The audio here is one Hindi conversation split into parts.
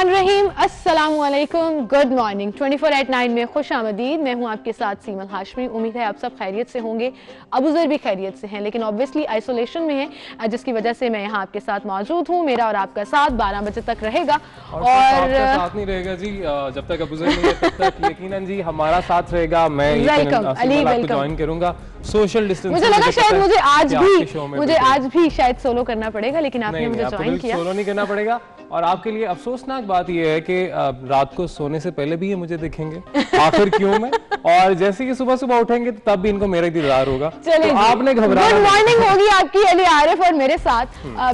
बिस्मिल्लाहिर्रहमानिर्रहीम, अस्सलाम वालेकुम, गुड मॉर्निंग। 24/9 में खुश आमदीद। मैं हूँ आपके साथ सीमल हाशमी। उम्मीद है आप सब खैरियत से होंगे। अबूजर भी खैरियत से हैं, लेकिन ऑब्वियसली आइसोलेशन में है, जिसकी वजह से मैं यहाँ आपके साथ मौजूद हूँ। मेरा और आपका साथ 12 बजे तक रहेगा और साथ नहीं रहेगा जी, जब तक अबूजर नहीं है तब तक यकीनन जी हमारा साथ रहेगा। मैं आपको ज्वाइन करूंगा। सोशल डिस्टेंस मुझे लगा शायद मुझे आज भी शायद सोलो करना पड़ेगा, लेकिन आपने मुझे ज्वाइन किया। सोलो नहीं करना पड़ेगा। और आपके लिए अफसोसनाक बात यह है कि रात को सोने से पहले भी ये मुझे दिखेंगे आखिर क्यों में, और जैसे कि सुबह सुबह उठेंगे तो तब भी इनको मेरा दीदार होगा। चलिए तो आपने घबराना। गुड मॉर्निंग होगी आपकी अली आरिफ और मेरे साथ।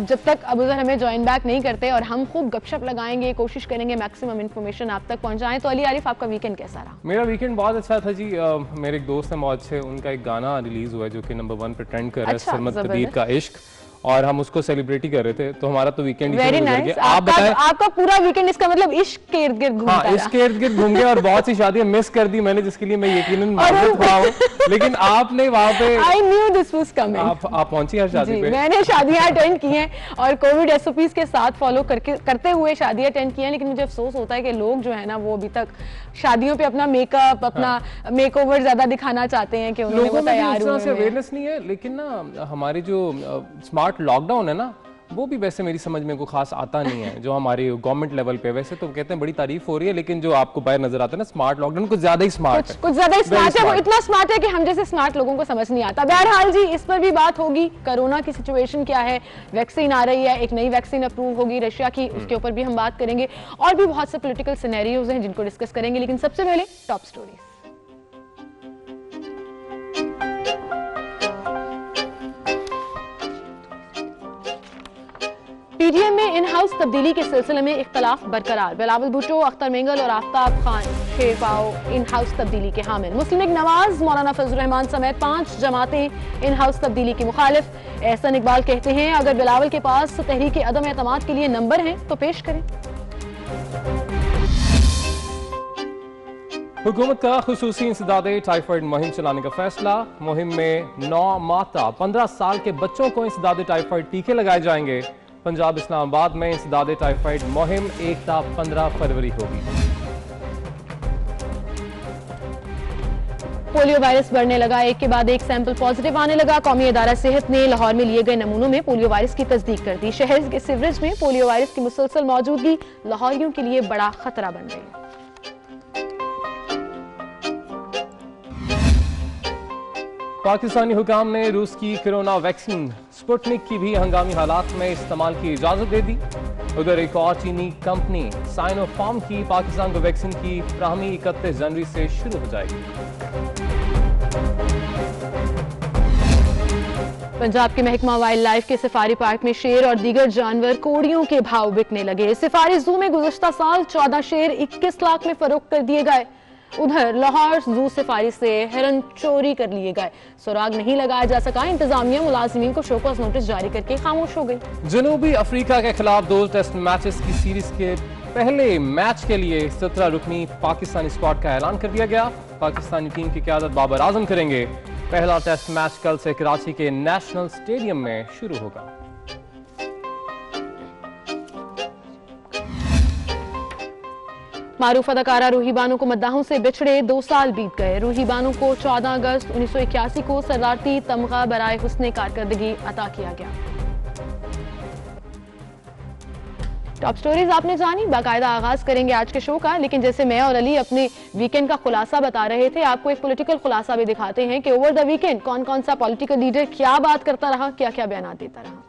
जब तक अबूजर हमें ज्वाइन बैक नहीं करते और हम खूब गपशप लगाएंगे, कोशिश करेंगे मैक्सिमम इन्फॉर्मेशन आप तक पहुंचाएं। तो अली आरिफ, आपका वीकेंड कैसा रहा? मेरा वीकेंड बहुत अच्छा था जी। मेरे एक दोस्त है मौज से, उनका एक गाना रिलीज हुआ है जो कि नंबर 1 पे ट्रेंड कर रहा है, सरमद कबीर का इश्क, और हम उसको सेलिब्रेट ही कर रहे थे। तो हमारा तो वीकेंड वेरी नाइस। आप बताएं, आपका पूरा वीकेंड इसका मतलब इश्क के इर्द गिर्द घूमता रहा। इश्क के इर्द गिर्द घूम गए और बहुत सी शादियां मिस कर दी मैंने, जिसके लिए मैं यकीनन माजूर हुआ हूं। लेकिन आपने वहां पे I knew this was coming. आप पहुंची हर शादी पे? मैंने शादियां अटेंड की हैं और कोविड एसओपीज के साथ फॉलो करते हुए शादियां अटेंड की हैं, लेकिन मुझे अफसोस होता है कि लोग जो है ना वो अभी तक शादियों पे अपना मेकअप, अपना मेकओवर ज्यादा दिखाना चाहते हैं कि उन्होंने वो तैयार हुए हैं। अवेयरनेस नहीं है। लेकिन ना हमारी जो स्मार्ट लॉकडाउन है ना, वो भी वैसे मेरी समझ में को खास आता नहीं है जो हमारी गवर्नमेंट लेवल पे। वैसे तो कहते हैं बड़ी तारीफ हो रही है, लेकिन जो आपको बाहर नजर आता है ना स्मार्ट लॉकडाउन, कुछ ज्यादा ही स्मार्ट है। कुछ ज्यादा ही स्मार्ट है। वो इतना स्मार्ट है कि हम जैसे स्मार्ट लोगों को समझ नहीं आता। बहरहाल जी, इस पर भी बात होगी। कोरोना की सिचुएशन क्या है, वैक्सीन आ रही है, एक नई वैक्सीन अप्रूव होगी रशिया की, उसके ऊपर भी हम बात करेंगे। और भी बहुत से पॉलिटिकल सिनेरियोज हैं जिनको डिस्कस करेंगे, लेकिन सबसे पहले टॉप स्टोरीज। पीडीएम में इन हाउस तब्दीली के सिलसिले में इख्तलाफ बरकरार। बिलावल भुट्टो, अख्तर मेंगल और आफ्ताब खान शेरपाओ इन हाउस तब्दीली के हामिल। मुस्लिम लीग नवाज, मौलाना फजल रहमान समेत 5 जमातें इन हाउस तब्दीली की मुखालिफ। एहसन इकबाल कहते हैं, अगर बिलावल के पास तहरीक अदम एतमाद के लिए नंबर हैं तो पेश करें। हुकूमत का खुसूसी इंसदादे टाइफाइड मुहिम चलाने का फैसला। मुहिम में 9 माता 15 साल के बच्चों को इंसदादे टाइफाइड टीके लगाए जाएंगे। पंजाब इस्लामाबाद में इंसदादे टाइफाइड मुहिम 1 ता 15 फरवरी होगी। पोलियो वायरस बढ़ने लगा, एक के बाद एक सैंपल पॉजिटिव आने लगा। कौमी अदारा सेहत ने लाहौर में लिए गए नमूनों में पोलियो वायरस की तस्दीक कर दी। शहर के सीवरेज में पोलियो वायरस की मुसलसल मौजूदगी लाहौरियों के लिए बड़ा खतरा बन गई। पाकिस्तानी हुकाम ने रूस की कोरोना वैक्सीन स्पुतनिक की भी हंगामी हालात में इस्तेमाल की इजाजत दे दी। उधर एक और चीनी कंपनी साइनोफार्म की पाकिस्तान को वैक्सीन की फराहमी 31 जनवरी से शुरू हो जाएगी। पंजाब के महकमा वाइल्ड लाइफ के सफारी पार्क में शेर और दीगर जानवर कोड़ियों के भाव बिकने लगे। सफारी जू में गुज़श्ता साल 14 शेर 21 लाख में फरोख्त कर दिए गए। उधर लाहौर जू सफारी से हिरन चोरी कर लिए गए। सुराग नहीं लगाया जा सका। इंतजामिया मुलाजिमीन को शोकॉज नोटिस जारी करके खामोश हो गई। जनूबी अफ्रीका के खिलाफ 2 टेस्ट मैचेस की सीरीज के पहले मैच के लिए 17 रुकनी पाकिस्तानी स्क्वाड का ऐलान कर दिया गया। पाकिस्तानी टीम की क़यादत बाबर आजम करेंगे। पहला टेस्ट मैच कल से कराची के नेशनल स्टेडियम में शुरू होगा। मारूफ अदाकारा रूही बानो को मद्दाहों से बिछड़े 2 साल बीत गए। रूही बानो को 14 अगस्त 1981 को सदारती तमगा बराए हुस्ने कारकर्दगी अता किया गया। टॉप स्टोरीज आपने जानी। बाकायदा आगाज करेंगे आज के शो का, लेकिन जैसे मैं और अली अपने वीकेंड का खुलासा बता रहे थे, आपको एक पॉलिटिकल खुलासा भी दिखाते हैं कि ओवर द वीकेंड कौन कौन सा पॉलिटिकल लीडर क्या बात करता रहा, क्या क्या बयान देता रहा।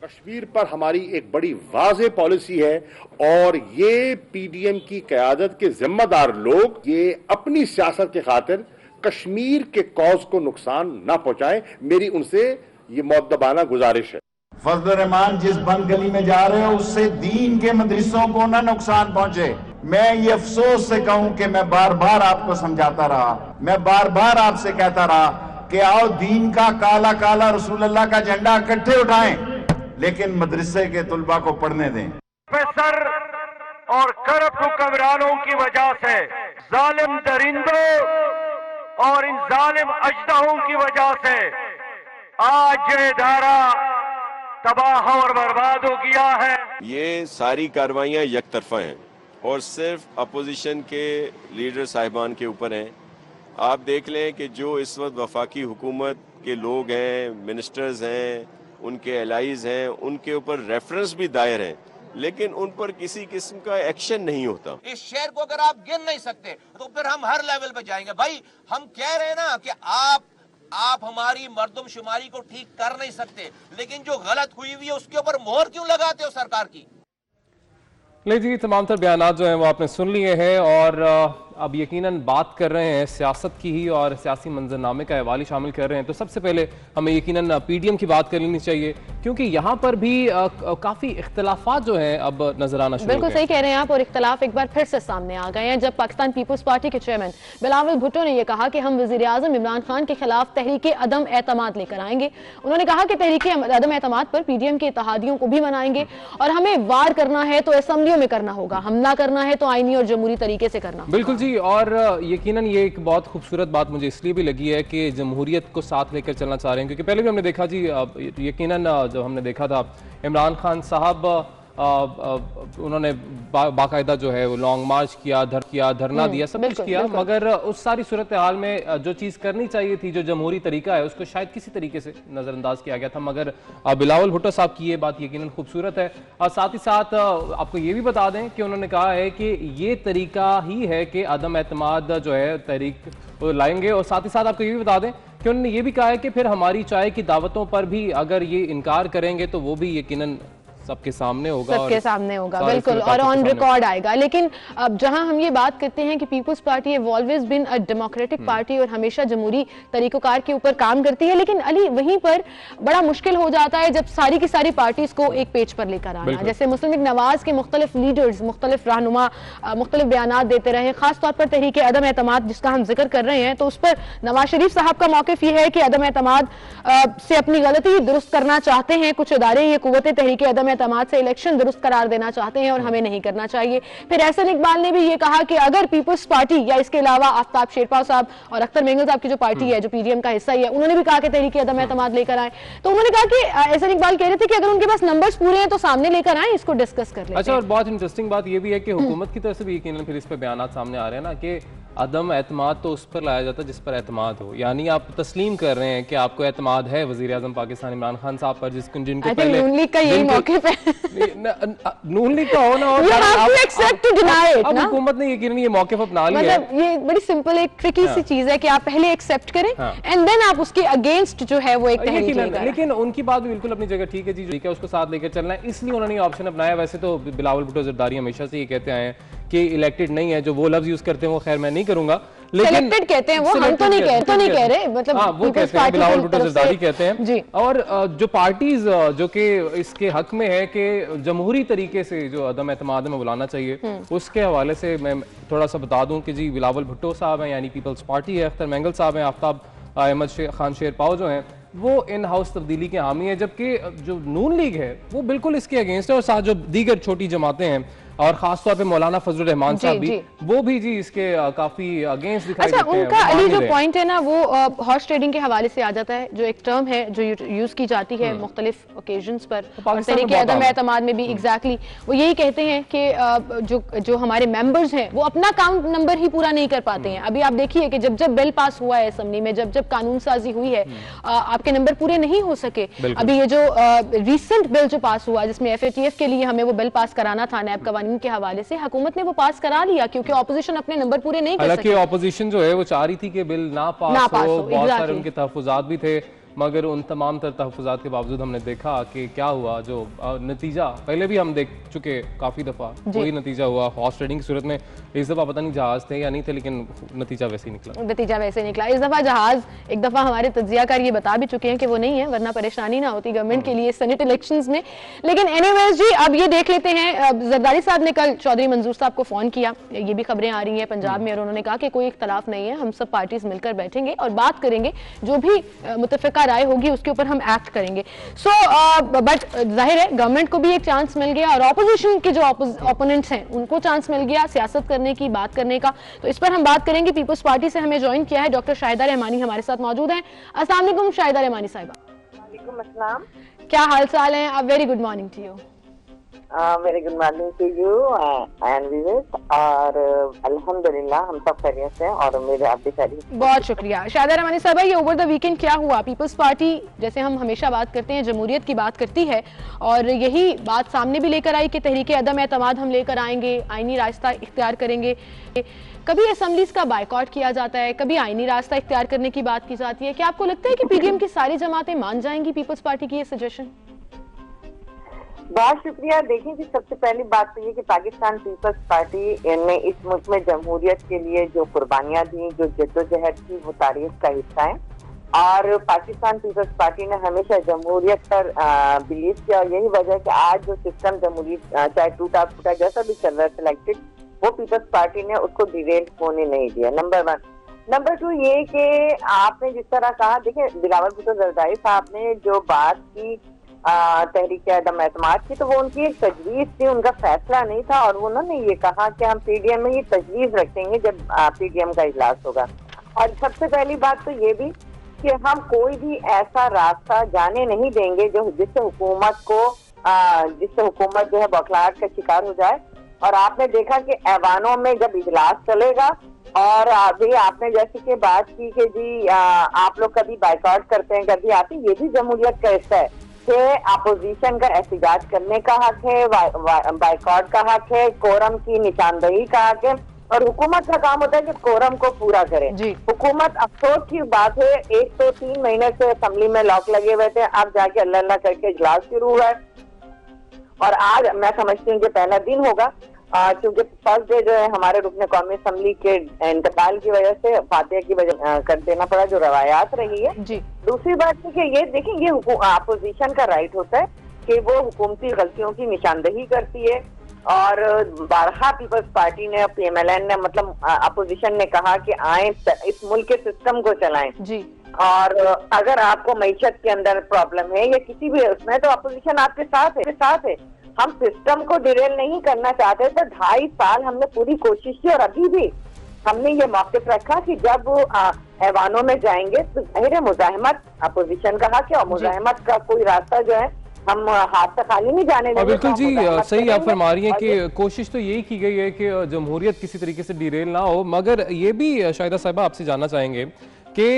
कश्मीर पर हमारी एक बड़ी वाज़ेह पॉलिसी है और ये पीडीएम की क़यादत के जिम्मेदार लोग ये अपनी सियासत के खातिर कश्मीर के कौज को नुकसान ना पहुंचाएं। मेरी उनसे ये मुअद्दबाना गुजारिश है। फजल रहमान जिस बंद गली में जा रहे हो उससे दीन के मदरसों को ना नुकसान पहुंचे। मैं ये अफसोस से कहूं कि मैं बार बार आपको समझाता रहा, मैं बार बार आपसे कहता रहा कि आओ दीन का काला काला रसूल अल्लाह का झंडा इकट्ठे उठाएं, लेकिन मदरसे के तुलबा को पढ़ने दें। प्रोफेसर और करप्ट हुक्मरानों की वजह से, जालिम दरिंदों और इन जालिम अजदाहों की वजह से आज ये इदारा तबाह और बर्बाद हो गया है। ये सारी कार्रवाइयाँ यकतरफा हैं और सिर्फ अपोजिशन के लीडर साहिबान के ऊपर हैं। आप देख लें कि जो इस वक्त वफाकी हुकूमत के लोग हैं, मिनिस्टर्स हैं, उनके एलाइज हैं, उनके ऊपर रेफरेंस भी दायर हैं, लेकिन उन पर किसी किस्म का एक्शन नहीं होता। इस शहर को अगर आप गिन नहीं सकते तो फिर हम हर लेवल पे जाएंगे। भाई हम कह रहे हैं ना कि आप हमारी मर्दमशुमारी को ठीक कर नहीं सकते, लेकिन जो गलत हुई हुई है उसके ऊपर मोहर क्यों लगाते हो सरकार की? ले जी, तमाम तर बयानात जो हैं वो आपने सुन लिए हैं और अब यकीनन बात कर रहे हैं सियासत की ही और सियासी मंजरनामे का हवाले शामिल कर रहे हैं। तो सबसे पहले हमें यकीनन पीडीएम की बात कर लेनी चाहिए, क्योंकि यहाँ पर भी काफ़ी इख्तलाफात जो हैं अब नजर आना शुरू हो गए। बिल्कुल सही कह रहे हैं आप, और इख्तलाफ एक बार फिर से सामने आ गए हैं जब पाकिस्तान पीपल्स पार्टी के चेयरमैन बिलावल भुट्टो ने यह कहा कि हम वज़ीर आज़म इमरान खान के खिलाफ तहरीक अदम एतमाद लेकर आएंगे। उन्होंने कहा कि तहरीक अदम एतमाद पर पीडीएम के इत्तेहादियों को भी मनाएंगे और हमें वार करना है तो असम्बलियों में करना होगा, हमला करना है तो आईनी और जमहूरी तरीके से करना। बिल्कुल जी, और यकीनन ये एक बहुत खूबसूरत बात मुझे इसलिए भी लगी है कि जमहूरियत को साथ लेकर चलना चाह रहे हैं, क्योंकि पहले भी हमने देखा जी, यकीनन जो हमने देखा था इमरान खान साहब उन्होंने बाकायदा जो है वो लॉन्ग मार्च किया, धरना दिया, सब कुछ किया, मगर उस सारी सूरत हाल में जो चीज़ करनी चाहिए थी, जो जमहूरी तरीका है, उसको शायद किसी तरीके से नज़रअंदाज किया गया था। मगर बिलावल भुट्टो साहब की ये बात यकीनन खूबसूरत है। और साथ ही साथ आपको ये भी बता दें कि उन्होंने कहा है कि ये तरीका ही है कि अदम एतमाद जो है तहरीक लाएंगे। और साथ ही साथ आपको ये भी बता दें कि उन्होंने ये भी कहा है कि फिर हमारी चाय की दावतों पर भी अगर ये इनकार करेंगे तो वो भी यकीनन सबके सामने होगा, बिल्कुल, और ऑन रिकॉर्ड आएगा। लेकिन अब जहां हम ये बात करते हैं कि peoples party have always been a democratic party और हमेशा जमहूरी तरीकोकार के ऊपर काम करती है, लेकिन अली वहीं पर बड़ा मुश्किल हो जाता है जब सारी की सारी पार्टीज को एक पेज पर लेकर आना। जैसे मुस्लिम लीग नवाज के मुख्तलिफ लीडर्स, मुख्तलिफ रहनुमा मुख्तलिफ बयानात देते रहे, खासतौर पर तहरीक अदम एतमाद जिसका हम जिक्र कर रहे हैं, तो उस पर नवाज शरीफ साहब का मौक़िफ़ ये है कि अदम एतमाद से अपनी गलती दुरुस्त करना चाहते हैं कुछ इदारे, ये कुव्वत तहरीक अदम एतमाद से इलेक्शन दुरुस्त करार देना चाहते हैं और हमें नहीं करना चाहिए। फिर एहसन इकबाल ने भी ये कहा कि अगर पीपल्स पार्टी या इसके अलावा आफ्ताब शेरपाव साहब और अख्तर मेंगल साहब की जो पार्टी है, जो पीडीएम का हिस्सा ही है, उन्होंने भी कहा कि तहरीक अदम एतमाद लेकर आए। तो उन्होंने कहा कि एहसन इकबाल कह रहे थे कि अगर उनके पास नंबर्स पूरे हैं तो सामने लेकर आए, इसको डिस्कस कर लेते हैं। अच्छा, और बहुत इंटरेस्टिंग बात ये भी है कि हुकूमत की तरफ से भी यकीनन फिर इस पर बयान सामने आ रहे हैं ना कि अदम एतमाद तो उस पर लाया जाता है जिस पर एतमाद हो, यानी आप तस्लीम कर रहे हैं कि आपको एतमाद है वज़ीर आज़म पाकिस्तान इमरान खान साहब पर, जिनको पहले नून लीग का यही मौक़िफ़ है। नून लीग का हो ना हो, अब हुकूमत ने यकीनन ये मौक़िफ़ अपना लिया है। ये बड़ी सिंपल एक ट्रिकी सी चीज है कि आप पहले एक्सेप्ट करें एंड देन आप उसके अगेंस्ट जो है वो एक तहरीक लेकर। लेकिन उनकी बात भी बिल्कुल अपनी जगह ठीक है जी, ठीक है, उसको साथ लेकर चलना है, इसलिए उन्होंने ऑप्शन अपनाया। वैसे तो बिलावल भुट्टो ज़रदारी हमेशा से ये कहते आए हैं कि इलेक्टेड नहीं है, जो वो लफ्ज यूज करते हैं वो खैर मैं नहीं करूंगा, लेकिन सिलेक्टेड कहते हैं वो, हम तो नहीं कह रहे, मतलब वो कहते हैं, बिलावल भुट्टो ज़रदारी कहते हैं जी। और जो पार्टीज जो कि इसके हक में है कि जमहूरी तरीके से जो अदम एतमाद में बुलाना चाहिए, उसके हवाले से मैं थोड़ा सा बता दूं कि जी बिलावल भुट्टो साहब हैं, यानी पीपल्स पार्टी है, अख्तर मेंगल साहब हैं, आफ्ताब अहमद खान शेरपाव जो हैं वो इन हाउस तब्दीली के हामी है, जबकि जो नून लीग है वो बिल्कुल इसके अगेंस्ट है, और साथ जो दीगर छोटी जमातें हैं और खासतौर पे मौलाना फजलुर रहमान साहब भी, वो भी जी इसके काफी अगेंस्ट दिखाई देते हैं। उनका अली जो पॉइंट है ना वो हॉर्स ट्रेडिंग के हवाले से आ जाता है, जो एक टर्म है जो यूज की जाती है मुख्तलिफ ओकेजन्स पर, तहरीक अदम एतमाद में भी एग्जैक्टली वो यही कहते हैं कि जो हमारे मेंबर्स हैं वो अपना काउंट नंबर ही पूरा नहीं कर पाते हैं। अभी आप देखिए कि जब जब बिल पास हुआ है असेंबली में, जब जब कानून साजी हुई है, आपके नंबर पूरे नहीं हो सके। अभी ये जो रिसेंट बिल जो पास हुआ जिसमें FATF के लिए हमें वो बिल पास कराना था, नैब कवानीन के हवाले से, हुकूमत ने वो पास करा लिया क्योंकि ऑपोजिशन अपने नंबर पूरे नहीं कर सकी। ऑपोजिशन जो है वो चाह रही थी कि बिल ना पास हो, बहुत सारे उनके तहफ़्फ़ुज़ात भी थे, मगर उन तमाम तर तहफ़्फ़ुज़ात के बावजूद हमने देखा कि क्या हुआ, जो नतीजा पहले भी हम देख चुके काफ़ी दफ़ा, वही नतीजा हुआ। हॉर्स ट्रेडिंग की सूरत में इस दफ़ा पता नहीं जहाज़ थे या नहीं थे, लेकिन नतीजा वैसे ही निकला। इस दफ़ा जहाज़, एक दफ़ा हमारे तज्ज़ियाकार ये बता भी चुके हैं कि वो नहीं है, वरना परेशानी ना होती गवर्नमेंट के लिए सेनेट इलेक्शंस में। लेकिन एनीवेज जी, अब ये देख लेते हैं, ज़रदारी साहब ने कल चौधरी मंजूर साहब को फ़ोन किया, ये भी खबरें आ रही हैं पंजाब में, और उन्होंने कहा कि कोई इख्तलाफ नहीं है, हम सब पार्टीज मिलकर बैठेंगे और बात करेंगे, जो भी मुतफ़िका राय होगी उसके ऊपर हम एक्ट करेंगे। बट जाहिर है गवर्नमेंट को भी एक चांस मिल गया और ऑपोजिशन के जो ओपोनेंट्स हैं उनको चांस मिल गया सियासत करने की, बात करने का। तो इस पर हम बात करेंगे। पीपल्स पार्टी से हमें ज्वाइन किया है डॉक्टर शाहिदा रहमानी, हमारे साथ मौजूद हैं। अस्सलाम वालेकुम शाहिदा रहमानी साहिबा। वालेकुम अस्सलाम। क्या हाल चाल है? अब very good morning to you. Very good morning to you and Vivek. और अल्हम्दुलिल्लाह हम सब खैरियत से और उम्मीद है आप भी खैरियत। बहुत शुक्रिया शाहिदा रहमानी साहबा। ये ओवर द वीकेंड क्या हुआ? पीपल्स पार्टी, जैसे हम हमेशा बात करते हैं, जमहूरियत की बात करती है और यही बात सामने भी लेकर आई कि तहरीक अदम एतमाद हम लेकर आएंगे, आईनी रास्ता इख्तियार करेंगे। कभी असेंबलीज का बायकॉट किया जाता है, कभी आईनी रास्ता इख्तियार करने की बात की जाती है। क्या आपको लगता है कि पीडीएम की सारी जमातें मान जाएंगी पीपल्स पार्टी की ये सजेशन? बहुत शुक्रिया। देखिए कि सबसे पहली बात तो ये कि पाकिस्तान पीपल्स पार्टी ने इस मुल्क में जमहूरियत के लिए जो कुर्बानियां दी, जो जद्दोजहद की, वो तारीख का हिस्सा है। और पाकिस्तान पीपल्स पार्टी ने हमेशा जमहूरियत पर बिलीव किया और यही वजह है कि आज जो सिस्टम जमहूरियत चाहे टूटा फूटा जैसा भी चल रहा है सिलेक्टेड, वो पीपल्स पार्टी ने उसको डिरेल होने नहीं दिया। नंबर 1। नंबर 2 ये कि आपने जिस तरह कहा, देखिए बिलावल भुट्टो जरदारी साहब ने जो बात की तहरीक अदम एतमाद की, तो वो उनकी एक तजवीज थी, उनका फैसला नहीं था। और उन्होंने ये कहा कि हम पीडीएम में ये तजवीज रखेंगे जब पीडीएम का इजलास होगा। और सबसे पहली बात तो ये भी कि हम कोई भी ऐसा रास्ता जाने नहीं देंगे जिससे हुकूमत जो है बौखलाहट का शिकार हो जाए। और आपने देखा कि ऐवानों में जब इजलास चलेगा और अभी आपने जैसे कि बात की कि जी आप लोग कभी बाइकआउट करते हैं, कभी आते, ये भी जमहूरियत का हिस्सा है कि अपोजिशन का एहतजाज करने का हक है, बाइकआउट का हक है, कोरम की निशानदही का हक है। और हुकूमत का काम होता है कि कोरम को पूरा करे। हुकूमत, अफसोस की बात है, 1 तो 3 महीने से असेंबली में लॉक लगे हुए थे, अब जाके अल्लाह अल्लाह करके इजलास शुरू हुआ है। और आज मैं समझती हूँ कि पहला दिन होगा, क्योंकि फर्स्ट डे जो है हमारे रुकने कौमी असेंबली के इंतकाल की वजह से फातिहा की वजह कर देना पड़ा, जो रवायात रही है। दूसरी बात है कि ये देखिए, ये अपोजिशन का राइट होता है कि वो हुकूमती गलतियों की निशानदही करती है। और बारहा पीपल्स पार्टी ने, पीएमएलएन ने, मतलब अपोजिशन ने कहा कि आए इस मुल्क के सिस्टम को चलाएं। और अगर आपको मईशत के अंदर प्रॉब्लम है या किसी भी उसमें, तो अपोजिशन आपके साथ है। हम सिस्टम को डिरेल नहीं करना चाहते। तो 2.5 साल हमने पूरी कोशिश की और अभी भी हमने ये मौक़िफ़ रखा कि जब ऐवानों में जाएंगे तो जाहिर है मुज़ाहमत अपोजिशन का हक है और मुज़ाहमत का कोई रास्ता जो है हम हाथ से खाली नहीं जाने देंगे। बिल्कुल जी, सही आप फरमा रही हैं कि कोशिश तो यही की गई है कि जमहूरियत किसी तरीके से डिरेल ना हो। मगर ये भी शाहिदा साहिबा आपसे जानना चाहेंगे कि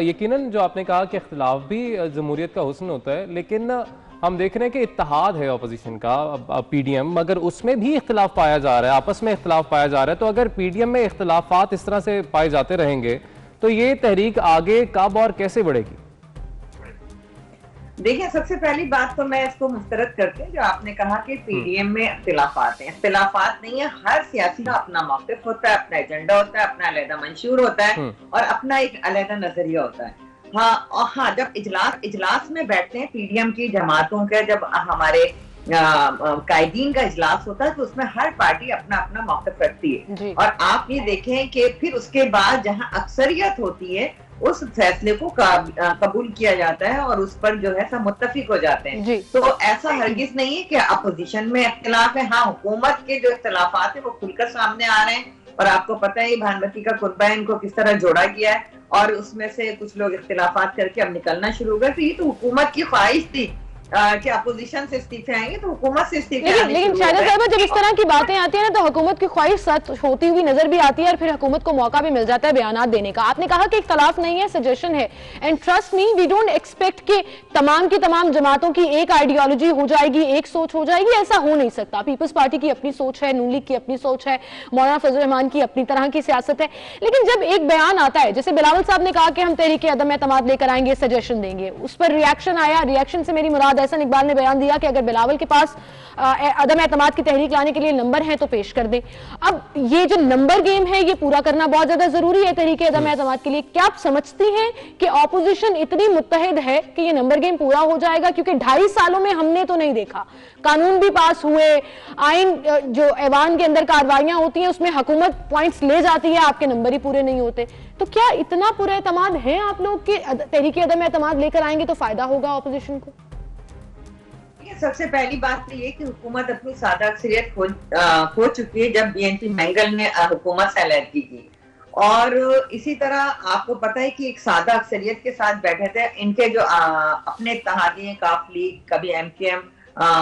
यकीनन जो आपने कहा कि इख्तिलाफ भी जमहूरियत का हुस्न होता है, लेकिन हम देख रहे हैं कि इत्तेहाद है अपोजिशन का पीडीएम, मगर उसमें भी इख्तिलाफ पाया जा रहा है, आपस में इख्तिलाफ पाया जा रहा है। तो अगर पीडीएम में इख्तिलाफात इस तरह से पाए जाते रहेंगे तो ये तहरीक आगे कब और कैसे बढ़ेगी? देखिए, सबसे पहली बात तो मैं इसको मुस्तरद करके जो आपने कहा कि पीडीएम में इख्तिलाफात हैं, इख्तिलाफात नहीं है। हर सियासी का अपना मौक़िफ़ होता है, अपना एजेंडा होता है, अपना अलहदा मंशूर होता है और अपना एक अलहदा नजरिया होता है। हाँ, जब इजलास में बैठते हैं पीडीएम की जमातों के, जब हमारे कायदीन का इजलास होता है, तो उसमें हर पार्टी अपना अपना मौक़िफ़ रखती है। और आप ये देखें कि फिर उसके बाद जहाँ अक्सरियत होती है उस फैसले को कबूल किया जाता है और उस पर जो है सब मुत्तफिक हो जाते हैं। तो ऐसा हरगिज नहीं है कि अपोजिशन में इख्तिलाफ है। हाँ, हुकूमत के जो इख्तिलाफात है वो खुलकर सामने आ रहे हैं और आपको पता है भानुमती का कुर्बा इनको किस तरह जोड़ा गया है और उसमें से कुछ लोग इख्तिलाफात करके अब निकलना शुरू हो गए। तो ये तो हुकूमत की ख्वाहिश थी कि अपोजिशन से इस्तीफे आएंगे, तो हुकूमत से इस्तीफे लेकिन शाहिदा साहिबा, जब इस तरह की बातें आती है ना, तो हुकूमत की ख्वाहिश सच होती हुई नजर भी आती है और फिर हुकूमत को मौका भी मिल जाता है बयानात देने का। आपने कहा कि इख्तलाफ नहीं है, सजेशन है, and trust me, we don't expect कि तमाम की तमाम जमातों की एक आइडियोलॉजी हो जाएगी, एक सोच हो जाएगी, ऐसा हो नहीं सकता। पीपल्स पार्टी की अपनी सोच है, नून लीग की अपनी सोच है, मौलाना फजल रहमान की अपनी तरह की सियासत है। लेकिन जब एक बयान आता है, जैसे बिलावल साहब ने कहा कि हम तहरीक अदम एतमाद लेकर आएंगे, सजेशन देंगे, उस पर रिएक्शन आया। रिएक्शन से मेरी मुराद एहसन इकबाल ने बयान दिया कि अगर बिलावल के पास अदम एतमाद की तहरीक लाने के लिए नंबर है तो पेश कर दें। अब ये जो नंबर गेम है ये पूरा करना बहुत ज्यादा जरूरी है तहरीक अदम एतमाद के लिए। क्या आप समझती हैं कि ऑपोजिशन इतनी मुत्तहिद है कि ये नंबर गेम पूरा हो जाएगा? क्योंकि 2.5 सालों में हमने तो नहीं देखा, कानून भी पास हुए, आइन जो ऐवान के अंदर कार्रवाइयां होती हैं उसमें हुकूमत पॉइंट्स ले जाती है, आपके नंबर ही पूरे नहीं होते। तो क्या इतना पूरा एतमाद है आप लोग कि तहरीक अदम एतमाद लेकर आएंगे तो फायदा होगा ऑपोजिशन को? सबसे पहली बात तो ये कि हुकूमत अपनी सादा अक्सरियत खो चुकी है जब बीएनपी मैंगल ने हुकूमत से अलहदगी की। और इसी तरह आपको पता है कि एक सादा अक्सरियत के साथ बैठे थे। इनके जो अपने इत्तेहादी काफ लीग, कभी MKM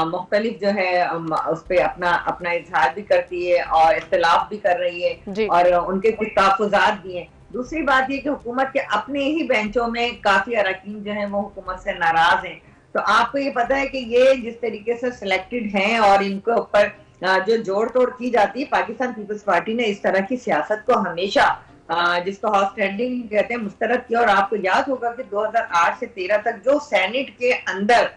मुख्तलिफ जो है उस पर अपना इजहार भी करती है और इख्तिलाफ भी कर रही है और उनके कुछ तहफ़्फ़ुज़ात भी हैं। दूसरी बात ये कि हुकूमत के अपने ही बेंचों में काफी अरकान जो है वो हुकूमत से नाराज हैं। तो आपको ये पता है कि ये जिस तरीके से सिलेक्टेड हैं और इनके ऊपर जो जोड़ तोड़ की जाती है, पाकिस्तान पीपल्स पार्टी ने इस तरह की सियासत को हमेशा जिसको हाउस स्टैंडिंग कहते हैं मुस्तरद किया। और आपको याद होगा कि 2008 से 13 तक जो सेनेट के अंदर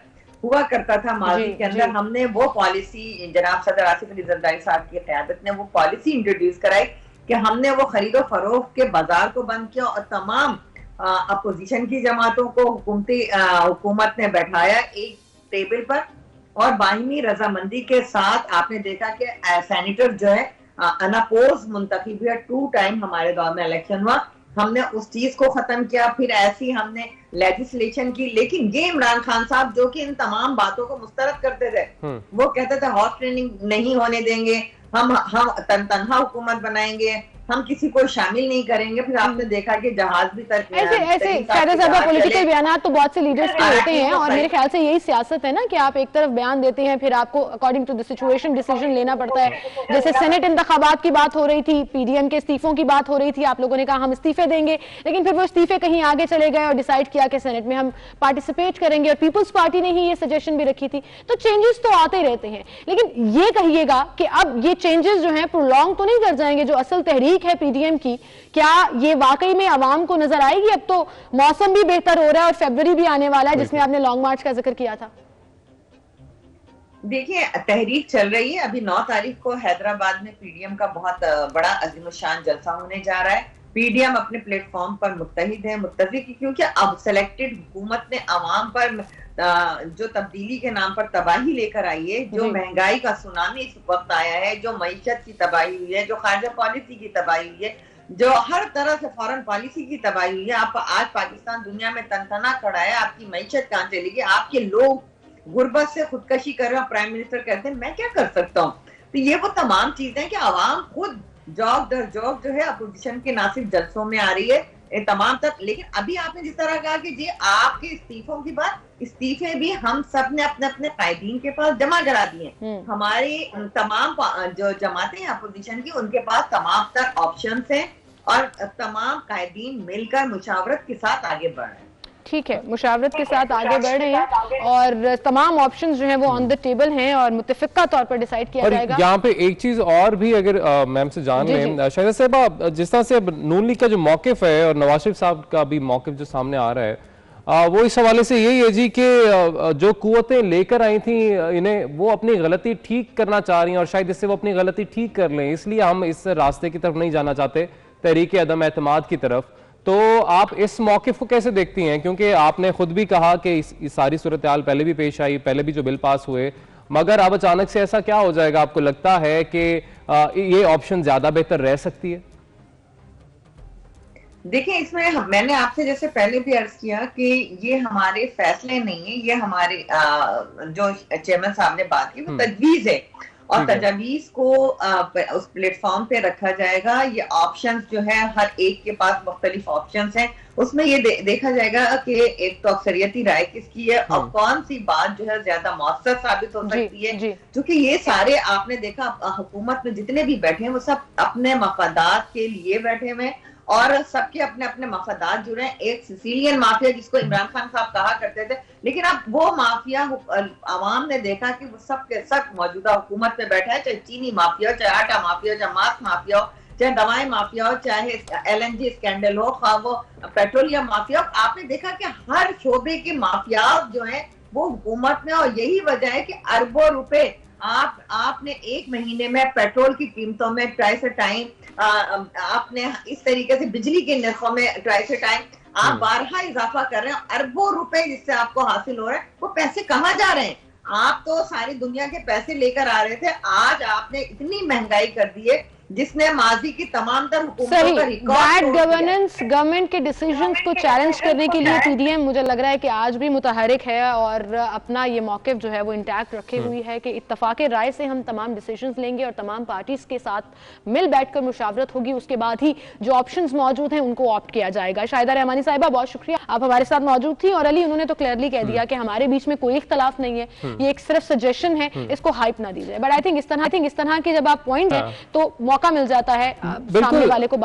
हुआ करता था माजी के अंदर, हमने वो पॉलिसी जनाब सदर आसिफ अली जरदारी साहब की क़यादत ने वो पॉलिसी इंट्रोड्यूस कराई कि हमने वो खरीदो फरोख्त के बाजार को बंद किया और तमाम अपोजिशन की जमातों को हुकूमत ने बैठाया एक टेबल पर और बाहिमी रजामंदी के साथ। आपने देखा कि सेनेटर जो है अनअपोज मुंतखब हुआ, 2 टाइम हमारे दौर में इलेक्शन हुआ, हमने उस चीज को खत्म किया। फिर ऐसी हमने लेजिस्लेशन की, लेकिन ये इमरान खान साहब जो कि इन तमाम बातों को मुस्तरद करते थे, वो कहते थे हॉर्स ट्रेनिंग नहीं होने देंगे, हम तनहा हुकूमत बनाएंगे, हम किसी को शामिल नहीं करेंगे। फिर आपने देखा कि जहाज भी ऐसे पॉलिटिकल बयान तो बहुत से लीडर्स के होते हैं और मेरे ख्याल से यही सियासत है ना कि आप एक तरफ बयान देते हैं, फिर आपको according to the situation decision लेना पड़ता है। जैसे सेनेट इंतखाबात की बात हो रही थी, PDM के इस्तीफों की बात हो रही थी, आप लोगों ने कहा हम इस्तीफे देंगे, लेकिन फिर वो इस्तीफे कहीं आगे चले गए और डिसाइड किया कि सेनेट में हम पार्टिसिपेट करेंगे और पीपल्स पार्टी ने ही ये सजेशन भी रखी थी। तो चेंजेस तो आते रहते हैं, लेकिन ये कहिएगा कि अब ये चेंजेस जो है प्रोलॉन्ग तो नहीं कर जाएंगे? जो असल तहरीक है PDM की, क्या ये वाकई में आवाम को नजर आएगी? अब तो मौसम भी बेहतर हो रहा है और फरवरी भी आने वाला है जिसमें आपने लॉन्ग मार्च का जिक्र किया था। देखिए, तहरीक चल रही है। अभी 9 तारीख को हैदराबाद में PDM का बहुत बड़ा अजीमुशान जलसा होने जा रहा है। PDM अपने प्लेटफॉर्म पर मुत्तहिद है, मुत्तफिक, क्योंकि अब सेलेक्टेड हुकूमत ने अवाम पर जो तब्दीली के नाम पर तबाही लेकर आई है, जो महंगाई का सुनामी इस वक्त आया है, जो मईशत की तबाही हुई है, जो खारजा पॉलिसी की तबाही हुई है, जो हर तरह से फॉरेन पॉलिसी की तबाही हुई है। आप आज पाकिस्तान दुनिया में तनतना खड़ा है, आपकी मईशत कहाँ चलेगी? आपके लोग गुर्बत से खुदकशी कर रहे हैं, प्राइम मिनिस्टर कहते हैं मैं क्या कर सकता हूँ। तो ये वो तमाम चीजें कि अवाम खुद जॉब दर जॉब जो है अपोजिशन के ना सिर्फ जलसों में आ रही है तमाम तक। लेकिन अभी आपने जिस तरह कहा कि जी आपके इस्तीफों की बात, इस्तीफे भी हम सब ने अपने अपने कायदीन के पास जमा करा दिए। हमारी तमाम जो जमातें हैं अपोजिशन की, उनके पास तमाम तर ऑप्शंस हैं और तमाम कायदीन मिलकर मुशावरत के साथ आगे बढ़ रहे हैं। ठीक है, मुशावरत के साथ आगे बढ़ रहे हैं और तमाम ऑप्शंस जो हैं वो ऑन द टेबल हैं और मुत्तफिका तौर पर डिसाइड किया जाएगा। यहाँ पे एक चीज और भी अगर मैम से जान लें, शाहिदा साहब, जिस तरह से नून लीग का जो मौकिफ है और नवाज शरीफ साहब का भी मौकिफ जो सामने आ रहा है, वो इस हवाले से यही है जी कि जो कुव्वतें लेकर आई थी इन्हें, वो अपनी गलती ठीक करना चाह रही हैं और शायद इससे वो अपनी गलती ठीक कर लें, इसलिए हम इस रास्ते की तरफ नहीं जाना चाहते, तहरीक अदम एतमाद की तरफ। तो आप इस मौकिफ को कैसे देखती हैं? क्योंकि आपने खुद भी कहा कि इस सारी सूरत हाल पहले भी पेश आई, पहले भी जो बिल पास हुए, मगर अब अचानक से ऐसा क्या हो जाएगा? आपको लगता है कि ये ऑप्शन ज्यादा बेहतर रह सकती है? देखिए, इसमें मैंने आपसे जैसे पहले भी अर्ज किया कि ये हमारे फैसले नहीं है, ये हमारे जो चेयरमैन साहब ने बात की वो तजवीज है और तजवीज को उस प्लेटफॉर्म पे रखा जाएगा। ये ऑप्शंस जो है हर एक के पास मुख्तलिफ ऑप्शंस हैं, उसमें ये देखा जाएगा कि एक तो अक्सरियती राय किसकी है और कौन सी बात जो है ज्यादा मौसर साबित हो सकती है। क्योंकि ये सारे आपने देखा हुकूमत में जितने भी बैठे हैं वो सब अपने मफादात के लिए बैठे हुए हैं और सबके अपने अपने मफादात जुड़े हैं। एक सिसिलियन माफिया जिसको इमरान खान साहब कहा करते थे, लेकिन अब वो माफिया आवाम ने देखा कि वो सब के सब मौजूदा हुकूमत में बैठा है, चाहे चीनी माफिया हो, चाहे आटा माफिया हो, चाहे मांस माफिया हो, चाहे दवाएं माफिया हो, चाहे LNG स्कैंडल हो, खा वो पेट्रोलियम माफिया हो। आपने देखा कि हर शोबे के माफिया जो है वो हुकूमत में, और यही वजह है कि अरबों रुपए आपने एक महीने में पेट्रोल की कीमतों में ट्राई से टाइम, आपने इस तरीके से बिजली के नरखों में ट्राई से टाइम आप बारहा इजाफा कर रहे हैं। अरबों रुपए जिससे आपको हासिल हो रहे हैं, वो पैसे कहाँ जा रहे हैं? आप तो सारी दुनिया के पैसे लेकर आ रहे थे, आज आपने इतनी महंगाई कर दी है जिसने माजी की तमाम तर हुकूमतों सही, का बैड गवर्नेंस, गवर्नमेंट के डिसीजंस को चैलेंज करने के लिए पीडीएम मुझे लग रहा है कि आज भी मुतहरिक है और अपना ये मौक़िफ़ जो है वो इंटैक्ट रखे हुई है कि इत्तफाक़े राय से हम तमाम डिसीजंस लेंगे और तमाम पार्टीज के साथ मिल बैठकर मुशावरत होगी, उसके बाद ही जो ऑप्शंस मौजूद हैं उनको ऑप्ट किया जाएगा। शाहिदा रहमानी साहिबा, बहुत शुक्रिया, आप हमारे साथ मौजूद थी। और अली, उन्होंने तो क्लियरली कह दिया कि हमारे बीच में कोई इख्तलाफ नहीं है, ये एक सिर्फ सजेशन है, इसको हाइप ना दी जाए। बट आई थिंक इस तरह के जब आप पॉइंट है तो मौका मिल जाता है सामने वाले को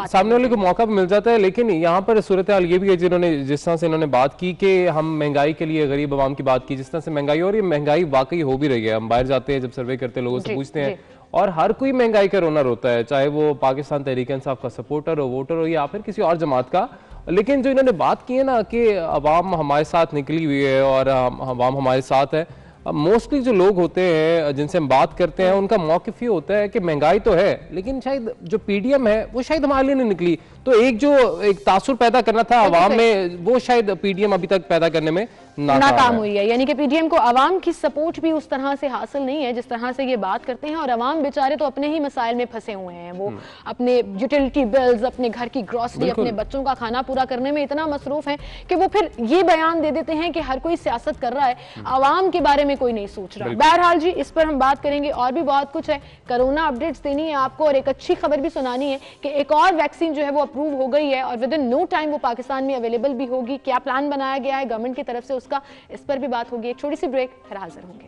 मौका मिल जाता है। लेकिन यहाँ पर सूरत हाल ये भी है, जिन्होंने जिस तरह से इन्होंने बात की कि हम महंगाई के लिए गरीब आवाम की बात की, जिस तरह से महंगाई, और ये महंगाई वाकई हो भी रही है। हम बाहर जाते हैं, जब सर्वे करते हैं, लोगों से पूछते हैं और हर कोई महंगाई का रोना रोता है, चाहे वो पाकिस्तान तहरीक इंसाफ का सपोर्टर हो, वोटर हो या फिर किसी और जमात का। लेकिन जो इन्होंने बात की है ना कि अवाम हमारे साथ निकली हुई है और अवाम हमारे साथ है, मोस्टली जो लोग होते हैं जिनसे हम बात करते हैं उनका मौक़िफ़ ये होता है कि महंगाई तो है लेकिन शायद जो पीडीएम है वो शायद हमारे लिए नहीं निकली। तो एक तासुर पैदा करना था अवाम में, वो शायद पीडीएम अभी तक पैदा करने में नाकाम हुई है। यानी कि पीडीएम को अवाम की सपोर्ट भी उस तरह से हासिल नहीं है जिस तरह से ये बात करते हैं, और अवाम बेचारे तो अपने ही मसाइल में फंसे हुए हैं। वो अपने यूटिलिटी बिल्स, अपने घर की ग्रोसरी, अपने बच्चों का खाना पूरा करने में इतना मसरूफ है कि वो फिर ये बयान दे देते हैं कि हर कोई सियासत कर रहा है, अवाम के बारे में कोई नहीं सोच रहा। बहरहाल जी, इस पर हम बात करेंगे, और भी बहुत कुछ है। कोरोना अपडेट्स देनी है आपको और एक अच्छी खबर भी सुनानी है कि एक और वैक्सीन जो है वो अप्रूव हो गई है और विद इन नो टाइम वो पाकिस्तान में अवेलेबल भी होगी। क्या प्लान बनाया गया है गवर्नमेंट की तरफ से उसका, इस पर भी बात होगी। एक छोटी सी ब्रेक, फिर हाजिर होंगे।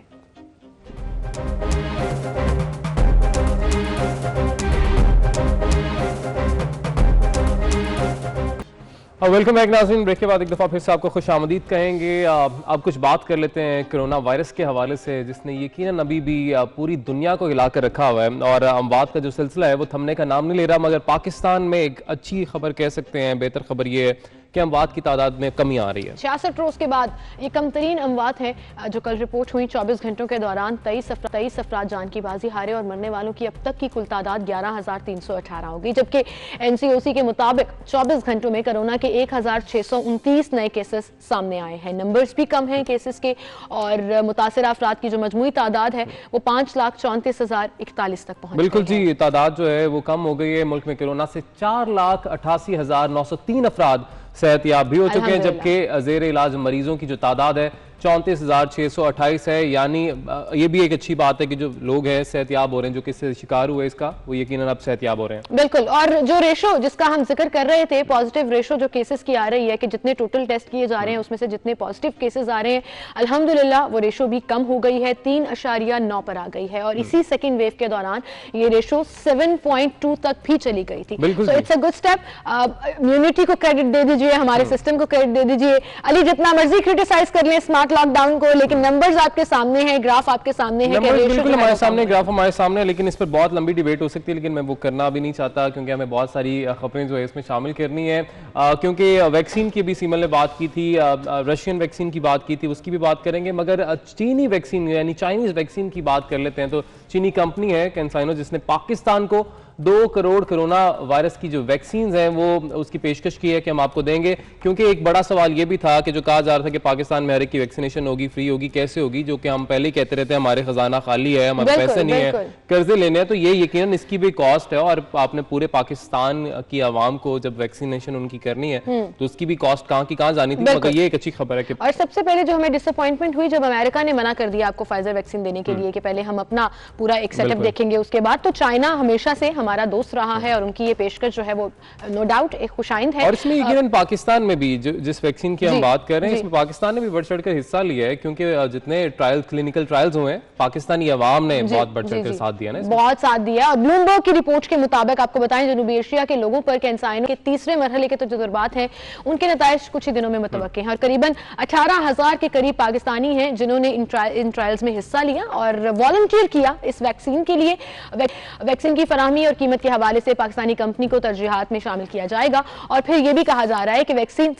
वेलकम बैक नाज़रीन। ब्रेक के बाद एक दफ़ा फिर से आपको खुशामदीद कहेंगे। अब कुछ बात कर लेते हैं कोरोना वायरस के हवाले से, जिसने यकीनन अभी भी पूरी दुनिया को हिला कर रखा हुआ है और अमवात का जो सिलसिला है वो थमने का नाम नहीं ले रहा। मगर पाकिस्तान में एक अच्छी खबर कह सकते हैं, बेहतर खबर ये है कि अमवात की तादाद में कमी आ रही है। 66 रोज के बाद ये कम तरीन अमवात है जो कल रिपोर्ट हुई। 24 घंटों के दौरान 23 अफराद जान की बाजी हारे और मरने वालों की अब तक की कुल तादाद 11,318 हो गई। जबकि एनसीओसी के मुताबिक 24 घंटों में कोरोना के 1,629 नए केसेस सामने आए हैं। नंबर्स भी कम हैं केसेस के, और मुतासिरा अफराद की जो मजमूई तादाद है वो 5,34,041 तक पहुंच गई। बिल्कुल जी, तादाद जो है वो कम हो गई है। मुल्क में कोरोना से 4,88,903 अफराद सेहतयाब भी हो चुके हैं, जबकि ज़ेर इलाज मरीजों की जो तादाद है 34,628 है। यानी ये भी एक अच्छी बात है कि जो लोग हैं सेहतयाब हो रहे हैं, जो किससे शिकार हुए इसका, वो यकीनन अब सेहतयाब हो रहे हैं। बिल्कुल। और जो रेशो जिसका हम जिक्र कर रहे थे, पॉजिटिव रेशो जो केसेस की आ रही है कि जितने टोटल टेस्ट किए जा रहे हैं उसमें से जितने पॉजिटिव केसेस आ रहे हैं, अल्हम्दुलिल्लाह वो रेशो भी कम हो गई है, 3.9 पर आ गई है। और इसी सेकेंड वेव के दौरान ये रेशो 7.2 तक भी चली गई थी। So it's a good step. Immunity को क्रेडिट दे दीजिए, हमारे सिस्टम को क्रेडिट दे दीजिए। अली, जितना मर्जी क्रिटिसाइज कर लें स्मार्ट लॉकडाउन को, लेकिन नंबर्स आपके सामने हैं, ग्राफ आपके सामने है, बिल्कुल हमारे सामने, ग्राफ हमारे सामने है। लेकिन इस पर बहुत लंबी डिबेट हो सकती है, लेकिन मैं वो करना भी नहीं चाहता क्योंकि हमें बहुत सारी खबरें जो है इसमें शामिल करनी है। क्योंकि वैक्सीन की भी सीमल ने बात की थी, रशियन वैक्सीन की बात की थी, उसकी भी बात करेंगे। मगर चीनी वैक्सीन यानी चाइनीज वैक्सीन की बात कर लेते हैं। तो चीनी कंपनी है कैंसाइनो, जिसने पाकिस्तान को 2 करोड़ कोरोना वायरस की जो वैक्सीन हैं वो उसकी पेशकश की है कि हम आपको देंगे। क्योंकि एक बड़ा सवाल ये भी था कि जो कहा जा रहा था कि पाकिस्तान में हर एक की वैक्सीनेशन होगी, फ्री होगी, कैसे होगी, जो कि हम पहले ही कहते रहते हैं हमारे खजाना खाली है, हमारे पैसे नहीं है, कर्जे लेने हैं। तो ये यकीनन इसकी भी कॉस्ट है और आपने पूरे पाकिस्तान की आवाम को जब वैक्सीनेशन उनकी करनी है तो उसकी भी कॉस्ट कहाँ की कहाँ जानी थी। मगर ये एक अच्छी खबर है कि और सबसे पहले जो हमें डिसअपॉइंटमेंट हुई जब अमेरिका ने मना कर दिया आपको फाइजर वैक्सीन देने के लिए कि पहले हम अपना पूरा एक सेटअप देखेंगे उसके बाद, तो चाइना हमेशा से हमारा दोस्त रहा है और उनकी ये पेशकश जो है वो नो डाउट एक खुशाइंद है। और इसमें यकीनन पाकिस्तान में भी जिस वैक्सीन की हम बात कर रहे हैं इसमें पाकिस्तान ने भी बढ़ चढ़कर हिस्सा लिया है, क्योंकि जितने ट्रायल क्लिनिकल ट्रायल्स हुए हैं पाकिस्तानी अवाम ने बहुत बढ़ चढ़कर साथ दिया ना, बहुत साथ दिया। और ब्लूमबर्ग की रिपोर्ट के मुताबिक आपको बताएं जनूबी एशिया के लोगों पर कैंसाइनो के तीसरे मरहले के तजुर्बात हैं, उनके नताइज कुछ ही दिनों में मुतवक्के हैं और करीबन 18,000 के करीब पाकिस्तानी हैं जिन्होंने इन ट्रायल्स में हिस्सा लिया और वॉलंटियर किया इस वैक्सीन के लिए। वैक्सीन की फराहमी और कीमत के हवाले से पाकिस्तानी कंपनी को तरजीहात में शामिल किया जाएगा और फिर यह भी कहा जा रहा है कि वैक्सीन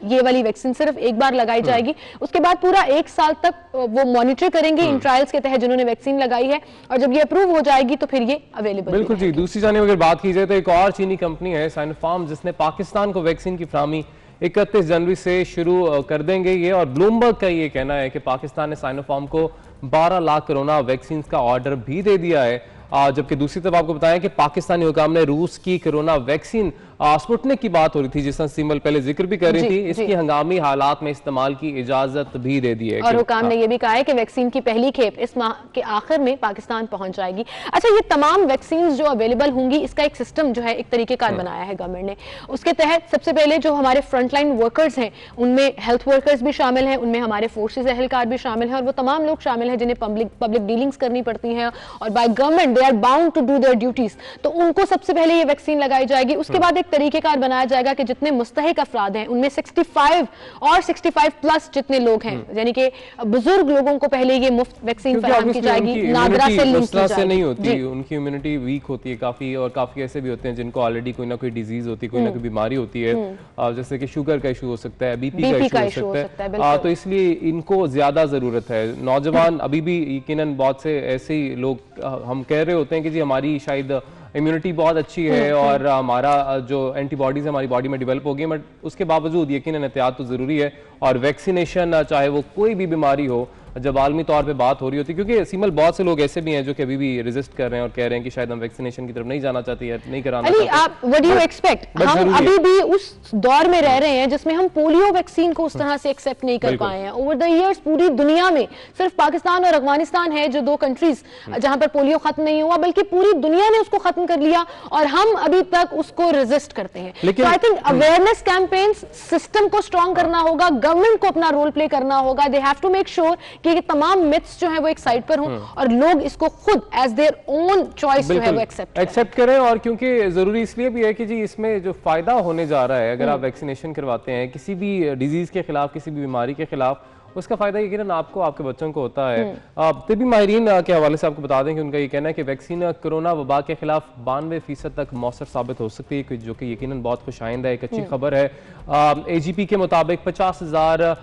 ये वाली वैक्सीन सिर्फ एक बार लगाई जाएगी, उसके बाद पूरा 1 साल तक वो मॉनिटर करेंगे इन ट्रायल्स के तहत जिन्होंने वैक्सीन लगाई है और जब ये अप्रूव हो जाएगी तो फिर ये अवेलेबल। बिल्कुल जी। दूसरी जानिब अगर बात की जाए तो एक और चीनी कंपनी है साइनोफार्म, जिसने पाकिस्तान को वैक्सीन की फराहमी 31 जनवरी से शुरू कर देंगे ये, और ब्लूमबर्ग का ये कहना है कि पाकिस्तान ने साइनोफार्म को 12 लाख कोरोना वैक्सीन का ऑर्डर भी दे दिया है। जबकि दूसरी तरफ आपको बताया कि पाकिस्तानी हुकाम ने रूस की कोरोना वैक्सीन स्पुतनिक की बात हो रही थी, जिसका सिमल पहले जिक्र भी कर रही थी, इसकी हंगामी हालात में इस्तेमाल की इजाजत भी दे दी है। और हुकाम ने यह भी कहा है कि वैक्सीन की पहली खेप इस माह के आखिर में पाकिस्तान पहुंच जाएगी। अच्छा, ये तमाम वैक्सीन जो अवेलेबल होंगी, इसका एक सिस्टम जो है, एक तरीकेकार बनाया है गवर्नमेंट ने। उसके तहत सबसे पहले जो हमारे फ्रंटलाइन वर्कर्स हैं, उनमें हेल्थ वर्कर्स भी शामिल हैं, उनमें हमारे फोर्सेज एहलकार भी शामिल हैं, और वो तमाम लोग शामिल हैं जिन्हें पब्लिक डीलिंग्स करनी पड़ती हैं और by government they are bound to do their duties. तो उनको सबसे पहले ये वैक्सीन लगाई जाएगी। उसके बाद एक तरीकेकार बनाया जाएगा कि जितने मुस्तहिक अफराद हैं, उनमें 65 और 65 प्लस जितने लोग हैं, यानी कि बुजुर्ग लोगों को पहले ये मुफ्त वैक्सीन फराहम की जाएगी। नादरा से लिंक की जाएगी, नहीं होती, उनकी इम्यूनिटी वीक होती है काफी, और काफी ऐसे भी होते हैं जिनको ऑलरेडी कोई ना कोई डिजीज होती है, कोई ना कोई बीमारी होती है, जैसे कि शुगर का इशू हो सकता है, बीपी का इशू हो सकता है। तो इसलिए इनको ज्यादा जरूरत है। नौजवान अभी भी यकीनन बहुत से ऐसे ही लोग हम कह रहे होते हैं कि जी हमारी शायद इम्यूनिटी बहुत अच्छी है और हमारा जो एंटीबॉडीज हमारी बॉडी में डेवलप हो गई, बट उसके बावजूद यकीनन एहतियात तो जरूरी है। और वैक्सीनेशन, चाहे वो कोई भी बीमारी हो, जब आलमी तौर पे बात हो रही होती है, क्योंकि सिमल बहुत से लोग ऐसे भी हैं जो कि अभी भी रेजिस्ट कर रहे हैं और कह रहे हैं कि शायद हम वैक्सीनेशन की तरफ नहीं जाना चाहते या नहीं कराना चाहते। आप व्हाट डू यू एक्सपेक्ट, हम अभी भी उस दौर में रह रहे हैं जिसमें हम पोलियो वैक्सीन को उस तरह से एक्सेप्ट नहीं कर पाए हैं। ओवर द इयर्स पूरी दुनिया में सिर्फ पाकिस्तान और अफगानिस्तान है जो दो कंट्रीज जहां पर पोलियो खत्म नहीं हुआ, बल्कि पूरी दुनिया ने उसको खत्म कर लिया और हम अभी तक उसको रेजिस्ट करते हैं। तो I think awareness campaigns, system को स्ट्रॉन्ग करना होगा, गवर्नमेंट को अपना रोल प्ले करना होगा। They have to make sure कि तमाम जो है वो एक साइड पर हों और लोग इसको खुद एज देयर ओन चॉइस जो है वो एक्सेप्ट करें। और क्योंकि जरूरी इसलिए भी है कि जी इसमें जो फायदा होने जा रहा है, अगर आप वैक्सीनेशन करवाते हैं किसी भी डिजीज के खिलाफ, किसी भी बीमारी के खिलाफ, उसका फायदा यकीनन आपको, आपके बच्चों को होता है। तिब्बी माहिरीन के हवाले से आपको बता दें कि उनका ये कहना है कि वैक्सीन कोरोना वबा के खिलाफ 92% तक मौसर साबित हो सकती है, जो कि यकीनन बहुत खुशाइंद है, एक अच्छी खबर है। AGP के मुताबिक 50,000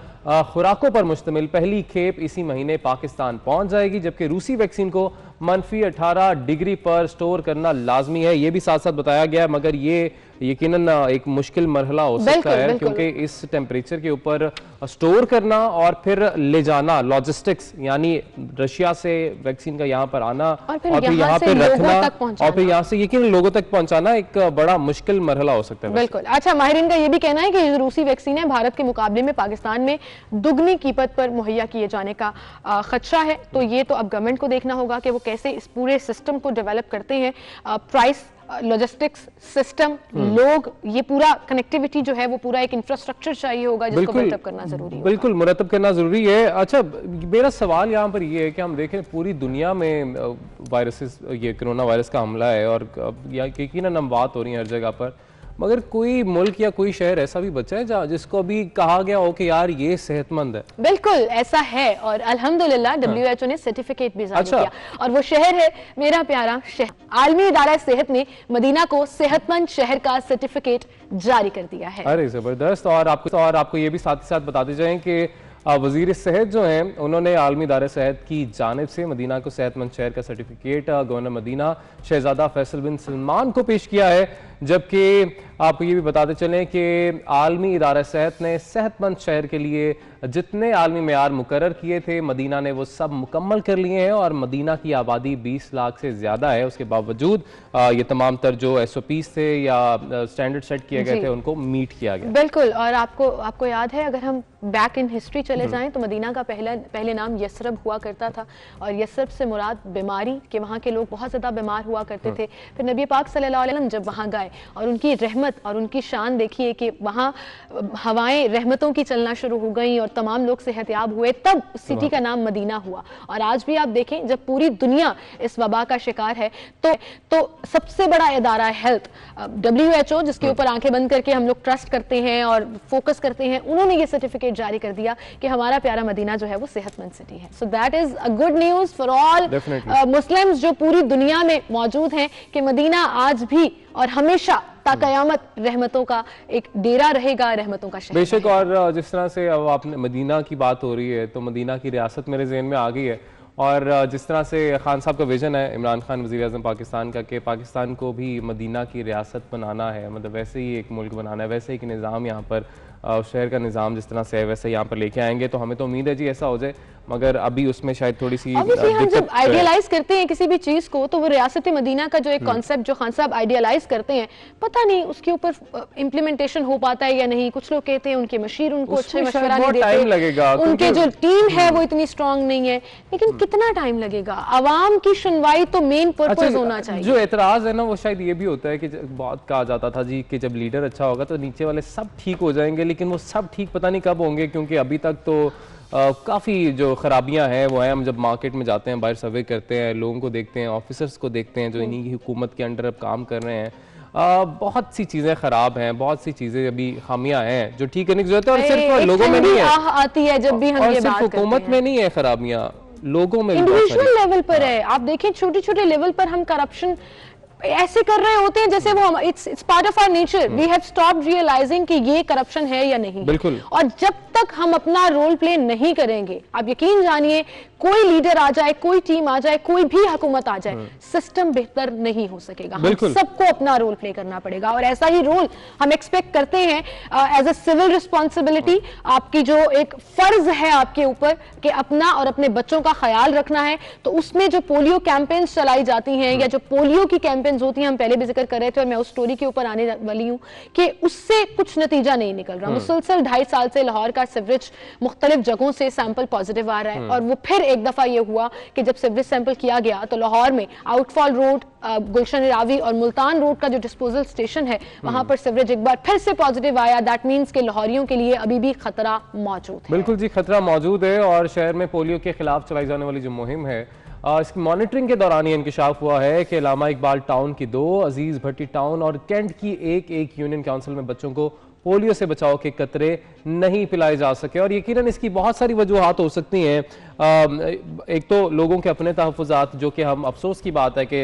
खुराकों पर मुश्तमिल पहली खेप इसी महीने पाकिस्तान पहुंच जाएगी, जबकि रूसी वैक्सीन को -18 डिग्री पर स्टोर करना लाजमी है। ये भी साथ साथ बताया गया, मगर ये यकीनन एक मुश्किल मरहला हो सकता है, क्योंकि इस टेम्परेचर के ऊपर स्टोर करना और फिर ले जाना, लॉजिस्टिक्स, यानी रशिया से वैक्सीन का यहाँ पर आना और फिर यहाँ पे रखना और फिर यहाँ से यकीनन लोगों तक पहुँचाना एक बड़ा मुश्किल मरहला हो सकता है। बिल्कुल। अच्छा, माहिरीन का ये भी कहना है कि रूसी वैक्सीन है भारत के मुकाबले में पाकिस्तान में दुगनी कीमत पर मुहैया किए जाने का खदशा है। तो ये तो अब गवर्नमेंट को देखना होगा कि वो कैसे इस पूरे सिस्टम को डेवलप करते हैं। प्राइस, लॉजिस्टिक्स सिस्टम, लोग, ये पूरा कनेक्टिविटी जो है वो पूरा एक इंफ्रास्ट्रक्चर चाहिए होगा जिसको बिल्डअप करना जरूरी है। बिल्कुल मुरतब करना जरूरी है। अच्छा, मेरा सवाल यहाँ पर ये है कि हम देखें पूरी दुनिया में वायरसेस, ये कोरोना वायरस का हमला है और यकीनन हम बात हो रही है हर जगह पर, मगर कोई मुल्क या कोई शहर ऐसा भी बचा है जिसको अभी कहा गया हो कि यार ये सेहतमंद है? बिल्कुल ऐसा है, और अल्हम्दुलिल्लाह WHO ने सर्टिफिकेट भी जारी किया, और वो शहर है मेरा प्यारा शहर। आलमी इदारा सेहत ने मदीना को सेहतमंद शहर का सर्टिफिकेट जारी कर दिया है। अरे जबरदस्त। और आपको ये भी साथ ही साथ बताते जाएं कि वजीर सेहत जो हैं, उन्होंने आलमी इदारे सेहत की जानिब से मदीना को सेहतमंद शहर का सर्टिफिकेट गवर्नर मदीना शहजादा फैसल बिन सलमान को पेश किया है। जबकि आपको ये भी बताते चलें कि आलमी इदारा सेहत ने सेहतमंद शहर के लिए जितने आलमी मेयार मुकर्रर किए थे, मदीना ने वो सब मुकम्मल कर लिए हैं, और मदीना की आबादी 20 लाख से ज़्यादा है। उसके बावजूद ये तमाम तर जो SOPs थे या स्टैंडर्ड सेट किए गए थे, उनको मीट किया गया। बिल्कुल। और आपको याद है, अगर हम बैक इन हिस्ट्री चले जाएं तो मदीना का पहले नाम यसरब हुआ करता था, और यसरब से मुराद बीमारी के, वहाँ के लोग बहुत ज़्यादा बीमार हुआ करते थे। फिर नबी पाक सल्लल्लाहु अलैहि वसल्लम जब वहाँ गए और उनकी रहमत और उनकी शान देखिए कि वहाँ हवाएं रहमतों की चलना शुरू हो गई और तमाम लोग सेहतयाब हुए, तब सिटी का नाम मदीना हुआ। और आज भी आप देखें, जब पूरी दुनिया इस वबा का शिकार है, तो सबसे बड़ा इदारा हेल्थ WHO, जिसके ऊपर आंखें बंद करके हम लोग ट्रस्ट करते हैं और फोकस करते हैं, उन्होंने ये सर्टिफिकेट जारी कर दिया कि हमारा प्यारा मदीना जो है वो सेहतमंद सिटी है। So that is a good news for all Muslims जो पूरी दुनिया में मौजूद हैं, कि मदीना आज भी और हमेशा ताक़यामत रहमतों का एक डेरा रहेगा, रहमतों का शहर। बेशक। और जिस तरह से अब आपने मदीना की बात हो रही है, तो मदीना की रियासत मेरे ज़हन में आ गई है, और जिस तरह से खान साहब का विजन है, इमरान खान वज़ीर आज़म पाकिस्तान का, कि पाकिस्तान को भी मदीना की रियासत बनाना है, मतलब वैसे ही एक मुल्क बनाना है, वैसे ही एक निज़ाम यहाँ पर शहर का निज़ाम जिस तरह से है वैसे यहाँ पर लेके आएंगे, तो हमें तो उम्मीद है जी ऐसा हो जाए, मगर अभी उसमें शायद थोड़ी सी हम जब आइडियलाइज करते हैं किसी भी चीज को, तो वो रियासत मदीना का जो एक कॉन्सेप्ट जो खान साहब आइडियलाइज करते हैं, पता नहीं उसके ऊपर इम्प्लीमेंटेशन हो पाता है या नहीं। कुछ लोग कहते हैं उनके मशीर उनको अच्छे मशवरा नहीं देते, उनके जो टीम है वो इतनी स्ट्रांग नहीं है, लेकिन कितना टाइम लगेगा? आवाम की सुनवाई तो मेन पर्पस होना चाहिए। जो एतराज है ना वो शायद ये भी होता है कि बहुत कहा जाता था जी कि जब लीडर अच्छा होगा तो नीचे वाले सब ठीक हो जाएंगे, लेकिन वो सब ठीक पता नहीं कब होंगे, क्योंकि अभी तक तो काफ़ी जो खराबियां हैं वो हैं। हम जब मार्केट में जाते हैं, बाहर सर्वे करते हैं, लोगों को देखते हैं, ऑफिसर्स को देखते हैं जो इन्हीं की हुकूमत के अंडर अब काम कर रहे हैं, बहुत सी चीज़ें ख़राब हैं, बहुत सी चीज़ें अभी खामियां हैं जो ठीक करने की जरूरत है। और सिर्फ लोगों में नहीं है, आती है जब भी हम ये बात करते हैं, हुकूमत में नहीं है खराबियां, लोगों में इंडिविजुअल लेवल पर है। आप देखें छोटे छोटे लेवल पर हम करप्शन ऐसे कर रहे होते हैं जैसे वो it's part of our nature. We have stopped realising कि ये करप्शन है या नहीं। बिल्कुल। और जब तक हम अपना रोल प्ले नहीं करेंगे, आप यकीन जानिए, कोई लीडर आ जाए, कोई टीम आ जाए, कोई भी हुकूमत आ जाए, सिस्टम बेहतर नहीं हो सकेगा। हम सबको अपना रोल प्ले करना पड़ेगा, और ऐसा ही रोल हम एक्सपेक्ट करते हैं एज अ सिविल रिस्पॉन्सिबिलिटी। आपकी जो एक फर्ज है आपके ऊपर कि अपना और अपने बच्चों का ख्याल रखना है, तो उसमें जो पोलियो कैंपेन्स चलाई जाती हैं या जो पोलियो की कैंपेन्स होती हैं, हम पहले भी जिक्र कर रहे थे और मैं उस स्टोरी के ऊपर आने वाली हूं कि उससे कुछ नतीजा नहीं निकल रहा। मुसलसल 2.5 साल से लाहौर का सिवरेज मुख्तलिफ जगहों से सैंपल पॉजिटिव आ रहा है, और वो फिर एक दफा ये हुआ कि जब सिवरेज सैंपल किया गया तो लाहौर में आउटफॉल रोड, गुलशन रावी और मुल्तान रोड का जो डिस्पोजल स्टेशन है वहां पर सिवरेज एक बार फिर से पॉजिटिव आया। दैट मींस कि लाहौरियों के लिए अभी भी खतरा मौजूद है। बिल्कुल जी, खतरा मौजूद है, और शहर में पोलियो के खिलाफ चलाई जाने वाली जो मुहिम है, इसकी मॉनिटरिंग के दौरान ये इंकशाफ हुआ है कि लामा इकबाल टाउन की 2, अजीज भट्टी टाउन और कैंट की एक यूनियन काउंसिल में बच्चों को पोलियो से बचाव के कतरे नहीं पिलाए जा सके। और यकीनन इसकी बहुत सारी वजूहात हो सकती हैं। एक तो लोगों के अपने तहफ़्फ़ुज़ात, जो कि हम अफसोस की बात है कि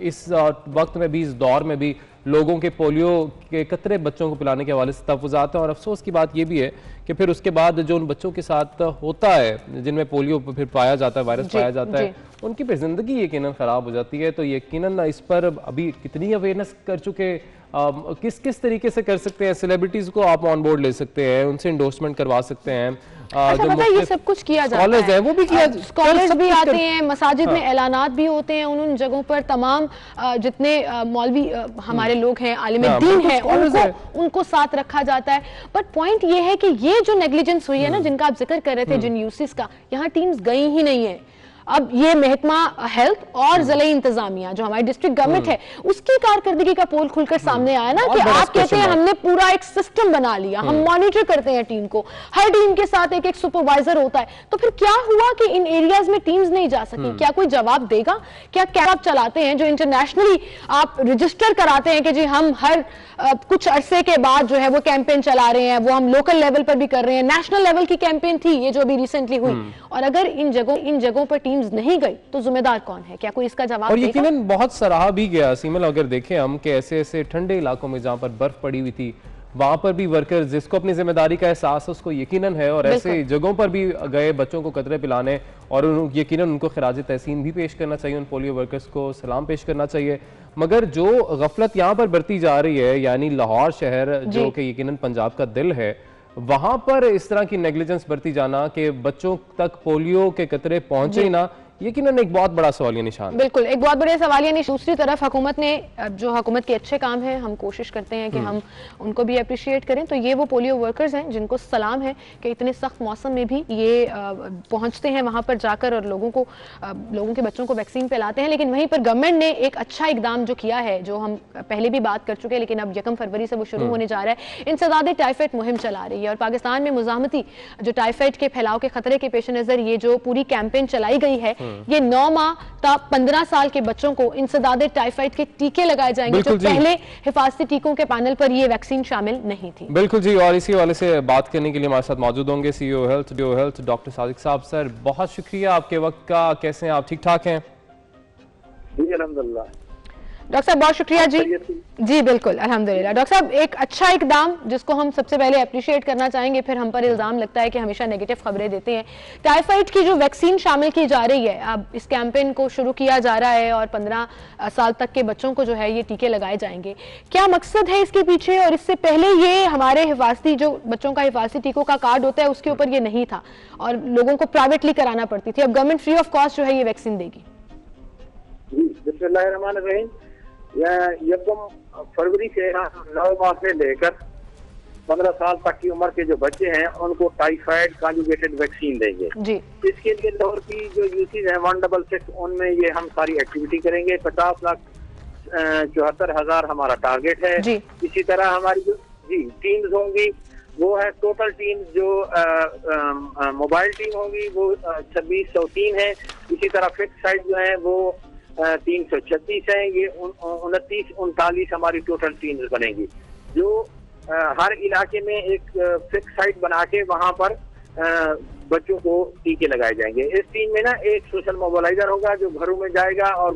इस वक्त में भी, इस दौर में भी लोगों के पोलियो के कतरे बच्चों को पिलाने के हवाले से तहफ़्फ़ुज़ात हैं। और अफसोस की बात यह भी है कि फिर उसके बाद जो उन बच्चों के साथ होता है जिनमें पोलियो फिर पाया जाता है, वायरस पाया जाता है, उनकी फिर ज़िंदगी यकीनन ख़राब हो जाती है। तो यकीनन इस पर अभी कितनी अवेयरनेस कर चुके, किस किस तरीके से कर सकते हैं? सेलिब्रिटीज़ को आप ऑन बोर्ड ले सकते हैं, उनसे इंडोर्समेंट करवा सकते हैं। अच्छा, पता है ये सब कुछ किया जाता है, वो भी किया, स्कॉलर्स भी आते हैं, मसाजिद में ऐलानात भी होते हैं, उन जगहों पर तमाम जितने मौलवी हमारे लोग हैं, आलिम दीन हैं, उनको साथ रखा जाता है। बट पॉइंट ये है कि ये जो नेग्लिजेंस हुई है ना, जिनका आप जिक्र कर रहे थे, जिन यूसीस का, यहाँ टीम्स गई ही नहीं है। अब ये महकमा हेल्थ और ज़िले इंतजामिया जो हमारी डिस्ट्रिक्ट गवर्नमेंट है, उसकी कारकर्दगी का पोल खुलकर सामने आया ना कि आप कहते हैं हमने पूरा एक सिस्टम बना लिया, हम मॉनिटर करते हैं टीम को, हर टीम के साथ एक एक सुपरवाइजर होता है। तो फिर क्या हुआ कि इन एरियाज में टीम्स नहीं जा सकी? क्या कोई जवाब देगा? क्या कैंप चलाते हैं जो इंटरनेशनली आप रजिस्टर कराते हैं कि जी हम हर कुछ अरसे के बाद जो है वो कैंपेन चला रहे हैं, वो हम लोकल लेवल पर भी कर रहे हैं, नेशनल लेवल की कैंपेन थी ये जो अभी रिसेंटली हुई, और अगर इन जगहों पर टीम्स नहीं गई तो जिम्मेदार कौन है? क्या कोई इसका जवाब? और यकीनन बहुत सराहा भी गया सीमल, अगर देखें हम कि ऐसे ऐसे ठंडे इलाकों में जहां पर बर्फ पड़ी हुई थी, वहां पर भी वर्कर्स जिसको अपनी जिम्मेदारी का एहसास है उसको यकीनन है, और ऐसे जगहों पर भी गए बच्चों को कतरे पिलाने, और यकीनन उनको खिराज तहसीन भी पेश करना चाहिए, उन पोलियो वर्कर्स को सलाम पेश करना चाहिए। मगर जो गफलत यहाँ पर बरती जा रही है, यानी लाहौर शहर जो कि यकीनन पंजाब का दिल है, वहां पर इस तरह की नेग्लिजेंस बरती जाना कि बच्चों तक पोलियो के कतरे पहुंचे ही ना, यकीनन एक बहुत बड़ा सवालिया निशान। बिल्कुल, एक बहुत बड़े सवालिया निशान। दूसरी तरफ हुकूमत ने, जो हुकूमत के अच्छे काम हैं, हम कोशिश करते हैं कि हम उनको भी अप्रिशिएट करें, तो ये वो पोलियो वर्कर्स हैं जिनको सलाम है कि इतने सख्त मौसम में भी ये पहुंचते हैं वहां पर जाकर और लोगों के बच्चों को वैक्सीन पिलाते हैं। लेकिन वहीं पर गवर्नमेंट ने एक अच्छा इकदाम जो किया है, जो हम पहले भी बात कर चुके हैं, लेकिन अब 1 फरवरी से वो शुरू होने जा रहा है, इंसदाद टाइफाइड मुहिम चला रही है। और पाकिस्तान में मुजाहमती जो टाइफाइड के फैलाव के खतरे के पेश नजर ये जो पूरी कैंपेन चलाई गई है, ये 9 माह तक 15 साल के बच्चों को इंसदाद टाइफाइड के टीके लगाए जाएंगे, जो पहले हिफाजती टीकों के पैनल पर ये वैक्सीन शामिल नहीं थी। बिल्कुल जी, और इसी वाले से बात करने के लिए हमारे साथ मौजूद होंगे सीईओ हेल्थ डॉक्टर सादिक साहब। सर, बहुत शुक्रिया आपके वक्त का, कैसे हैं आप? ठीक ठाक हैं? जी अल्हम्दुलिल्लाह। डॉक्टर साहब बहुत शुक्रिया जी बिल्कुल अल्हम्दुलिल्लाह। डॉक्टर साहब एक अच्छा इकदाम जिसको हम सबसे पहले अप्रिशिएट करना चाहेंगे, फिर हम पर इल्जाम लगता है कि हमेशा नेगेटिव खबरें देते हैं। टाइफाइड की जो वैक्सीन शामिल की जा रही है, अब इस कैंपेन को शुरू किया जा रहा है और 15 साल तक के बच्चों को जो है ये टीके लगाए जाएंगे। क्या मकसद है इसके पीछे? और इससे पहले ये हमारे हिफाजती जो बच्चों का हिफाजती टीकों का कार्ड होता है उसके ऊपर ये नहीं था और लोगों को प्राइवेटली कराना पड़ती थी, अब गवर्नमेंट फ्री ऑफ कॉस्ट जो है ये वैक्सीन देगी। बिस्मिल्लाहिर्रहमानिर्रहीम। एकदम फरवरी से 9 माह से लेकर 15 साल तक की उम्र के जो बच्चे हैं उनको टाइफाइड कॉन्जुगेटेड वैक्सीन देंगे जी। इसके लिए लाहौर की जो यूसीज है 166 उनमें ये हम सारी एक्टिविटी करेंगे। 50,74,000 हमारा टारगेट है जी। इसी तरह हमारी जो टीम्स होंगी वो है टोटल टीम जो मोबाइल टीम होगी वो 2603 है। इसी तरह फिक्स साइट जो है वो 336 है। ये 29-39 हमारी टोटल टीम्स बनेगी जो हर इलाके में एक फिक्स साइट बना के वहां पर बच्चों को टीके लगाए जाएंगे। इस टीम में ना एक सोशल मोबिलाइजर होगा जो घरों में जाएगा और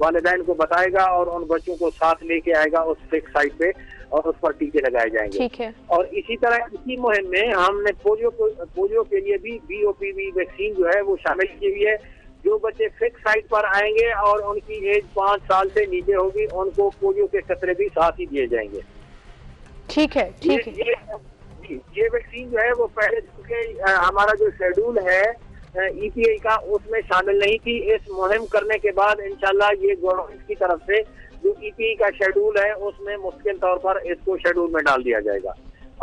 वालिदैन को बताएगा और उन बच्चों को साथ लेके आएगा उस फिक्स साइट पे और उस पर टीके लगाए जाएंगे। ठीक है। और इसी तरह इसी मुहिम में हमने पोलियो के लिए भी BOPV वैक्सीन जो है वो शामिल की हुई है। जो बच्चे फिक्स साइट पर आएंगे और उनकी एज 5 साल से नीचे होगी उनको पोलियो के कतरे भी साथ ही दिए जाएंगे। ठीक है, ठीक है। ये वैक्सीन जो है वो पहले चूंकि हमारा जो शेड्यूल है EPI का उसमें शामिल नहीं थी। इस मुहिम करने के बाद इंशाल्लाह ये गवर्नमेंट की तरफ से जो EPI का शेड्यूल है उसमें मुश्किल तौर पर इसको शेड्यूल में डाल दिया जाएगा।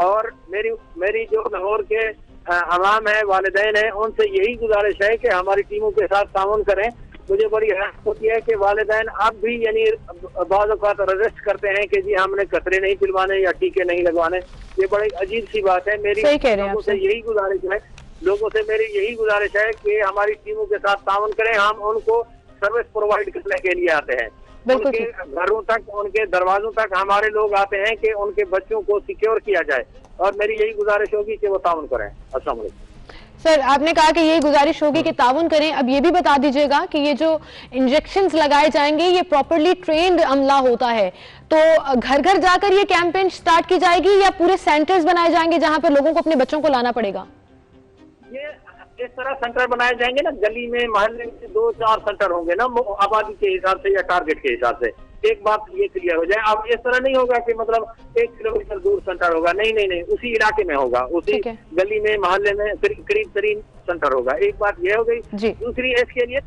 और मेरी जो लाहौर के अवाम है, वालिदैन है, उनसे यही गुजारिश है कि हमारी टीमों के साथ ताउन करें। मुझे बड़ी हैरानी होती है कि वालिदैन अब भी यानी बाज़ औक़ात रजिस्ट करते हैं कि जी हमने कतरे नहीं पिलवाने या टीके नहीं लगवाने। ये बड़ी अजीब सी बात है। मेरी लोगों से मेरी यही गुजारिश है कि हमारी टीमों के साथ ताउन करें। हम उनको सर्विस प्रोवाइड करने के लिए आते हैं। उनके घरों तक, उनके दरवाजों तक हमारे लोग आते हैं कि उनके बच्चों को सिक्योर किया जाए और मेरी यही गुजारिश होगी कि वो ताउन करें। अस्सलाम वालेकुम। सर आपने कहा कि यही गुजारिश होगी कि ताउन करें। अब ये भी बता दीजिएगा कि ये जो इंजेक्शंस लगाए जाएंगे ये प्रॉपर्ली ट्रेन्ड अमला होता है, तो घर घर जाकर ये कैंपेन स्टार्ट की जाएगी या पूरे सेंटर्स बनाए जाएंगे जहां पर लोगों को अपने बच्चों को लाना पड़ेगा? ये इस तरह सेंटर बनाए जाएंगे ना, गली में मोहल्ले में 2-4 सेंटर होंगे ना आबादी के हिसाब से या टारगेट के हिसाब से। एक बात ये क्लियर हो जाए, अब इस तरह नहीं होगा कि मतलब 1 किलोमीटर दूर सेंटर होगा। नहीं, उसी इलाके में होगा, उसी गली में मोहल्ले में करीब सेंटर होगा। एक बात ये हो गई। दूसरी इसके लिए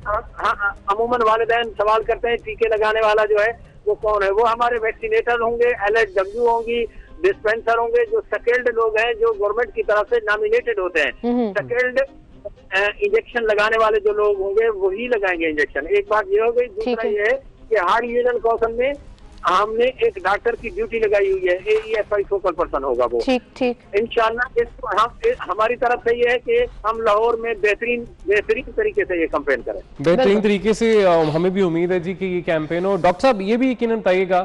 अमूमन वालिदैन सवाल करते हैं टीके लगाने वाला जो है वो कौन है। वो हमारे वैक्सीनेटर होंगे, LHW होंगी, डिस्पेंसर होंगे, जो स्किल्ड लोग हैं जो गवर्नमेंट की तरफ से नॉमिनेटेड होते हैं। स्किल्ड इंजेक्शन लगाने वाले जो लोग होंगे वही लगाएंगे इंजेक्शन। एक बात ये हो गई। दूसरा ये है कि हर रीजनल कौंसिल में हमने एक डॉक्टर की ड्यूटी लगाई हुई है। AEFI फोकल पर्सन होगा वो। ठीक। इंशाल्लाह इसको हमारी तरफ से ये है कि हम लाहौर में बेहतरीन तरीके से ये कैंपेन करें। बेहतरीन तरीके से हमें भी उम्मीद है जी कि ये कैंपेन हो। डॉक्टर साहब ये भी यकीनन बताइएगा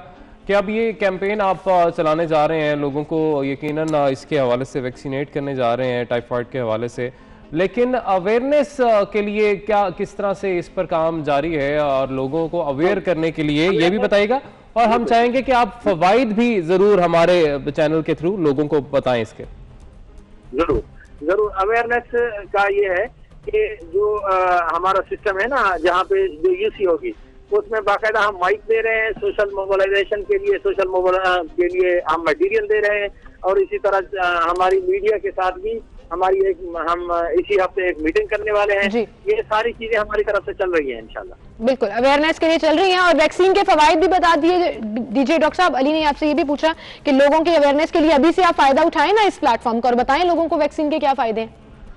कि अब ये कैंपेन आप चलाने जा रहे हैं, लोगों को यकीनन इसके हवाले से वैक्सीनेट करने जा रहे हैं टाइफाइड के हवाले से, लेकिन अवेयरनेस के लिए क्या किस तरह से इस पर काम जारी है और लोगों को अवेयर करने के लिए ये भी बताइएगा। और हम चाहेंगे कि आप फवाइद भी जरूर हमारे चैनल के थ्रू लोगों को बताएं इसके। जरूर अवेयरनेस का ये है कि जो हमारा सिस्टम है ना, जहाँ पे जो यूसी होगी उसमें बाकायदा हम माइक दे रहे हैं सोशल मोबिलाइजेशन के लिए हम मटेरियल दे रहे हैं। और इसी तरह हमारी मीडिया के साथ भी हम इसी हफ्ते एक मीटिंग करने वाले हैं। ये सारी चीजें हमारी तरफ से चल रही हैं इंशाल्लाह। बिल्कुल अवेयरनेस के लिए चल रही हैं। और वैक्सीन के फवाइद भी बता दीजिए डॉक्टर साहब। अली ने आपसे ये भी पूछा कि लोगों की अवेयरनेस के लिए अभी से आप फायदा उठाएं ना इस प्लेटफॉर्म का और बताएं लोगों को वैक्सीन के क्या फायदे हैं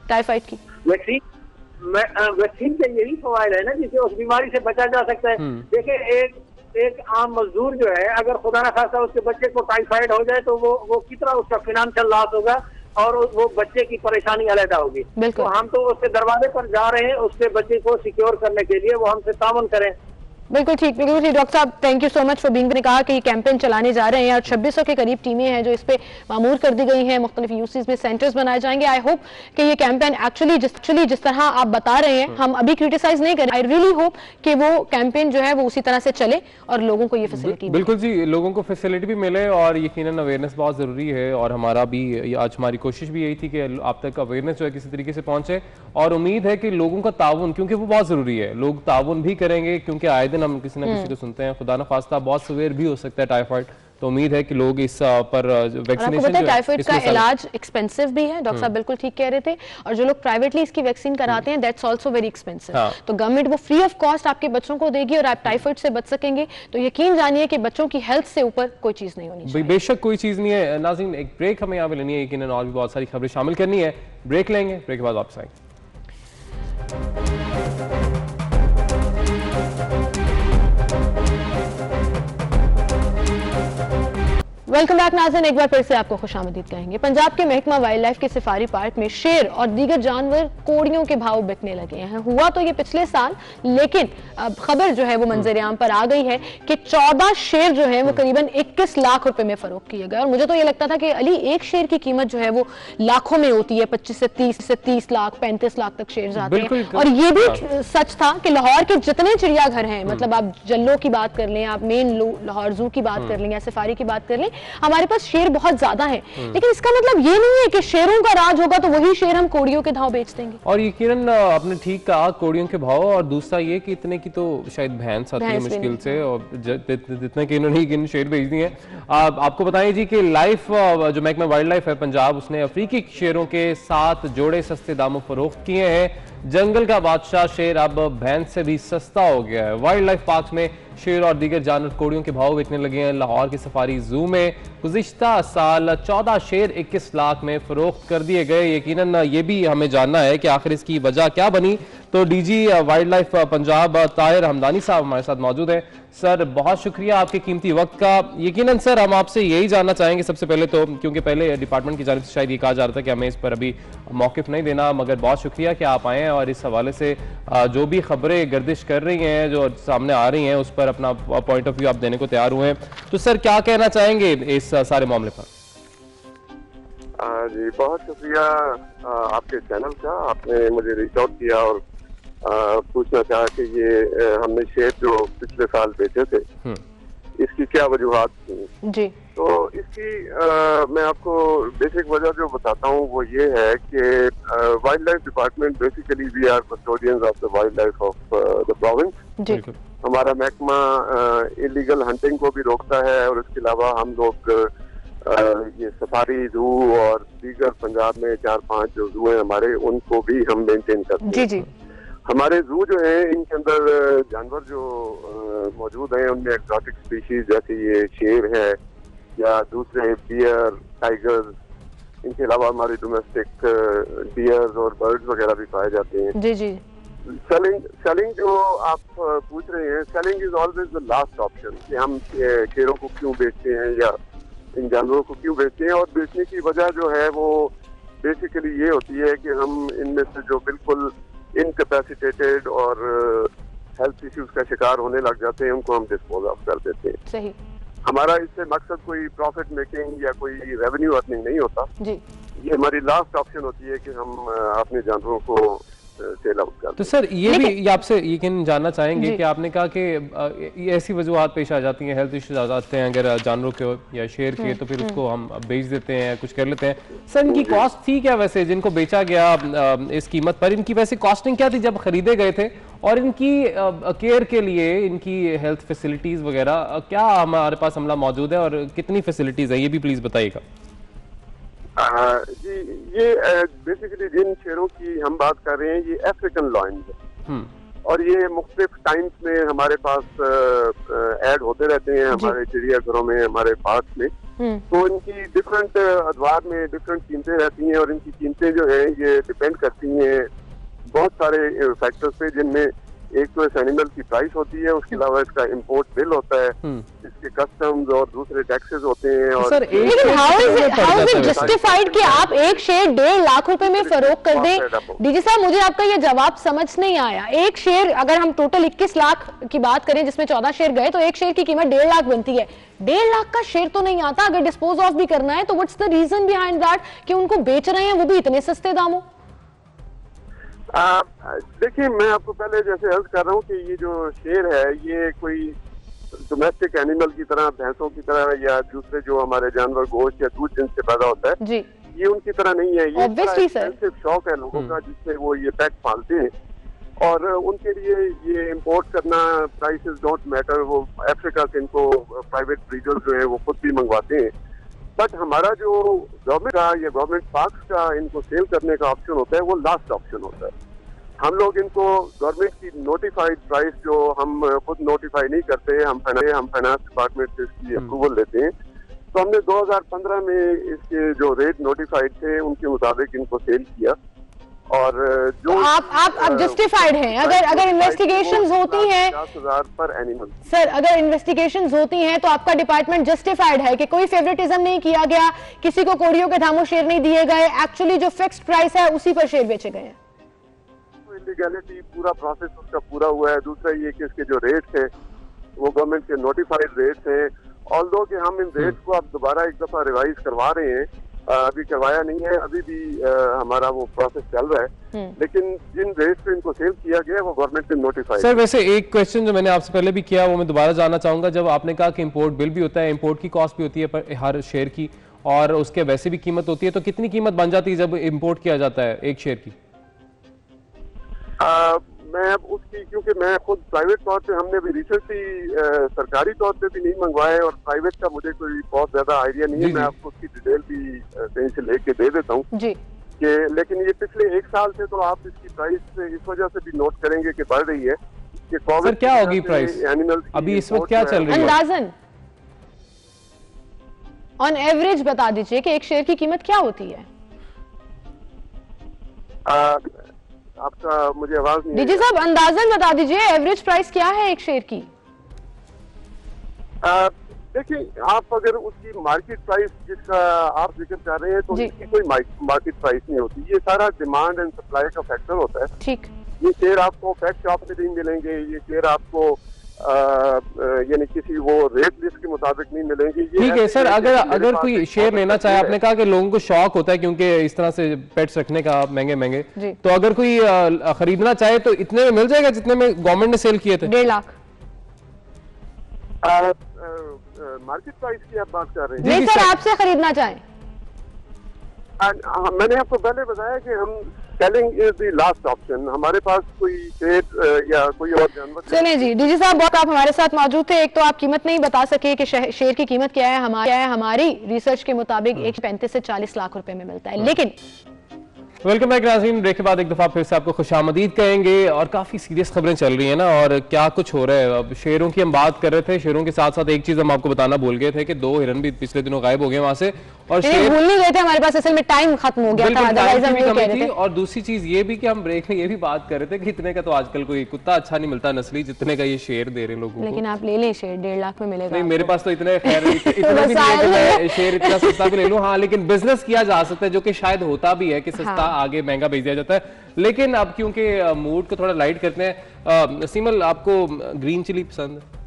टाइफाइड की। वैक्सीन के यही फवायद है ना जिससे उस बीमारी से बचा जा सकता है। देखिए एक आम मजदूर जो है अगर खुदा न खासा उसके बच्चे को टाइफाइड हो जाए तो वो कितना उसका फाइनेंशियल लॉस होगा और वो बच्चे की परेशानी अलग होगी। तो हम तो उसके दरवाजे पर जा रहे हैं उसके बच्चे को सिक्योर करने के लिए, वो हमसे ताउन करें। बिल्कुल ठीक डॉक्टर साहब, thank you so much for being. ने कहा कि ये कैंपेन चलाने जा रहे हैं और 2600 के करीब टीमें हैं जो इस पे मामूर कर दी गई हैं, मुख्तलिफ यूसीज में सेंटर्स बनाए जाएंगे। आई होप कि ये कैंपेन एक्चुअली जिस तरह आप बता रहे हैं, हम अभी क्रिटिसाइज नहीं करें। आई रियली होप कि वो कैंपेन जो है वो उसी तरह से चले और लोगों को ये फैसिलिटी बिल्कुल जी, लोगों को फैसिलिटी भी मिले और यकीनन अवेयरनेस बहुत ज़रूरी है। और हमारा भी आज हमारी कोशिश भी यही थी कि आप तक अवेयरनेस जो है किसी तरीके से पहुंचे और उम्मीद है कि लोगों का ताउन, क्योंकि वो बहुत ज़रूरी है, लोग ताउन भी करेंगे क्योंकि आए दिन हम किसी न किसी सुनते हैं, खुदा न खास्ता बहुत सवेर भी हो सकता है टाइफाइड। तो उम्मीद है कि लोग इस पर वैक्सीनेशन, टाइफाइड का इलाज एक्सपेंसिव भी है, डॉक्टर साहब बिल्कुल ठीक कह रहे थे। और जो लोग प्राइवेटली इसकी वैक्सीन कराते हैं, दैट्स आल्सो वेरी एक्सपेंसिव। तो गवर्नमेंट वो फ्री ऑफ कॉस्ट आपके बच्चों को देगी और आप टाइफाइड से बच सकेंगे। तो यकीन जानिए कि बच्चों की हेल्थ से ऊपर कोई चीज नहीं होनी चाहिए। बेशक कोई चीज नहीं है। नाज़रीन, एक ब्रेक हमें यहाँ पे लेनी है, यकीनन और भी बहुत सारी खबरें शामिल करनी है। ब्रेक लेंगे, ब्रेक के बाद वापस आएंगे। वेलकम बैक नाज़रीन, एक बार फिर से आपको खुशामदीद कहेंगे। पंजाब के महकमा वाइल्ड लाइफ के सफारी पार्क में शेर और दीगर जानवर कोड़ियों के भाव बिकने लगे हैं। हुआ तो ये पिछले साल, लेकिन अब खबर जो है वो मंजर-ए-आम पर आ गई है कि 14 शेर जो है वो करीबन 21 लाख रुपए में फरोख्त किए गए। और मुझे तो ये लगता था कि अली एक शेर की कीमत जो है वो लाखों में होती है, 25 से 30 लाख 35 लाख तक शेर जाते हैं। और ये भी सच था कि लाहौर के जितने चिड़ियाघर हैं, मतलब आप जल्लों की बात कर लें, आप मेन लाहौर जू की बात कर लें या सफारी की बात कर लें, हमारे पास शेर बहुत ज्यादा हैं। लेकिन इसका मतलब ये नहीं है कि शेरों का राज होगा तो वही शेर हम कोड़ियों के भाव बेच देंगे। और यकीनन आपने ठीक कहा, कोड़ियों के भाव। और दूसरा ये कि इतने की तो शायद भैंस आती है मुश्किल से, और जितने के इन्होंने शेर भेज दिए हैं। आपको बताएं जी कि लाइफ जो महकमा वाइल्ड लाइफ है पंजाब, उसने अफ्रीकी शेरों के 7 जोड़े सस्ते दामों फरोख्त किए हैं। जंगल का बादशाह शेर अब भैंस से भी सस्ता हो गया है। वाइल्ड लाइफ पार्क में शेर और दीगर जानवर कोड़ियों के भाव बिकने लगे हैं। लाहौर के सफारी जू में गुज़िश्ता साल 14 शेर 21 लाख में फरोख्त कर दिए गए। यकीनन ये भी हमें जानना है कि आखिर इसकी वजह क्या बनी। तो DG wildlife Punjab Tahir Hamdani साहब हमारे साथ मौजूद हैं। सर, बहुत शुक्रिया आपके कीमती वक्त का। यकीनन सर, हम आपसे यही जानना चाहेंगे सबसे पहले तो, क्योंकि पहले डिपार्टमेंट की जानिब से शायद ये कहा जा रहा था कि हमें इस पर अभी मौक़िफ़ नहीं देना, मगर बहुत शुक्रिया कि आप आए हैं और इस हवाले से जो भी खबरें गर्दिश कर रही हैं, जो सामने आ रही हैं, उस पर अपना पॉइंट ऑफ व्यू आप देने को तैयार हुए हैं। तो सर, क्या कहना चाहेंगे इस सारे मामले पर? जी, बहुत शुक्रिया आपके चैनल का, आपने मुझे रीच आउट किया और पूछना चाहा कि ये हमने शेर जो पिछले साल बेचे थे, इसकी क्या वजूहात थी जी। तो इसकी मैं आपको बेसिक वजह जो बताता हूँ वो ये है कि wildlife department basically we are custodians of the wildlife of the province. हमारा महकमा इलीगल हंटिंग को भी रोकता है और इसके अलावा हम लोग ये सफारी जू और दीगर पंजाब में 4-5 जो जू हैं हमारे, उनको भी हम मेंटेन करते हैं। जी जी। हमारे जू जो है, इनके अंदर जानवर जो मौजूद हैं उनमें एक्सोटिक स्पीशीज जैसे ये शेर है या दूसरे बियर, टाइगर्स, इनके अलावा हमारे डोमेस्टिक डियर्स और बर्ड्स वगैरह भी पाए जाते हैं। जी जी। सेलिंग जो आप पूछ रहे हैं, selling is always the last option कि हम शेरों को क्यों बेचते हैं या इन जानवरों को क्यों बेचते हैं। और बेचने की वजह जो है वो बेसिकली ये होती है कि हम इनमें से जो बिल्कुल इनकैपेसिटेटेड और हेल्थ इश्यूज का शिकार होने लग जाते हैं, उनको हम डिस्पोज ऑफ कर देते हैं। सही। हमारा इससे मकसद कोई प्रॉफिट मेकिंग या कोई रेवेन्यू अर्निंग नहीं होता जी। ये हमारी लास्ट ऑप्शन होती है कि हम अपने जानवरों को सेल आउट करते। तो सर, ये भी आपसे यकीन जानना चाहेंगे कि आपने कहा कि ऐसी वजूहात पेश आ जाती हैं, हेल्थ इश्यूज आ जाते हैं अगर जानवरों के या शेर के, तो फिर उसको हम बेच देते हैं, कुछ कर लेते हैं। सर, इनकी कॉस्ट थी क्या वैसे जिनको बेचा गया इस कीमत पर? इनकी वैसे कॉस्टिंग क्या थी जब खरीदे गए थे? और इनकी केयर के लिए इनकी हेल्थ फैसिलिटीज वगैरह क्या हमारे पास अमला मौजूद है और कितनी फैसिलिटीज है, ये भी प्लीज बताइएगा। जी, ये बेसिकली जिन शेरों की हम बात कर रहे हैं ये अफ्रीकन लॉयंस है और ये मुख्तलिफ टाइम्स में हमारे पास ऐड होते रहते हैं हमारे चिड़ियाघरों में, हमारे पार्क में। तो इनकी डिफरेंट अदवार में डिफरेंट कीमतें रहती हैं और इनकी कीमतें जो है ये डिपेंड करती हैं बहुत सारे फैक्टर्स पे, जिनमें एक तो इस एनिमल की प्राइस होती है, उसके अलावा इसका इंपोर्ट बिल होता है, इसके कस्टम्स और दूसरे टैक्सेस होते हैं। और लेकिन हाउ इज इट जस्टिफाइड कि आप एक शेयर 1.5 लाख रुपए में फरोख्त कर दें? डीजी साहब, मुझे आपका ये जवाब समझ नहीं आया। एक शेयर, अगर हम टोटल 21 लाख की बात करें जिसमें 14 शेयर गए, तो एक शेयर की कीमत 1.5 लाख बनती है। 1.5 लाख का शेयर तो नहीं आता। अगर डिस्पोज ऑफ भी करना है तो what's the reason behind that कि उनको बेच रहे हैं वो भी इतने सस्ते दामों? देखिए, मैं आपको पहले जैसे अर्ज कर रहा हूँ कि ये जो शेर है ये कोई डोमेस्टिक एनिमल की तरह, भैंसों की तरह या दूसरे जो हमारे जानवर गोश्त या दूध जिनसे पैदा होता है जी, ये उनकी तरह नहीं है। ये सिर्फ शौक है लोगों का जिससे वो ये पेट पालते हैं और उनके लिए ये इम्पोर्ट करना, प्राइसेस डोंट मैटर। वो अफ्रीका से इनको प्राइवेट ब्रीडर्स जो है वो खुद भी मंगवाते हैं। बट हमारा जो गवर्नमेंट का या गवर्नमेंट पार्क्स का इनको सेल करने का ऑप्शन होता है वो लास्ट ऑप्शन होता है। हम लोग इनको गवर्नमेंट की नोटिफाइड प्राइस जो हम खुद नोटिफाई नहीं करते, हम फाइनेंस डिपार्टमेंट से इसकी अप्रूवल लेते हैं। तो हमने 2015 में इसके जो रेट नोटिफाइड थे उनके मुताबिक इनको सेल किया। और जो आप जस्टिफाइड हैं? अगर इन्वेस्टिगेशंस होती हैं 50,000 पर एनिमल। सर, अगर इन्वेस्टिगेशंस होती हैं तो आपका डिपार्टमेंट जस्टिफाइड है कि कोई फेवरेटिज्म नहीं किया गया, किसी को कोड़ियों के दामों शेयर नहीं दिए गए, एक्चुअली जो फिक्स्ड प्राइस है उसी पर शेयर बेचे गए हैं? इलीगैलिटी पूरा प्रोसेस उसका पूरा हुआ है। दूसरा ये कि इसके जो रेट्स हैं वो गवर्नमेंट के नोटिफाइड रेट्स हैं। ऑल्दो कि हम इन रेट्स को अब दोबारा एक दफा रिवाइज करवा रहे हैं, अभी करवाया नहीं है, अभी भी हमारा वो प्रोसेस चल रहा है, लेकिन जिन रेट्स पे इनको सेल किया गया वो गवर्नमेंट ने नोटिफाइड। सर, वैसे एक क्वेश्चन जो मैंने आपसे पहले भी किया वो मैं दोबारा जानना चाहूंगा। जब आपने कहा कि इंपोर्ट बिल भी होता है, इंपोर्ट की कॉस्ट भी होती है पर हर शेयर की, और उसके वैसे भी कीमत होती है, तो कितनी कीमत बन जाती है जब इम्पोर्ट किया जाता है एक शेयर की? मैं अब उसकी, क्योंकि मैं खुद प्राइवेट तौर पे, हमने भी रिसेंटली सरकारी तौर पे भी नहीं मंगवाए और प्राइवेट का मुझे कोई बहुत ज्यादा आइडिया नहीं है। मैं आपको उसकी डिटेल भी कहीं से लेके दे देता हूँ कि, लेकिन ये पिछले 1 साल से तो आप इसकी प्राइस इस वजह से भी नोट करेंगे कि बढ़ रही है कि सर क्या होगी प्राइस एनिमल अभी इस वक्त क्या चल रही है? अंदाजन ऑन एवरेज बता दीजिए कि एक शेयर की कीमत क्या होती है? आपका मुझे आवाज नहीं। डीजी साहब, अंदाजन बता दीजिए एवरेज प्राइस क्या है एक शेयर की? देखिए, आप अगर उसकी मार्केट प्राइस जिसका आप जिक्र कर रहे हैं तो इसकी कोई मार्केट प्राइस नहीं होती। ये सारा डिमांड एंड सप्लाई का फैक्टर होता है। ठीक। ये शेयर आपको फैक्ट शॉप में नहीं मिलेंगे, ये शेयर आपको यानी किसी वो रेट लिस्ट के मुताबिक नहीं मिलेंगे। ठीक है सर, अगर कोई शेयर लेना चाहे, आपने कहा कि लोगों को शौक होता है क्योंकि इस तरह से पेट्स रखने का महंगे महंगे, तो अगर कोई खरीदना चाहे तो इतने में मिल जाएगा जितने में गवर्नमेंट ने सेल किए थे? 1.5 लाख मार्केट प्राइस की आप बात कर रहे हैं? नहीं सर, आपसे खरीदना चाहें। मैंने आपको पहले बताया कि हम selling is the last option. हमारे पास कोई शेयर या कोई और जानवर। चलिए जी, डीजी साहब बहुत आप हमारे साथ मौजूद थे। एक तो आप कीमत नहीं बता सके कि शेयर की कीमत क्या है। हमारी रिसर्च के मुताबिक 35 से 40 लाख रुपए में मिलता है। लेकिन वेलकम बैक नाज़रीन, ब्रेक के बाद एक दफा फिर से आपको खुशामदीद कहेंगे और काफी सीरियस खबरें चल रही है ना, और क्या कुछ हो रहा है। अब शेरों की हम बात कर रहे थे, शेरों के साथ साथ एक चीज हम आपको बताना भूल गए थे कि 2 हिरन भी पिछले दिनों गायब हो गए वहां से, और शेर भूल नहीं गए थे, हमारे पास असल में टाइम खत्म हो गया था, अदरवाइज हम ये कह रहे थे। और दूसरी चीज ये भी कि हम ब्रेक में ये भी बात कर रहे थे कि इतने का तो आजकल कोई कुत्ता अच्छा नहीं मिलता नस्ली जितने का ये शेर दे रहे लोगों को। लेकिन आप ले लें शेर, 1.5 लाख में मिलेगा। नहीं, मेरे पास तो इतने खैर इतना भी नहीं है कि मैं शेर इतना सस्ता भी ले लूं। हाँ, लेकिन बिजनेस किया जा सकता है, जो कि शायद होता भी है कि सस्ता आगे महंगा बेच दिया जाता है। लेकिन अब क्योंकि मूड को थोड़ा लाइट करते हैं, सीमल आपको ग्रीन चिली पसंद है?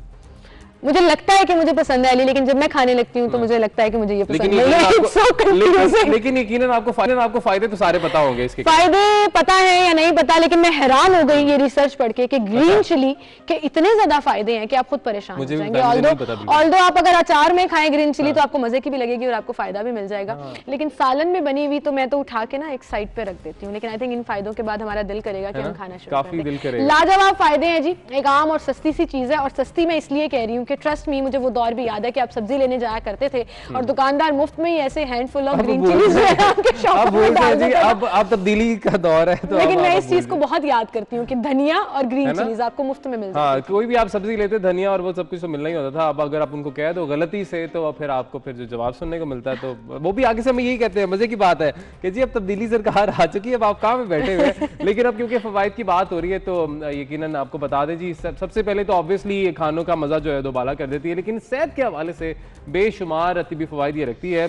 मुझे लगता है कि मुझे पसंद है अली, लेकिन जब मैं खाने लगती हूँ तो मुझे लगता है कि मुझे ये पसंद नहीं है। लेकिन यकीनन आपको फायदे तो सारे पता होंगे इसके। फायदे पता है या नहीं पता, लेकिन मैं हैरान हो गई ये रिसर्च पढ़ के कि ग्रीन चिली के इतने ज्यादा फायदे हैं कि आप खुद परेशान हो जाएंगे। ऑल्दो आप अगर अचार में खाएं ग्रीन चिली तो आपको मजे की भी लगेगी और आपको फायदा भी मिल जाएगा, लेकिन सालन में बनी हुई तो मैं तो उठा के ना एक साइड पे रख देती हूँ। लेकिन आई थिंक इन फायदों के बाद हमारा दिल करेगा कि हम खाना शुरू करें। लाजवाब फायदे हैं जी। एक आम और सस्ती सी चीज है, और सस्ती मैं इसलिए कह रही हूँ क्योंकि ट्रस्ट मी, मुझे वो दौर भी याद है कि आप सब्जी लेने जाया करते थे और दुकानदार मुफ्त में ही ऐसे हैंडफुल ऑफ ग्रीन चिलीज आपके शॉप में डाल देते थे। अब तब्दीली का दौर है तो लेकिन मैं इस चीज को बहुत याद करती हूँ कि धनिया और ग्रीन चिलीज आपको मुफ्त में मिल जाती है। कोई भी आप सब्जी लेते धनिया और वो सब कुछ तो मिलना ही होता था। अब अगर आप उनको कह दो गलती से तो फिर आपको फिर जो जवाब सुनने को मिलता है तो वो भी आगे से हमें यही कहते हैं। मजे की बात है कि जी अब तब्दीली सरकार आ चुकी है, अब आप कहाँ में बैठे हुए। लेकिन अब क्योंकि फवाइद की बात हो रही है तो यकीनन आपको बता दें जी, सबसे पहले तो ऑब्वियसली ये खानों का मजा जो है दोबाला कर देती है, लेकिन सेहत के हवाले से बेशुमार तिबी फवाइद ये रखती है।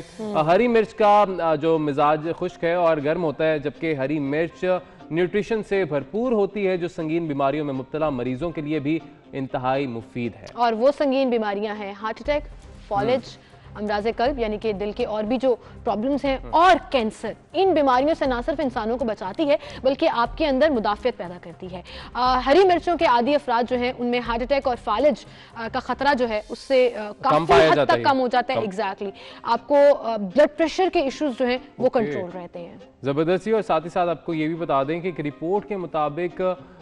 हरी मिर्च का जो मिजाज खुश्क है और गर्म होता है, जबकि हरी मिर्च न्यूट्रिशन से भरपूर होती है जो संगीन बीमारियों में मुब्तला मरीजों के लिए भी इंतहाई मुफीद है। और वो संगीन बीमारियां हैं हार्ट अटैक, फॉलेज, अमराज़े कल्ब यानी कि दिल के और भी जो प्रॉब्लम्स हैं और कैंसर। इन बीमारियों से ना सिर्फ इंसानों को बचाती है बल्कि आपके अंदर मुदाफ़ियत पैदा करती है। हरी मिर्चों के आदी अफराद जो हैं उनमें हार्ट अटैक और फालिज का खतरा जो है उससे काफ़ी हद तक कम हो जाता है। एग्जैक्टली, आपको ब्लड प्रेशर के इश्यूज जो हैं वो कंट्रोल रहते हैं। ज़बरदस्ती। और साथ ही साथ आपको ये भी बता दें कि एक रिपोर्ट के मुताबिक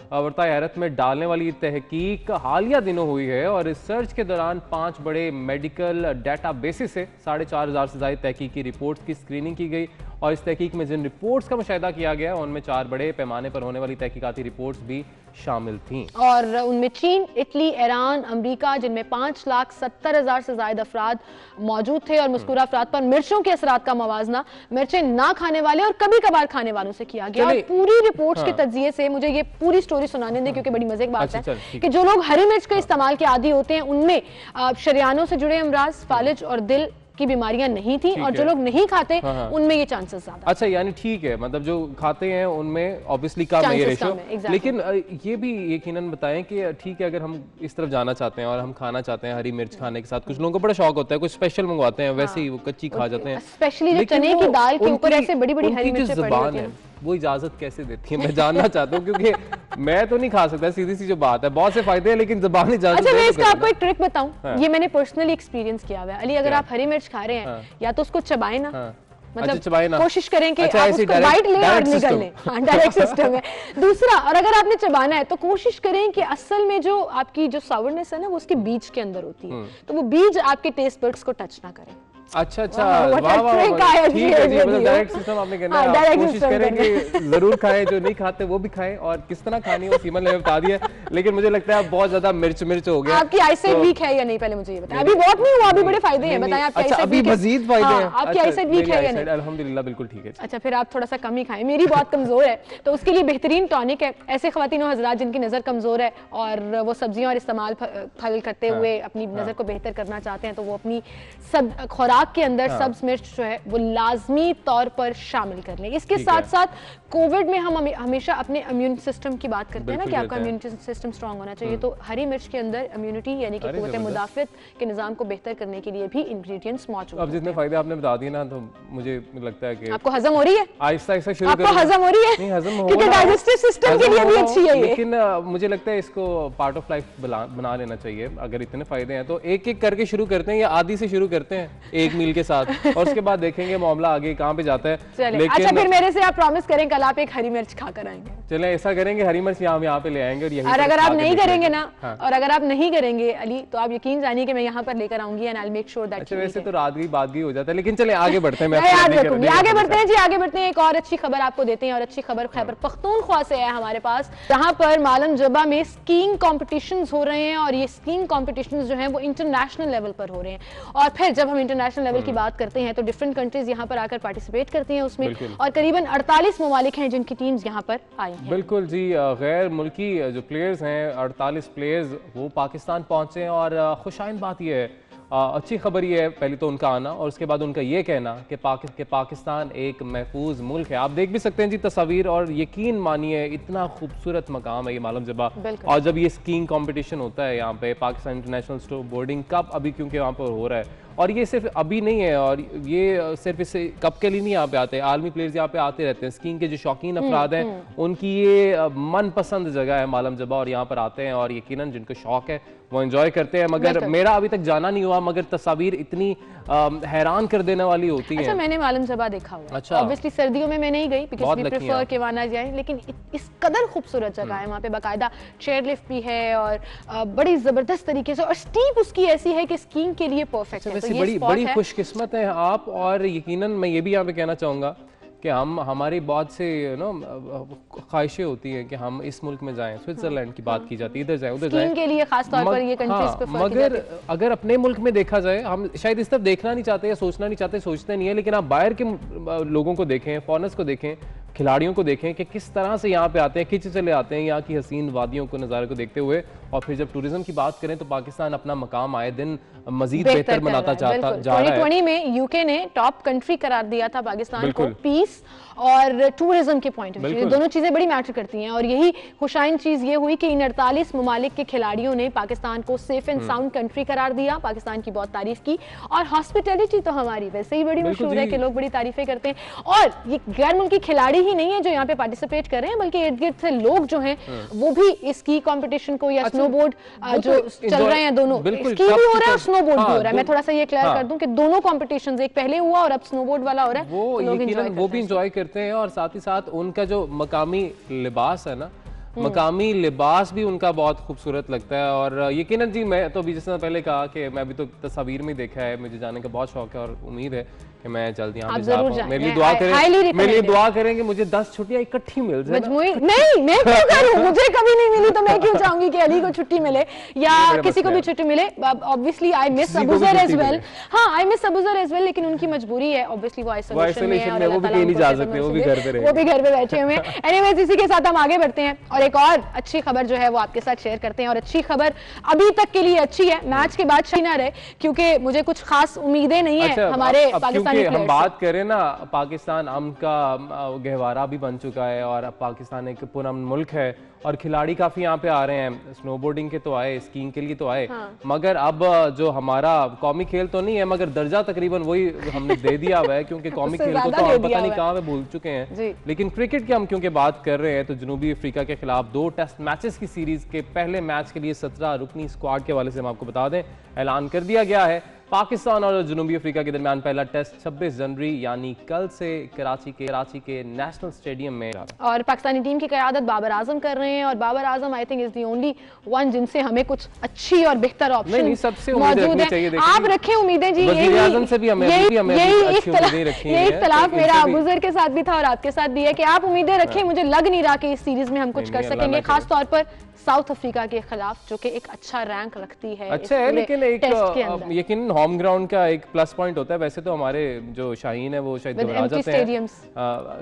वर्ता हैरत में डालने वाली तहकीक हालिया दिनों हुई है और रिसर्च के दौरान 5 बड़े मेडिकल डेटाबेसेस से 4,500 से ज़्यादा तहकीकी रिपोर्ट्स की स्क्रीनिंग की गई और इस तहकीक में जिन रिपोर्ट्स का मुशाहिदा किया गया उनमें 4 बड़े पैमाने पर होने वाली तहकीकाती रिपोर्ट्स भी शामिल थीं। और उनमें चीन, इटली, ईरान, अमेरिका, जिनमें 5,70,000 से ज्यादा अफराद मौजूद थे। और मज़कूरा अफराद पर मिर्चों के असरात का मवाजना मिर्चें ना खाने वाले और कभी कभार खाने वालों से किया गया। और पूरी रिपोर्ट्स के तज्जिये से मुझे ये पूरी स्टोरी सुनाने दें क्योंकि बड़ी मजे की बात है कि जो लोग हरी मिर्च के इस्तेमाल के आदी होते हैं उनमें शरियानों से जुड़े अमराज, फालिज और दिल की बीमारियां नहीं थी और जो लोग नहीं खाते उनमें ये चांसेस ज्यादा। अच्छा, यानी ठीक है, मतलब जो खाते हैं उनमें ऑब्वियसली कम है ये रेशो। लेकिन ये भी यकीनन बताएं कि ठीक है अगर हम इस तरफ जाना चाहते हैं और हम खाना चाहते हैं हरी मिर्च खाने के साथ, कुछ लोगों को बड़ा शौक होता है, कुछ स्पेशल मंगवाते हैं, वैसे ही वो कच्ची खा जाते हैं, स्पेशली चने की दाल के ऊपर ऐसे बड़ी बड़ी हरी मिर्चें पड़ी होती हैं। वो इजाजत कैसे देती है मैं जानना चाहता हूँ क्योंकि मैं तो नहीं खा सकता, सीधी सी जो बात है। बहुत से फायदे हैं लेकिन ज़बान इजाजत। अच्छा, मैं इसका आपको एक ट्रिक बताऊं, ये मैंने पर्सनली एक्सपीरियंस किया हुआ है। अली, अगर आप हरी मिर्च खा रहे हैं या तो उसको चबाएं ना, मतलब कोशिश करें कि आप उसको बाइट लें और निगल लें। हाँ, डायरेक्ट सिस्टम है। दूसरा, और अगर आपने चबाना है तो कोशिश करें कि असल में जो आपकी जो सावरनेस है ना वो उसके बीज के अंदर होती है, तो वो बीज आपके टेस्ट बड्स को टच ना करें। अच्छा अच्छा, वाह वाह, ठीक है जी, मतलब डायरेक्ट सिस्टम आपने कहना है। आप कोशिश करेंगे जरूर खाएं, जो नहीं खाते वो भी खाएं और किस तरह खानी है सीमा ने बता दिया। लेकिन मुझे लगता है आप बहुत ज्यादा मिर्च हो गया। आपकी आईसाइट वीक है या नहीं पहले मुझे ये बताएं। अभी बहुत नहीं हुआ, अभी बड़े फायदे हैं, बताएं आपकी आईसाइट अभी मजीद फायदे हैं। आपकी आईसाइट वीक है या नहीं? अल्हम्दुलिल्लाह बिल्कुल ठीक है। अच्छा, फिर आप थोड़ा सा कम ही खाएं, मेरी बहुत कमजोर है तो उसके लिए बेहतरीन टॉनिक है। ऐसे ख्वातीन और हज़रात जिनकी नजर कमजोर है और वो सब्जियां और इस्तेमाल फल करते हुए अपनी नजर को बेहतर करना चाहते हैं तो वो अपनी सब खुराक के अंदर मिर्च जो है वो लाजमी तौर पर शामिल कर लें। इसके साथ साथ कोविड में हम हमेशा अपने इम्यून सिस्टम की बात करते हैं ना कि आपका इम्यून सिस्टम स्ट्रांग होना चाहिए, तो हरी मिर्च के अंदर इम्यूनिटी यानी कि कुव्वत मुदाफियत के निजाम को बेहतर करने के लिए भी इंग्रेडिएंट्स मौजूद हैं। अब जितने फायदे आपने बता दिए ना तो मुझे लगता है कि आपको हजम हो रही है, आहिस्ता आहिस्ता शुरू आपको हजम हो रही है। नहीं, हजम हो क्योंकि डाइजेस्टिव सिस्टम के लिए भी अच्छी है ये। लेकिन मुझे लगता है इसको पार्ट ऑफ लाइफ बना लेना चाहिए। अगर इतने फायदे हैं तो एक एक करके शुरू करते हैं या आधी से शुरू करते हैं एक मील के साथ और उसके बाद देखेंगे मामला आगे कहाँ पे जाता है। लेकिन अच्छा, फिर मेरे से आप प्रॉमिस करें कल आप एक हरी मिर्च खाकर आएंगे। चलें ऐसा करेंगे, हरी मिर्च यहाँ पे ले आएंगे और यही। और अगर आप नहीं करेंगे ना, और अगर आप नहीं करेंगे अली, तो आप यकीन जानिए कि मैं यहाँ पर लेकर आऊंगी and I will make sure that. अच्छा, वैसे तो रात की बात भी हो जाता है, लेकिन चले आगे बढ़ते हैं। मैं आगे बढ़ते हैं जी, आगे बढ़ते हैं। एक और अच्छी खबर आपको देते हैं और अच्छी खबर खैबर पख्तूनख्वा से है हमारे पास, जहाँ पर मालम जबा में स्कीइंग कॉम्पिटिशंस हो रहे हैं और ये स्कीइंग कॉम्पिटिशंस जो हैं वो इंटरनेशनल लेवल पर हो रहे हैं। और फिर जब हम इंटरनेशनल लेवल की बात करते हैं तो डिफरेंट कंट्रीज यहाँ पर आकर पार्टिसिपेट करती हैं उसमें और करीबन 48 ममालिक हैं जिनकी टीम्स यहाँ पर आई हैं। बिल्कुल जी, गैर मुल्की जो प्लेयर्स हैं 48 प्लेयर्स वो पाकिस्तान पहुंचे हैं और खुशाइन बात यह है, अच्छी खबर ये है पहले तो उनका आना और उसके बाद उनका ये कहना कि पाकिस्तान एक महफूज मुल्क है। आप देख भी सकते हैं जी तस्वीर और यकीन मानिए इतना खूबसूरत मकाम है ये मालम जबा। और जब ये स्कीइंग कंपटीशन होता है यहाँ पे पाकिस्तान इंटरनेशनल स्नोबोर्डिंग कप अभी क्योंकि वहाँ पर हो रहा है और ये सिर्फ अभी नहीं है, और ये सिर्फ इस कप के लिए नहीं यहाँ पे आते हैं, आलमी प्लेयर्स यहाँ पे आते रहते हैं। स्कीइंग के जो शौकीन अफराद हैं उनकी ये मनपसंद जगह है मालम जबा, और यहाँ पर आते हैं और यकीनन जिनको शौक है वो एंजॉय करते हैं। मगर मेरा अभी तक जाना नहीं हुआ, मगर तस्वीर इतनी हैरान कर देने वाली होती है। अच्छा, मैंने मालम जबा देखा हुआ। अच्छा, ऑब्वियसली सर्दियों में मैं नहीं गई बिकॉज़ वी प्रेफर कि वहां ना जाएं, लेकिन इस कदर खूबसूरत जगह है वहाँ पे, बाकायदा चेयर लिफ्ट भी है और बड़ी जबरदस्त तरीके से, और स्टीप उसकी ऐसी है कि स्कीइंग के लिए परफेक्ट है। तो ये बड़ी खुशकिस्मत है आप, और यकीनन मैं ये भी यहाँ पे कहना चाहूंगा कि हमारी बहुत से ख्वाहिशें होती हैं कि हम इस मुल्क में जाएं, स्विट्जरलैंड की बात की जाती है, इधर जाएं उधर जाएं के लिए खास तौर पर ये कंट्रीज पे फर्क मगर अगर अपने मुल्क में देखा जाए, हम शायद इस तरफ देखना नहीं चाहते या सोचना नहीं चाहते, सोचते नहीं है, लेकिन आप बाहर के लोगों को देखें, फॉरेनर्स को देखें, खिलाड़ियों को देखें कि किस तरह से यहाँ पे आते हैं, खिंच चले आते हैं यहाँ की हसीन वादियों को, नज़ारे को देखते हुए। और फिर जब टूरिज्म की बात करें तो पाकिस्तान अपना मकाम आए दिन मजीद बेहतर बनाता जा रहा है। 2020 में यूके ने टॉप कंट्री करार दिया था पाकिस्तान को, पीस और टूरिज्म के पॉइंट ऑफ व्यू, दोनों चीजें बड़ी मैटर करती हैं। और यही खुशाइन चीज ये हुई कि इन 48 ममालिक के खिलाड़ियों ने पाकिस्तान को सेफ एंड साउंड कंट्री करार दिया, पाकिस्तान की बहुत तारीफ की। और हॉस्पिटैलिटी तो हमारी वैसे ही बड़ी मशहूर है कि लोग बड़ी तारीफें करते हैं। और ये गैर मुल्की खिलाड़ी ही नहीं है जो यहाँ पे पार्टिसिपेट कर रहे हैं, बल्कि इर्द गिर्द से लोग जो हैं वो भी इस स्की कॉम्पिटिशन को या स्नोबोर्ड जो चल रहे हैं, दोनों स्की भी हो रहा है और स्नोबोर्ड भी हो रहा है। मैं थोड़ा सा ये क्लियर कर दूं कि दोनों कॉम्पिटिशंस, एक पहले हुआ और अब स्नोबोर्ड वाला हो रहा है, वो भी इंजॉय करते हैं। और साथ ही साथ उनका जो मकामी लिबास है ना, मकामी लिबास भी उनका बहुत खूबसूरत लगता है। और यकीनन जी, मैं तो अभी जिसने पहले कहा कि मैं अभी तो तस्वीर में देखा है, मुझे जाने का बहुत शौक है और उम्मीद है कि मैं जल्दी यहाँ पे जा पाऊँ। मेरे लिए दुआ करें, मेरे लिए दुआ करेंगे मुझे 10 छुट्टियां इकट्ठी मिल जाए। नहीं, मैं क्यों करूं, मुझे कभी नहीं मिली तो मैं क्यों चाहूंगी कि अली को छुट्टी मिले या किसी को भी छुट्टी मिले। Obviously I miss Abuzar as well, हाँ I miss Abuzar as well, लेकिन उनकी मजबूरी है, ऑब्वियसली वो आइसोलेशन में है, वो भी कहीं नहीं जा सकते, वो भी घर पे रहे, वो भी घर पे बैठे हुए हैं। एनीवेज, इसी के साथ हम आगे बढ़ते हैं और एक और अच्छी खबर जो है वो आपके साथ शेयर करते हैं। और अच्छी खबर अभी तक के लिए अच्छी है, मैच के बाद शायद ना रहे, क्योंकि मुझे कुछ खास उम्मीदें नहीं है हमारे पाकिस्तानी प्लेयर्स। हम बात करें ना, पाकिस्तान अमन का गहवारा भी बन चुका है और पाकिस्तान एक पुरअमन मुल्क है और खिलाड़ी काफी यहाँ पे आ रहे हैं। स्नोबोर्डिंग के तो आए, स्कीइंग के लिए तो आए, मगर अब जो हमारा कौमी खेल तो नहीं है, मगर दर्जा तकरीबन वही हमने दे दिया हुआ है, क्योंकि कौमी खेल को तो हम पता नहीं कहाँ पे भूल चुके हैं। लेकिन क्रिकेट की हम क्योंकि बात कर रहे हैं, तो जनूबी अफ्रीका के खिलाफ 2 टेस्ट मैचेस की सीरीज के पहले मैच के लिए 17 रुकनी स्क्वाड के हवाले से हम आपको बता दें, ऐलान कर दिया गया है। पाकिस्तान और जनूबी अफ्रीका के दरमियान पहला टेस्ट 26 जनवरी यानी कल से कराची के नेशनल स्टेडियम में। और पाकिस्तानी टीम की क़यादत बाबर आजम कर रहे हैं, और Babar Azam I think is the only one जिनसे हमें कुछ अच्छी और बेहतर ऑप्शन मौजूद है। आप रखें उम्मीदें जी, यही इख्तिलाफ मेरा अबूजर के साथ भी था और आपके साथ भी है कि आप उम्मीदें रखें। मुझे लग नहीं रहा कि इस सीरीज में हम कुछ कर सकेंगे, खास तौर पर साउथ अफ्रीका के खिलाफ जो कि एक अच्छा रैंक रखती है। अच्छा है, लेकिन एक यकीन होम ग्राउंड का एक प्लस पॉइंट होता है। वैसे तो हमारे जो शाहीन है वो शायद घबरा जाते हैं,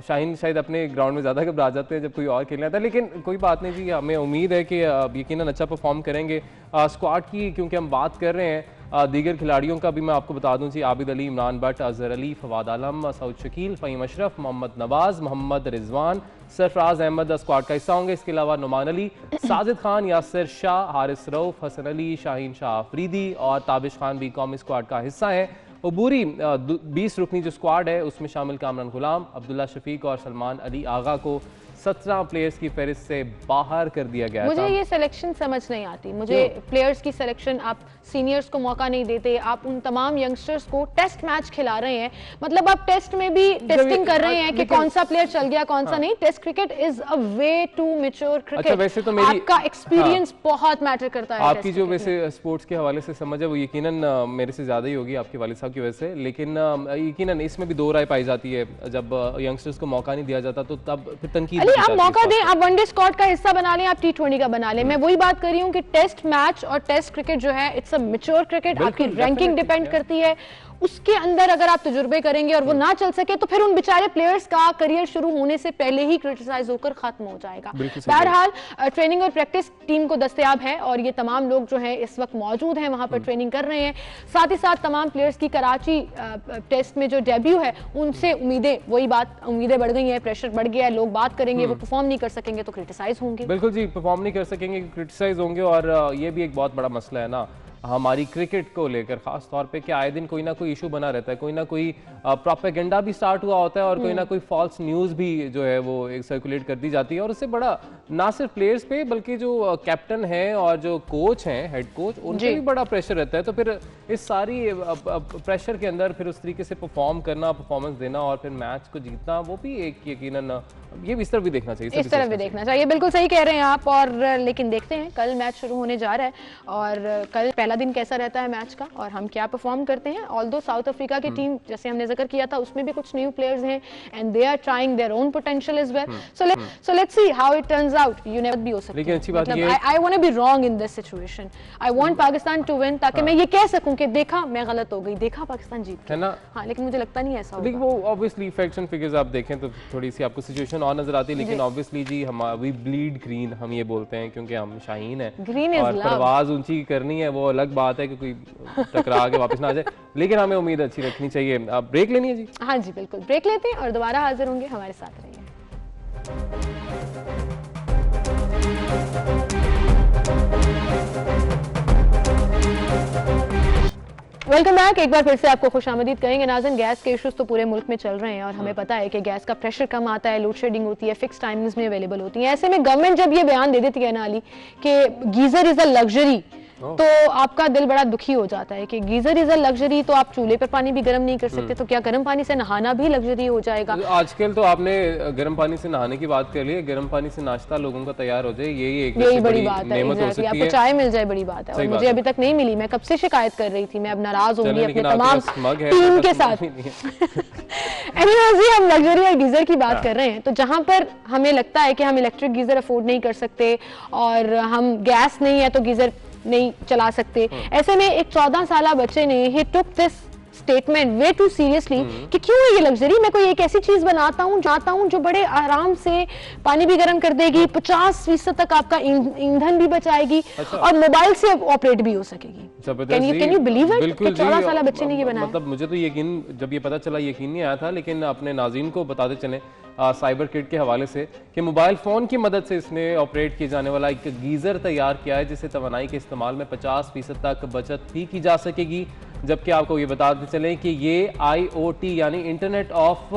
शाहीन शायद अपने ग्राउंड में ज्यादा घबरा जाते हैं जब कोई और खेलने आता है, लेकिन कोई बात नहीं जी, हमें उम्मीद है कि यकीनन अच्छा परफॉर्म करेंगे। स्क्वाड की क्योंकि हम बात कर रहे हैं, दीगर खिलाड़ियों का भी मैं आपको बता दूं जी, आबिद अली, इमरान भट्ट, अजहर अली, फवाद आलम, सऊद शकील, फ़हीम अशरफ, मोहम्मद नवाज, मोहम्मद रिजवान, सरफराज अहमद स्क्वाड का हिस्सा होंगे। इसके अलावा नुमान अली, साजिद खान, यासिर शाह, हारिस रऊफ, हसन अली, शाहीन शाह अफरीदी और ताबिश खान भी कौमी स्क्वाड का हिस्सा है। अबूरी 20 रुकनी जो स्क्वाड है उसमें शामिल कामरान गुलाम, अब्दुल्ला शफीक और सलमान अली आगा को 17 प्लेयर्स की फहरिस्त से बाहर कर दिया गया। मुझे ये सिलेक्शन समझ नहीं आती, मुझे प्लेयर्स की सिलेक्शन, आप सीनियर्स को मौका नहीं देते, आप उन तमाम यंगस्टर्स को टेस्ट मैच खिला रहे हैं, मतलब आप टेस्ट में भी टेस्टिंग कर रहे हैं कि कौन सा प्लेयर चल गया कौन सा नहीं। Test cricket is a way to mature cricket. अच्छा, वैसे तो मेरी आपका एक्सपीरियंस बहुत मैटर करता है। आपकी जो वैसे स्पोर्ट्स के हवाले से समझ है वो यकीनन मेरे से ज्यादा ही होगी आपके वालिद साहब की वजह से, लेकिन यकीनन इसमें भी दो राय पाई जाती है, जब यंगस्टर्स को मौका नहीं दिया जाता तो तब फिर तनकीद। आप मौका दें, आप वनडे स्क्वाड का हिस्सा बना लें, आप T20 का बना लें। मैं वही बात कर रही हूँ कि टेस्ट मैच और टेस्ट क्रिकेट जो है इट्स अ मैच्योर क्रिकेट, आपकी रैंकिंग डिपेंड करती है उसके अंदर। अगर आप तजुर्बे करेंगे और वो ना चल सके तो फिर उन बेचारे प्लेयर्स का करियर शुरू होने से पहले ही क्रिटिसाइज होकर खत्म हो जाएगा। बहरहाल ट्रेनिंग और प्रैक्टिस टीम को दस्तयाब है और ये तमाम लोग जो हैं इस वक्त मौजूद हैं, वहां पर ट्रेनिंग कर रहे हैं। साथ ही साथ तमाम प्लेयर्स की कराची टेस्ट में जो डेब्यू है उनसे उम्मीदें, वही बात, उम्मीदें बढ़ गई हैं, प्रेशर बढ़ गया है, लोग बात करेंगे, वो परफॉर्म नहीं कर सकेंगे तो क्रिटिसाइज होंगे। बिल्कुल जी, परफॉर्म नहीं कर सकेंगे, क्रिटिसाइज होंगे। और ये भी एक बहुत बड़ा मसला है ना, हमारी क्रिकेट को लेकर खास तौर पे कि आए दिन कोई ना कोई इशू बना रहता है, कोई ना कोई प्रोपेगेंडा भी स्टार्ट हुआ होता है और कोई ना कोई फॉल्स न्यूज़ भी जो है वो एक सर्कुलेट कर दी जाती है, और उससे बड़ा ना सिर्फ प्लेयर्स पे बल्कि जो कैप्टन है और जो कोच हैं, हेड कोच, उन पे भी बड़ा प्रेशर रहता है। तो फिर इस सारी प्रेशर के अंदर फिर उस तरीके से परफॉर्म करना, परफॉर्मेंस देना और फिर मैच को जीतना, वो भी एक यकीनन ये भी इस तरफ भी देखना चाहिए, इस तरफ भी देखना चाहिए। बिल्कुल सही कह रहे हैं आप। और लेकिन देखते हैं कल मैच शुरू होने जा रहा है और कल पहला दिन कैसा रहता है मैच का और हम क्या परफॉर्म करते हैं। ऑल्दो साउथ अफ्रीका की टीम, जैसे हमने जिक्र किया था, उसमें भी कुछ न्यू प्लेयर्स हैं and they are trying their own potential as well. So let's see how it turns out. You never be हो सकता। लेकिन अच्छी बात ये है, I want to be wrong in this situation. I want Pakistan to win, ताकि मैं ये कह सकूं कि देखा मैं गलत हो गई, देखा पाकिस्तान जीत है ना। हाँ, लेकिन मुझे लगता नहीं ऐसा होगा। देखिए वो ऑब्वियसली फैक्ट्स एंड फिगर्स आप देखें तो थोड़ी सी आपको सिचुएशन और नजर आती है, लेकिन ऑब्वियसली जी हम वी ब्लीड ग्रीन, हम ये बोलते हैं क्योंकि हम शाहीन है और परवाज ऊंची करनी है, वो अलग बात है कि कोई टकरा के वापस ना आ जाए, लेकिन हमें उम्मीद अच्छी रखनी चाहिए। आप ब्रेक लेनी है जी? हाँ जी बिल्कुल, ब्रेक लेते हैं और दोबारा हाजिर होंगे, हमारे साथ रहिए। Welcome back. एक बार फिर से आपको खुशामदीद कहेंगे नाज़रीन। गैस के इश्यूज तो पूरे मुल्क में चल रहे हैं और हमें पता है कि गैस का प्रेशर कम आता है, लोड शेडिंग होती है, फिक्स टाइमिंग्स में अवेलेबल होती है। ऐसे में गवर्नमेंट जब ये बयान दे देती है ना अली कि गीजर इज अ लग्जरी, तो आपका दिल बड़ा दुखी हो जाता है कि गीजर इज अ लग्जरी, तो आप चूल्हे पर पानी भी गर्म नहीं कर सकते, तो क्या गर्म पानी से नहाना भी लग्जरी हो जाएगा? आजकल तो आपने गर्म पानी से नहाने की बात कर ली है, गर्म पानी से नाश्ता लोगों का तैयार हो जाए, यही बड़ी बात है। आपको चाय मिल जाए बड़ी बात है, और मुझे अभी तक नहीं मिली। मैं कब से शिकायत कर रही थी, मैं अब नाराज होंगी अपने तमाम टीम के साथ। एनीवेज, हम लग्जरी और गीजर की बात कर रहे हैं, तो जहां पर हमें लगता है कि हम इलेक्ट्रिक गीजर अफोर्ड नहीं कर सकते और हम गैस नहीं है तो गीजर नहीं चला सकते, ऐसे में एक 14 साल बच्चे ने ही took this statement way too seriously कि क्यों है ये लग्जरी, मैं कोई एक ऐसी चीज बनाता हूं जो बड़े आराम से पानी भी गर्म कर देगी, 50% तक आपका ईंधन भी बचाएगी और मोबाइल से ऑपरेट भी हो सकेगी। Can you believe it? 14 साल बच्चे ने ये बनाया। मतलब मुझे तो यकीन, जब ये पता चला यकीन नहीं आया था, लेकिन अपने नाज़रीन को बताते चले साइबर किट के हवाले से कि मोबाइल फ़ोन की मदद से इसने ऑपरेट किए जाने वाला एक गीज़र तैयार किया है जिससे तवानाई के इस्तेमाल में 50% तक बचत भी की जा सकेगी। जबकि आपको ये बताते चलें कि ये IoT यानी इंटरनेट ऑफ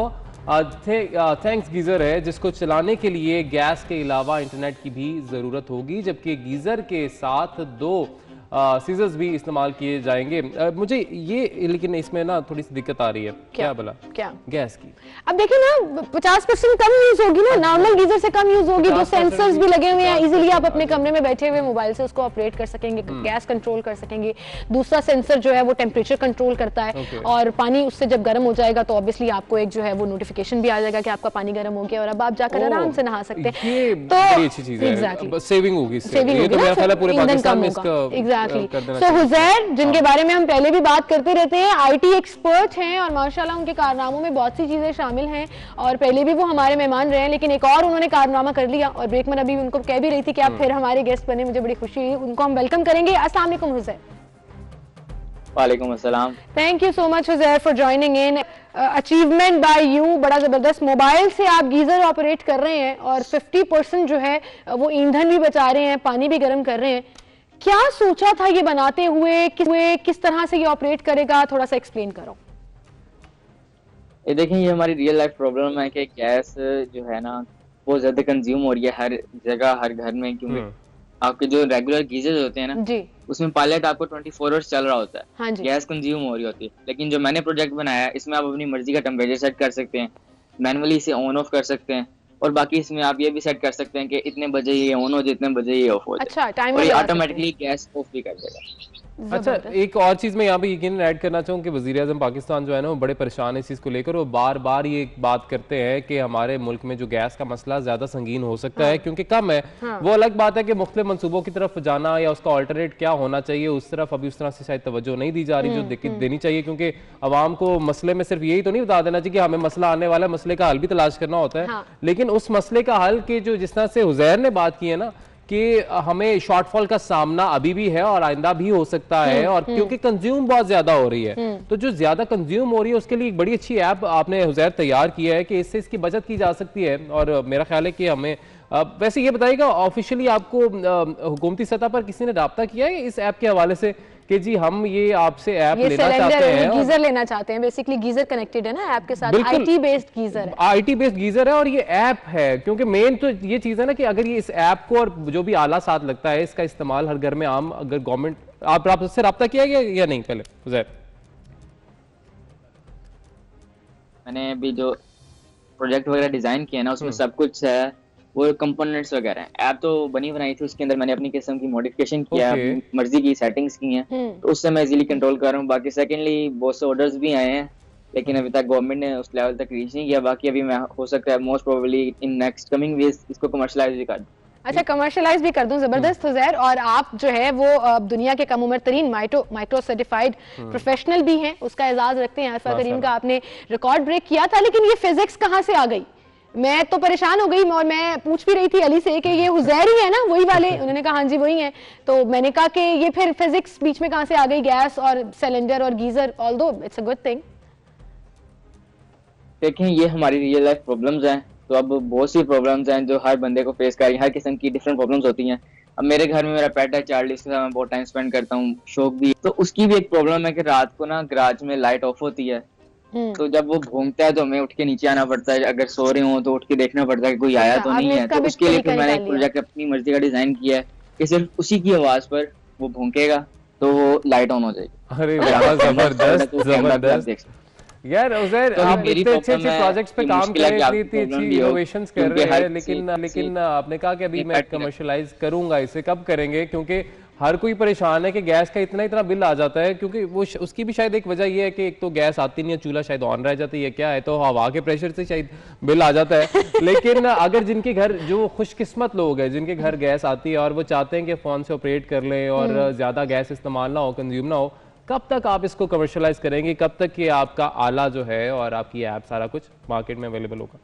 थैंक्स गीज़र है, जिसको चलाने के लिए गैस के अलावा इंटरनेट की भी ज़रूरत होगी, जबकि गीज़र के साथ 2 सीजर्स भी इस्तेमाल किए जाएंगे। मुझे ये लेकिन इसमें ना थोड़ी सी दिक्कत आ रही है। क्या बोला? क्या गैस की? अब देखिए ना 50% कम यूज होगी ना, नॉर्मल गीजर से कम यूज होगी। 2 सेंसर्स भी लगे हुए हैं, इजीली आप अपने कमरे में बैठे हुए मोबाइल से उसको ऑपरेट कर सकेंगे, गैस कंट्रोल कर सकेंगे। दूसरा सेंसर जो है वो टेम्परेचर कंट्रोल करता है और पानी उससे जब गर्म हो जाएगा तो ऑब्वियसली आपको एक जो है वो नोटिफिकेशन भी आ जाएगा कि आपका पानी गर्म हो गया और अब आप जाकर आराम से नहा सकते हैं। ये बड़ी अच्छी चीज है, सेविंग होगी इससे। ये तो मेरा ख्याल है पूरे पाकिस्तान में इसका सो हुजैर, जिनके बारे में हम पहले भी बात करते रहते हैं, आईटी एक्सपर्ट हैं और माशाल्लाह उनके कारनामों में बहुत सी चीजें शामिल हैं और पहले भी वो हमारे मेहमान रहे हैं, लेकिन एक और उन्होंने कारनामा कर लिया और ब्रेक में अभी उनको कह भी रही थी कि आप फिर हमारे गेस्ट बने, मुझे बड़ी खुशी हुई। उनको हम वेलकम करेंगे। अस्सलाम वालेकुम हुजैर। वालेकुम अस्सलाम। Thank you so much Huzair for joining in. Achievement by you, बड़ा जबरदस्त। मोबाइल से आप गीजर ऑपरेट कर रहे हैं और 50% जो है वो ईंधन भी बचा रहे हैं, पानी भी गर्म कर रहे हैं। क्या सोचा था ये बनाते हुए, किस तरह से ये ऑपरेट करेगा, थोड़ा सा एक्सप्लेन करो। ये देखें, ये हमारी रियल लाइफ प्रॉब्लम है कि गैस जो है ना बहुत ज्यादा कंज्यूम हो रही है हर जगह, हर घर में, क्योंकि आपके जो रेगुलर गीजर होते हैं ना जी, उसमें पायलट आपको 24 आवर्स चल रहा होता है। हाँ जी। गैस कंज्यूम हो रही होती है, लेकिन जो मैंने प्रोजेक्ट बनाया है इसमें आप अपनी मर्जी का टेम्परेचर सेट कर सकते हैं, मैनुअली इसे ऑन ऑफ कर सकते हैं और बाकी इसमें आप ये भी सेट कर सकते हैं कि इतने बजे ये ऑन हो जाए, इतने बजे ये ऑफ हो जाए। अच्छा, टाइम और ये ऑटोमेटिकली गैस ऑफ भी कर देगा। अच्छा, एक और चीज मैं यहाँ पे यकीन ऐड करना चाहूँ कि वज़ीर-ए-आज़म पाकिस्तान जो है ना वो बड़े परेशान है इस चीज़ को लेकर। वो बार बार ये बात करते हैं कि हमारे मुल्क में जो गैस का मसला ज्यादा संगीन हो सकता है क्योंकि कम है। वो अलग बात है कि मुख्तलिफ मनसूबों की तरफ जाना या उसका ऑल्टरनेट क्या होना चाहिए उस तरफ अभी उस तरह से शायद तवज्जो नहीं दी जा रही जो देनी चाहिए, क्योंकि अवाम को मसले में सिर्फ यही तो नहीं बता देना चाहिए कि हमें मसला आने वाला मसले का हल भी तलाश करना होता है, लेकिन उस मसले का हल की जो जिस तरह से हुजैर ने बात की है ना कि हमें शॉर्टफॉल का सामना अभी भी है और आइंदा भी हो सकता है, और क्योंकि कंज्यूम बहुत ज्यादा हो रही है तो जो ज्यादा कंज्यूम हो रही है उसके लिए एक बड़ी अच्छी ऐप आपने हुजैर तैयार की है कि इससे इसकी बचत की जा सकती है। और मेरा ख्याल है कि हमें वैसे ये बताइएगा ऑफिशियली आपको हुकूमती सतह पर किसी ने राब्ता किया है इस ऐप के हवाले से कि जी हम ये आपसे ऐप लेना चाहते हैं, गीजर लेना चाहते हैं, बेसिकली गीजर कनेक्टेड है ना ऐप के साथ, आईटी बेस्ड गीजर है, आईटी बेस्ड गीजर है और ये ऐप है। क्योंकि मेन तो ये चीज है ना कि अगर ये इस ऐप को और जो भी आला साथ लगता है इसका इस्तेमाल हर घर में आम, अगर गवर्नमेंट आपसे रब्ता किया गया या नहीं पहले उज़ैर? मैंने अभी जो प्रोजेक्ट वगैरह डिजाइन किया ना उसमें सब कुछ है, वो कंपोनेंट्स वगैरह हैं। ऐप तो बनी बनाई थी, उसके अंदर मैंने अपनी किस्म की मॉडिफिकेशन किया, मर्जी की सेटिंग्स की हैं, तो उससे मैं इजीली कंट्रोल कर रहा हूँ। बाकी सेकेंडली बहुत से ऑर्डर्स भी आए हैं, लेकिन अभी तक गवर्नमेंट ने उस लेवल तक रीच नहीं किया। बाकी अभी मैं हो सकता है most probably in next coming weeks इसको कमर्शियलाइज भी कर दूं। अच्छा, कमर्शियलाइज भी कर दूं, जबरदस्त उज़ैर। और आप जो है वो दुनिया के कम उम्र तरीन माइक्रो सर्टिफाइड प्रोफेशनल भी हैं, उसका एजाज रखते हैं। आसिफा करीम का आपने रिकॉर्ड ब्रेक किया था, लेकिन ये फिजिक्स कहाँ से आ गई? मैं तो परेशान हो गई और मैं पूछ भी रही थी अली से कि ये उज़ैर ही है ना, वही वाले? उन्होंने कहा हाँ जी वही है। तो मैंने कहा कि ये फिर फिजिक्स बीच में कहाँ से आ गई, गैस और सिलेंडर और geyser, although it's a good thing. देखें, ये हमारी रियल लाइफ प्रॉब्लम्स हैं, तो अब बहुत सी प्रॉब्लम्स हैं जो हर बंदे को फेस कर रही है, हर किस्म की डिफरेंट प्रॉब्लम्स होती हैं। अब मेरे घर में मेरा पेट है चार्ली, इसके साथ मैं बहुत टाइम स्पेंड करता हूँ, शौक भी, तो उसकी भी एक प्रॉब्लम है कि रात को ना गराज में लाइट ऑफ होती है, तो जब वो भूंगता है तो हमें उठ के नीचे आना पड़ता है, अगर सो रहे हो तो उठ के देखना पड़ता है कि कोई आया तो नहीं है। तो उसके लिए फिर मैंने एक प्रोजेक्ट अपनी मर्जी का डिजाइन किया है कि सिर्फ उसी की आवाज पर वो भूंकेगा तो वो लाइट ऑन हो जाएगी। अरे जबरदस्त जबरदस्त यार उज़ैर, आप इतने अच्छे प्रोजेक्ट्स पे काम कर रहे हैं, इतनी अच्छी इनोवेशंस कर रहे हैं, लेकिन आपने कहा कि अभी मैं कमर्शियलाइज करूंगा, इसे कब करेंगे? क्योंकि हर कोई परेशान है कि गैस का इतना बिल आ जाता है, क्योंकि वो उसकी भी शायद एक वजह ये है कि एक तो गैस आती नहीं है, चूल्हा शायद ऑन रह जाती है, क्या है, तो हवा के प्रेशर से शायद बिल आ जाता है। लेकिन अगर जिनके घर, जो खुशकिस्मत लोग हैं जिनके घर गैस आती है और वो चाहते हैं कि फोन से ऑपरेट कर लें और ज्यादा गैस इस्तेमाल ना हो, कंज्यूम ना हो, कब तक आप इसको कमर्शियलाइज करेंगे? कब तक ये आपका आला जो है और आपकी ऐप सारा कुछ मार्केट में अवेलेबल होगा?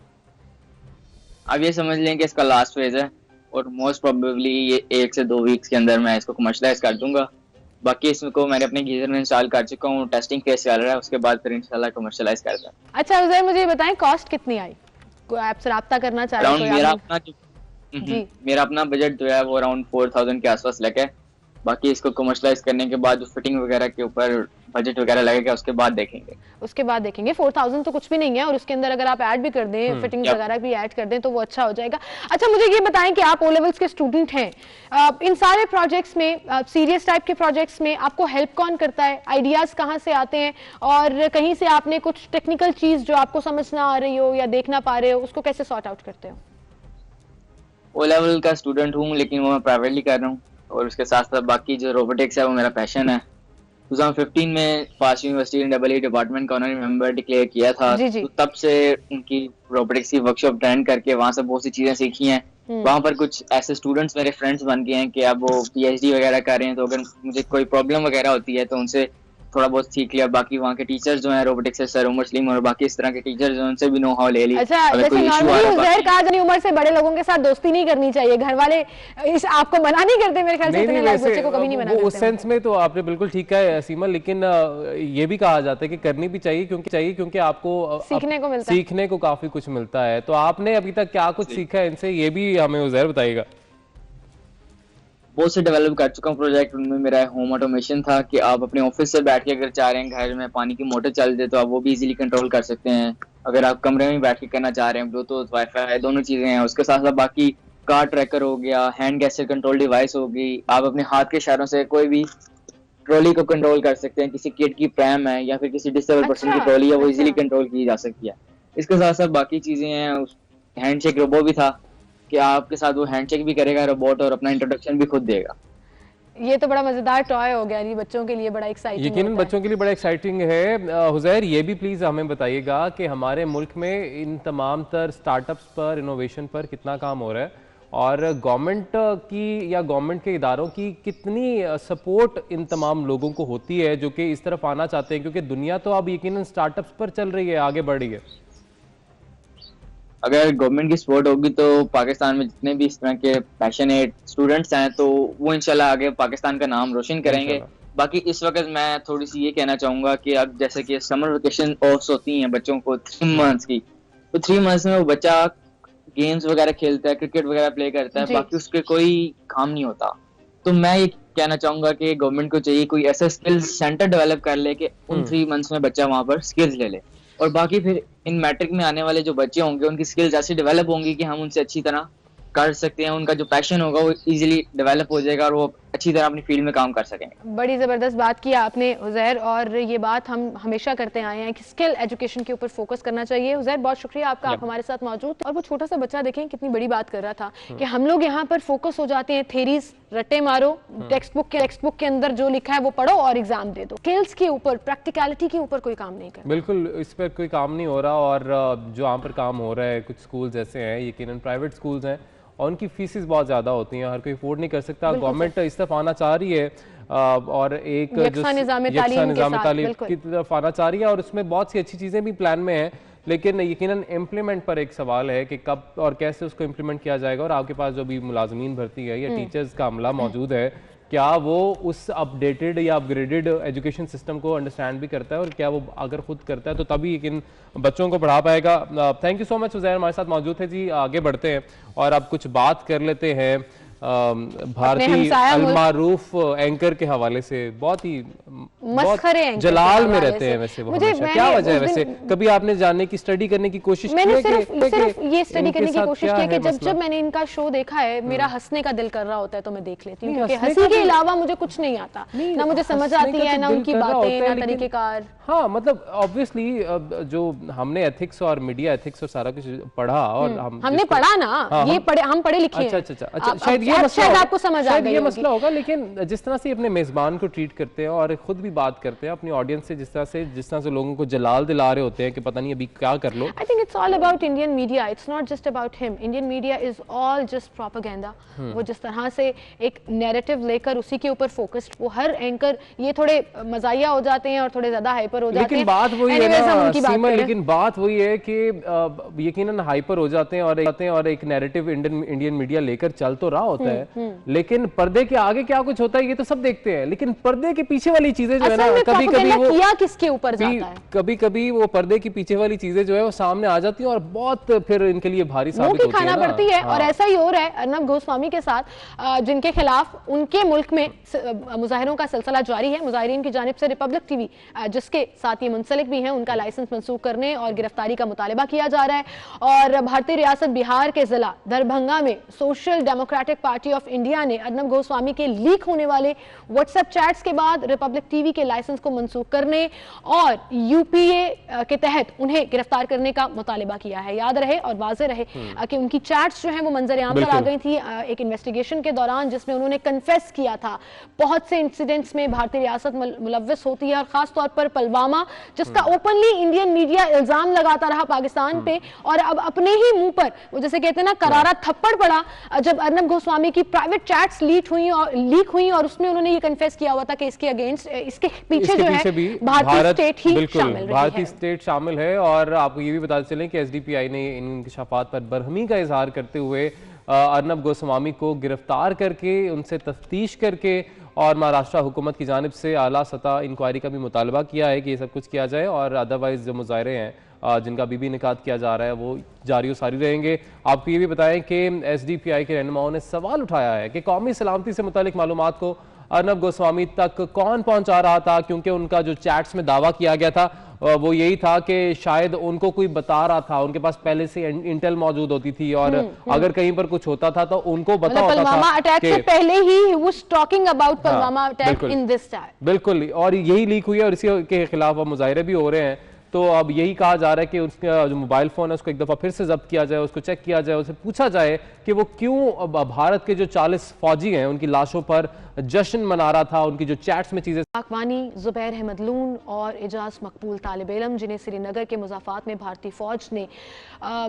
अब ये समझ लें कि इसका लास्ट फेज है और मोस्ट प्रोबेबली ये 1 से 2 वीक्स के अंदर मैं इसको कमर्शियलाइज कर दूंगा। बाकी इसको मैंने अपने गीजर में इंस्टॉल कर चुका हूँ, टेस्टिंग फेज चल रहा है, उसके बाद फिर इंशाल्लाह कमर्शियलाइज कर दूंगा। अच्छा उज़ैर, मुझे बताएं कॉस्ट कितनी आई? कोई ऐप से राब्ता करना चाह रहे हैं? मेरा अपना बजट जो है वो अराउंड 4000 के आसपास लगे। बाकी इसको कमर्शियलाइज करने के बाद जो फिटिंग वगैरह के ऊपर बजट वगैरह लगेगा उसके बाद देखेंगे। 4000 तो कुछ भी नहीं है, और उसके अंदर अगर आप ऐड भी कर दें, फिटिंग्स वगैरह भी ऐड कर दें तो वो अच्छा हो जाएगा। अच्छा, मुझे ये बताएं कि आप ओ लेवल्स के स्टूडेंट हैं, इन सारे प्रोजेक्ट्स में, सीरियस टाइप के प्रोजेक्ट्स में आपको हेल्प कौन करता है? आइडियाज कहाँ से आते हैं? और कहीं से आपने कुछ टेक्निकल चीज जो आपको समझ ना आ रही हो या देख ना पा रहे हो, उसको कैसे सॉर्ट आउट करते हो? ओ लेवल का स्टूडेंट हूँ, लेकिन वो मैं प्राइवेटली कर रहा हूँ, और उसके साथ साथ बाकी जो रोबोटिक्स है वो मेरा पैशन है। 2015 में फास्ट यूनिवर्सिटी ने EE डिपार्टमेंट का ऑनरी मेंबर डिक्लेयर किया था, तो तब से उनकी रोबोटिक्स की वर्कशॉप अटेंड करके वहाँ से बहुत सी चीजें सीखी हैं। वहाँ पर कुछ ऐसे स्टूडेंट्स मेरे फ्रेंड्स बन गए हैं कि अब वो PhD वगैरह कर रहे हैं, तो अगर मुझे कोई प्रॉब्लम वगैरह होती है तो उनसे थोड़ा बहुत सीख लिया। बाकी वहाँ के टीचर्स जो हैं रोबोटिक्स से, सर उमर सलीम और बाकी इस तरह के टीचर्स हैं, उनसे भी नो हाउ ले ली। अच्छा, जैसे नॉर्मली उज़ैर कहा जानी उम्र से बड़े लोगों के साथ दोस्ती नहीं करनी चाहिए, घर वाले इस आपको मना नहीं करते मेरे ख्याल से, इतने लाइक बच्चे को कभी नहीं मना करते। उस सेंस में तो आपने बिल्कुल ठीक कहा सीमा, लेकिन ये भी कहा जाता है कि करनी भी चाहिए क्योंकि आपको सीखने को काफी कुछ मिलता है। तो आपने अभी तक क्या कुछ सीखा है इनसे, ये भी हमें उज़ैर बताइएगा। बहुत से डेवलप कर चुका हूँ प्रोजेक्ट। उनमें मेरा होम ऑटोमेशन था कि आप अपने ऑफिस से बैठ के अगर चाह रहे हैं घर में पानी की मोटर चल दे तो आप वो भी इजीली कंट्रोल कर सकते हैं। अगर आप कमरे में बैठ के करना चाह रहे हैं, ब्लूटूथ वाईफाई दोनों चीजें हैं। उसके साथ साथ बाकी कार ट्रैकर हो गया, हैंड गेस्चर कंट्रोल डिवाइस होगी, आप अपने हाथ के इशारों से कोई भी ट्रॉली को कंट्रोल कर सकते हैं। किसी किड की प्रैम है या फिर किसी डिसेबल पर्सन की ट्रॉली है, वो इजीली कंट्रोल की जा सकती है। इसके साथ साथ बाकी चीजें हैं, हैंडशेक रोबोट भी था कि आपके साथ वो हैंडशेक भी करेगा रोबोट और अपना इंट्रोडक्शन भी खुद देगा। ये तो बड़ा मजेदार टॉय हो गया, ये बच्चों के लिए बड़ा एक्साइटिंग, यकीनन बच्चों के लिए बड़ा एक्साइटिंग है। उज़ैर, ये भी प्लीज हमें बताइएगा कि हमारे मुल्क में इन तमाम तर स्टार्टअप्स पर, इनोवेशन पर कितना काम हो रहा है और गवर्नमेंट की या गवर्नमेंट के इदारों की कितनी सपोर्ट इन तमाम लोगों को होती है जो कि इस तरफ आना चाहते हैं, क्योंकि दुनिया तो अब यकीनन स्टार्टअप्स पर चल रही है, आगे बढ़ रही है। अगर गवर्नमेंट की सपोर्ट होगी तो पाकिस्तान में जितने भी इस तरह के पैशनेट स्टूडेंट्स हैं तो वो इंशाल्लाह आगे पाकिस्तान का नाम रोशन करेंगे। बाकी इस वक्त मैं थोड़ी सी ये कहना चाहूँगा कि अब जैसे कि समर वेकेशन ऑफ्स होती हैं बच्चों को 3 मंथ्स की, तो 3 मंथ्स में वो बच्चा गेम्स वगैरह खेलता है, क्रिकेट वगैरह प्ले करता है, बाकी उसके कोई काम नहीं होता। तो मैं ये कहना चाहूंगा कि गवर्नमेंट को चाहिए कोई ऐसा स्किल्स सेंटर डेवलप कर ले कि उन 3 मंथ्स में बच्चा वहां पर स्किल्स ले ले, और बाकी फिर इन मैट्रिक में आने वाले जो बच्चे होंगे उनकी स्किल्स ऐसी डेवलप होंगी कि हम उनसे अच्छी तरह कर सकते हैं, उनका जो पैशन होगा वो इजीली डेवलप हो जाएगा और वो अच्छी तरह अपनी फील्ड में काम कर सकेंगे। बड़ी ज़बरदस्त बात की आपने उज़ैर, और ये बात हम हमेशा करते आए हैं कि स्किल एजुकेशन के ऊपर फोकस करना चाहिए। उज़ैर बहुत शुक्रिया आपका, आप हमारे साथ मौजूद। और वो छोटा सा बच्चा देखें कितनी बड़ी बात कर रहा था कि हम लोग यहाँ पर फोकस हो जाते हैं थेरीज, रट्टे मारो, टेक्स्ट बुक के अंदर जो लिखा है वो पढ़ो और एग्जाम दे दो। स्किल्स के ऊपर, प्रैक्टिकलिटी के ऊपर कोई काम नहीं कर, बिल्कुल इस पर कोई काम नहीं हो रहा। और जो यहाँ पर काम हो रहा है, कुछ स्कूल्स ऐसे हैं, यकीनन प्राइवेट स्कूल्स हैं और उनकी फीसेस बहुत ज़्यादा होती हैं, हर कोई अफोर्ड नहीं कर सकता। गवर्नमेंट इस तरफ आना चाह रही है और एक यकसा निज़ाम तालीम की तरफ आना चाह रही है, और उसमें बहुत सी अच्छी चीज़ें भी प्लान में हैं, लेकिन यकीनन इम्प्लीमेंट पर एक सवाल है कि कब और कैसे उसको इम्प्लीमेंट किया जाएगा। और आपके पास जो भी मुलाजमीन भर्ती है या टीचर्स का अमला मौजूद है, क्या वो उस अपडेटेड या अपग्रेडेड एजुकेशन सिस्टम को अंडरस्टैंड भी करता है, और क्या वो अगर खुद करता है तो तभी इन बच्चों को पढ़ा पाएगा। Thank you so much Uzair, हमारे साथ मौजूद है जी। आगे बढ़ते हैं और अब कुछ बात कर लेते हैं भारतीय अलमारूफ एंकर के हवाले से। बहुत ही जलाल में रहते हैं वैसे वो हमेशा, क्या वजह है वैसे? कभी आपने जानने की, स्टडी करने की कोशिश की? मैंने सिर्फ ये स्टडी करने की कोशिश की कि जब मैंने इनका शो देखा है, मेरा हंसने का दिल कर रहा होता है तो मैं देख लेती हूँ, क्योंकि हंसी के अलावा मुझे कुछ नहीं आता, ना मुझे समझ आती है, ना उनकी बातें, ना तरीकेकार। हाँ, मतलब ऑब्वियसली जो हमने एथिक्स और मीडिया एथिक्स और सारा कुछ पढ़ा, और हमने पढ़ा ना, ये पढ़े, हम पढ़े लिखे हैं। अच्छा, शायद ये आपको समझ आ गई ये मसला होगा। लेकिन जिस तरह से अपने मेजबान को ट्रीट करते हैं और खुद भी बात करते हैं अपनी ऑडियंस से, जिस तरह से लोगों को जलाल दिला रहे होते हैं कि पता नहीं अभी क्या कर लो। I think it's all about Indian media, it's not just about him. Indian media is all just propaganda. वो जिस तरह से एक नैरेटिव लेकर उसी के ऊपर फोकस्ड, वो हर एंकर ये थोड़े मजाहिया हो जाते हैं और थोड़े ज्यादा हाइपर हो जाते हैं। लेकिन बात वही है ना सीमा, लेकिन बात वही है कि यकीनन हाइपर हो जाते हैं और एक नैरेटिव इंडियन मीडिया लेकर चल तो रहा होता है, लेकिन पर्दे के आगे क्या कुछ होता है ये तो सब देखते हैं, लेकिन पर्दे के पीछे वाली चीजें जो है ना, कभी कभी वो किया किसके ऊपर जाता है, कभी कभी वो पर्दे के पीछे वाली चीजें जो है वो सामने आ जाती हैं और बहुत फिर इनके लिए भारी साबित होती है, खाना पड़ती है। और ऐसा ही हो रहा है अर्नब गोस्वामी के साथ, जिनके खिलाफ उनके मुल्क में मुजाहिरों का सिलसिला जारी है। मुजाहिरीन की जानिब से रिपब्लिक टीवी, जिसके साथ ये मुंसलिक भी हैं, उनका लाइसेंस मंसूख करने और गिरफ्तारी का मुतालिबा किया जा रहा है। और भारतीय रियासत बिहार के जिला दरभंगा में social democratic party of India ने अर्नब गोस्वामी के लीक होने वाले व्हाट्सएप चैट्स के बाद रिपब्लिक टीवी के लाइसेंस को मंसूख करने और यूपीए के तहत उन्हें गिरफ्तार करने का मुतालिबा किया है। याद रहे और वाज़ेह रहे कि उनकी चैट्स जो हैं वो मंजर आम पर आ गई थी एक इन्वेस्टिगेशन के दौरान, जिसमें उन्होंने कन्फेस किया था बहुत से इंसिडेंट्स में भारतीय रियासत मुलव्वस होती है, और खास तौर पर पुलवामा, जिसका ओपनली इंडियन मीडिया इल्जाम लगाता रहा पाकिस्तान पे, और अब अपने ही मुंह पर वो जैसे कहते हैं ना करारा थप्पड़ पड़ा जब अर्नब गोस्वामी की प्राइवेट चैट्स लीक हुई और उसमें उन्होंने ये कन्फेस किया हुआ था कि इसके अगेंस्ट, इसके पीछे जो है भारतीय स्टेट ही शामिल है, भारतीय स्टेट शामिल है। और आपको ये भी बताते चलें कि एसडीपीआई ने इन इंकशाफात पर बरहमी का इजहार करते हुए अर्नब गोस्वामी को गिरफ्तार करके उनसे तफ्तीश करके और महाराष्ट्र हुकूमत की जानिब से आला सतह इंक्वायरी का भी मुतालबा किया है कि ये सब कुछ किया जाए, और अदरवाइज जो मुजाहरे हैं जिनका बीबी निकात किया जा रहा है वो जारी और सारी रहेंगे। आपको ये भी बताएं कि एसडीपीआई के रहनुमाओं ने सवाल उठाया है कि कौमी सलामती से मुतालिक मालूमात को अर्नब गोस्वामी तक कौन पहुंचा रहा था, क्योंकि उनका जो चैट्स में दावा किया गया था वो यही था कि शायद उनको कोई बता रहा था, उनके पास पहले से इंटेल मौजूद होती थी और अगर कहीं पर कुछ होता था तो उनको बता होता था। पुलवामा अटैक से पहले ही he was talking about Pulwama attack in this chat। बिल्कुल, और यही लीक हुई है और इसी के खिलाफ अब मुजाहिरे भी हो रहे हैं। तो अब यही कहा जा रहा है कि उसका जो मोबाइल फ़ोन है उसको एक दफ़ा फिर से जब्त किया जाए, उसको चेक किया जाए, उससे पूछा जाए कि वो क्यों भारत के जो 40 फौजी हैं उनकी लाशों पर जश्न मना रहा था, उनकी जो चैट्स में चीज़ें। पाकवानी जुबैर अहमद लून और एजाज मकबूल तालिब इल्म, जिन्हें श्रीनगर के मुजाफात में भारतीय फ़ौज ने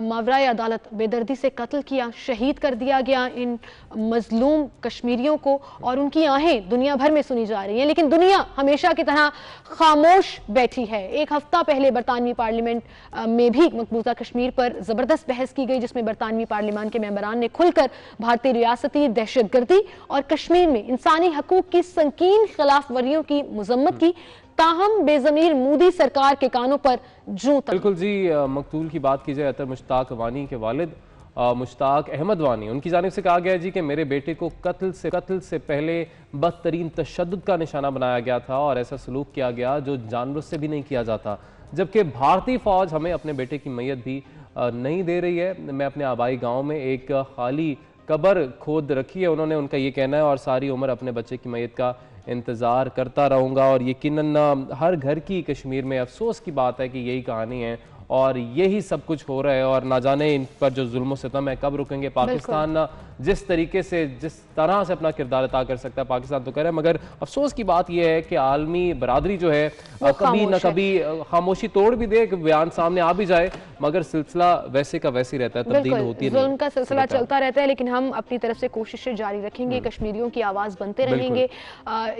मावराए अदालत बेदर्दी से कत्ल किया, शहीद कर दिया गया। इन मजलूम कश्मीरियों को और उनकी आहें दुनिया भर में सुनी जा रही हैं, लेकिन दुनिया हमेशा की तरह खामोश बैठी है। एक हफ्ता पहले बरतानवी पार्लियामेंट में भी मकबूजा कश्मीर पर ज़बरदस्त बहस की गई, जिसमें बरतानवी पार्लियामान के मेंबरान ने खुलकर भारतीय रियासती दहशतगर्दी और कश्मीर में इंसानी हकूक की संकीन खिलाफ वर्जियों की मजम्मत की। ताहम बेज़मीर मोदी सरकार के कानों पर जूं तक। बिल्कुल जी, मकतूल की बात की जाए अतर मुश्ताक वानी के वालिद मुश्ताक अहमद वानी, उनकी जानिब से कहा गया है जी कि मेरे बेटे को कत्ल से पहले बदतरीन तशद्दुद का निशाना बनाया गया था और ऐसा सलूक किया गया जो जानवरों से भी नहीं किया जाता, जबकि भारतीय फौज हमें अपने बेटे की मैयत भी नहीं दे रही है। मैं अपने आबाई गांव में एक खाली कब्र खोद रखी है, उन्होंने, उनका ये कहना है, और सारी उम्र अपने बच्चे की मैयत का इंतज़ार करता रहूँगा। और यकीनन हर घर की कश्मीर में अफसोस की बात है कि यही कहानी है और यही सब कुछ हो रहा है और ना जाने इन पर जो जुल्म सितम है कब रुकेंगे। पाकिस्तान जिस तरीके से, जिस तरह से अपना किरदार अदा कर सकता है पाकिस्तान तो करे, मगर अफसोस की बात यह है कि आलमी बरादरी जो है कभी न कभी खामोशी तोड़ भी दे, बयान सामने आ भी जाए, मगर सिलसिला वैसे का वैसे रहता है, तब्दील होती है, जुल्म का सिलसिला चलता रहता है। लेकिन हम अपनी तरफ से कोशिशें जारी रखेंगे, कश्मीरियों की आवाज़ बनते रहेंगे।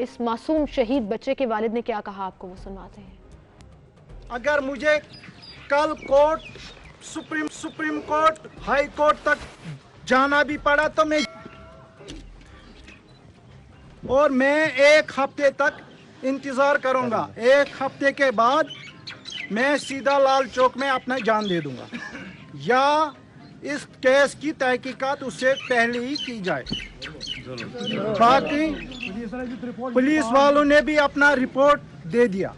इस मासूम शहीद बच्चे के वालिद ने क्या कहा आपको वो सुनवाते हैं। अगर मुझे कल court, supreme court, high court तक जाना भी पड़ा तो मैं एक हफ्ते तक इंतजार करूंगा। एक हफ्ते के बाद मैं सीधा लाल चौक में अपना जान दे दूंगा, या इस केस की तहकीकात उससे पहले ही की जाए। बाकी पुलिस वालों ने भी अपना रिपोर्ट दे दिया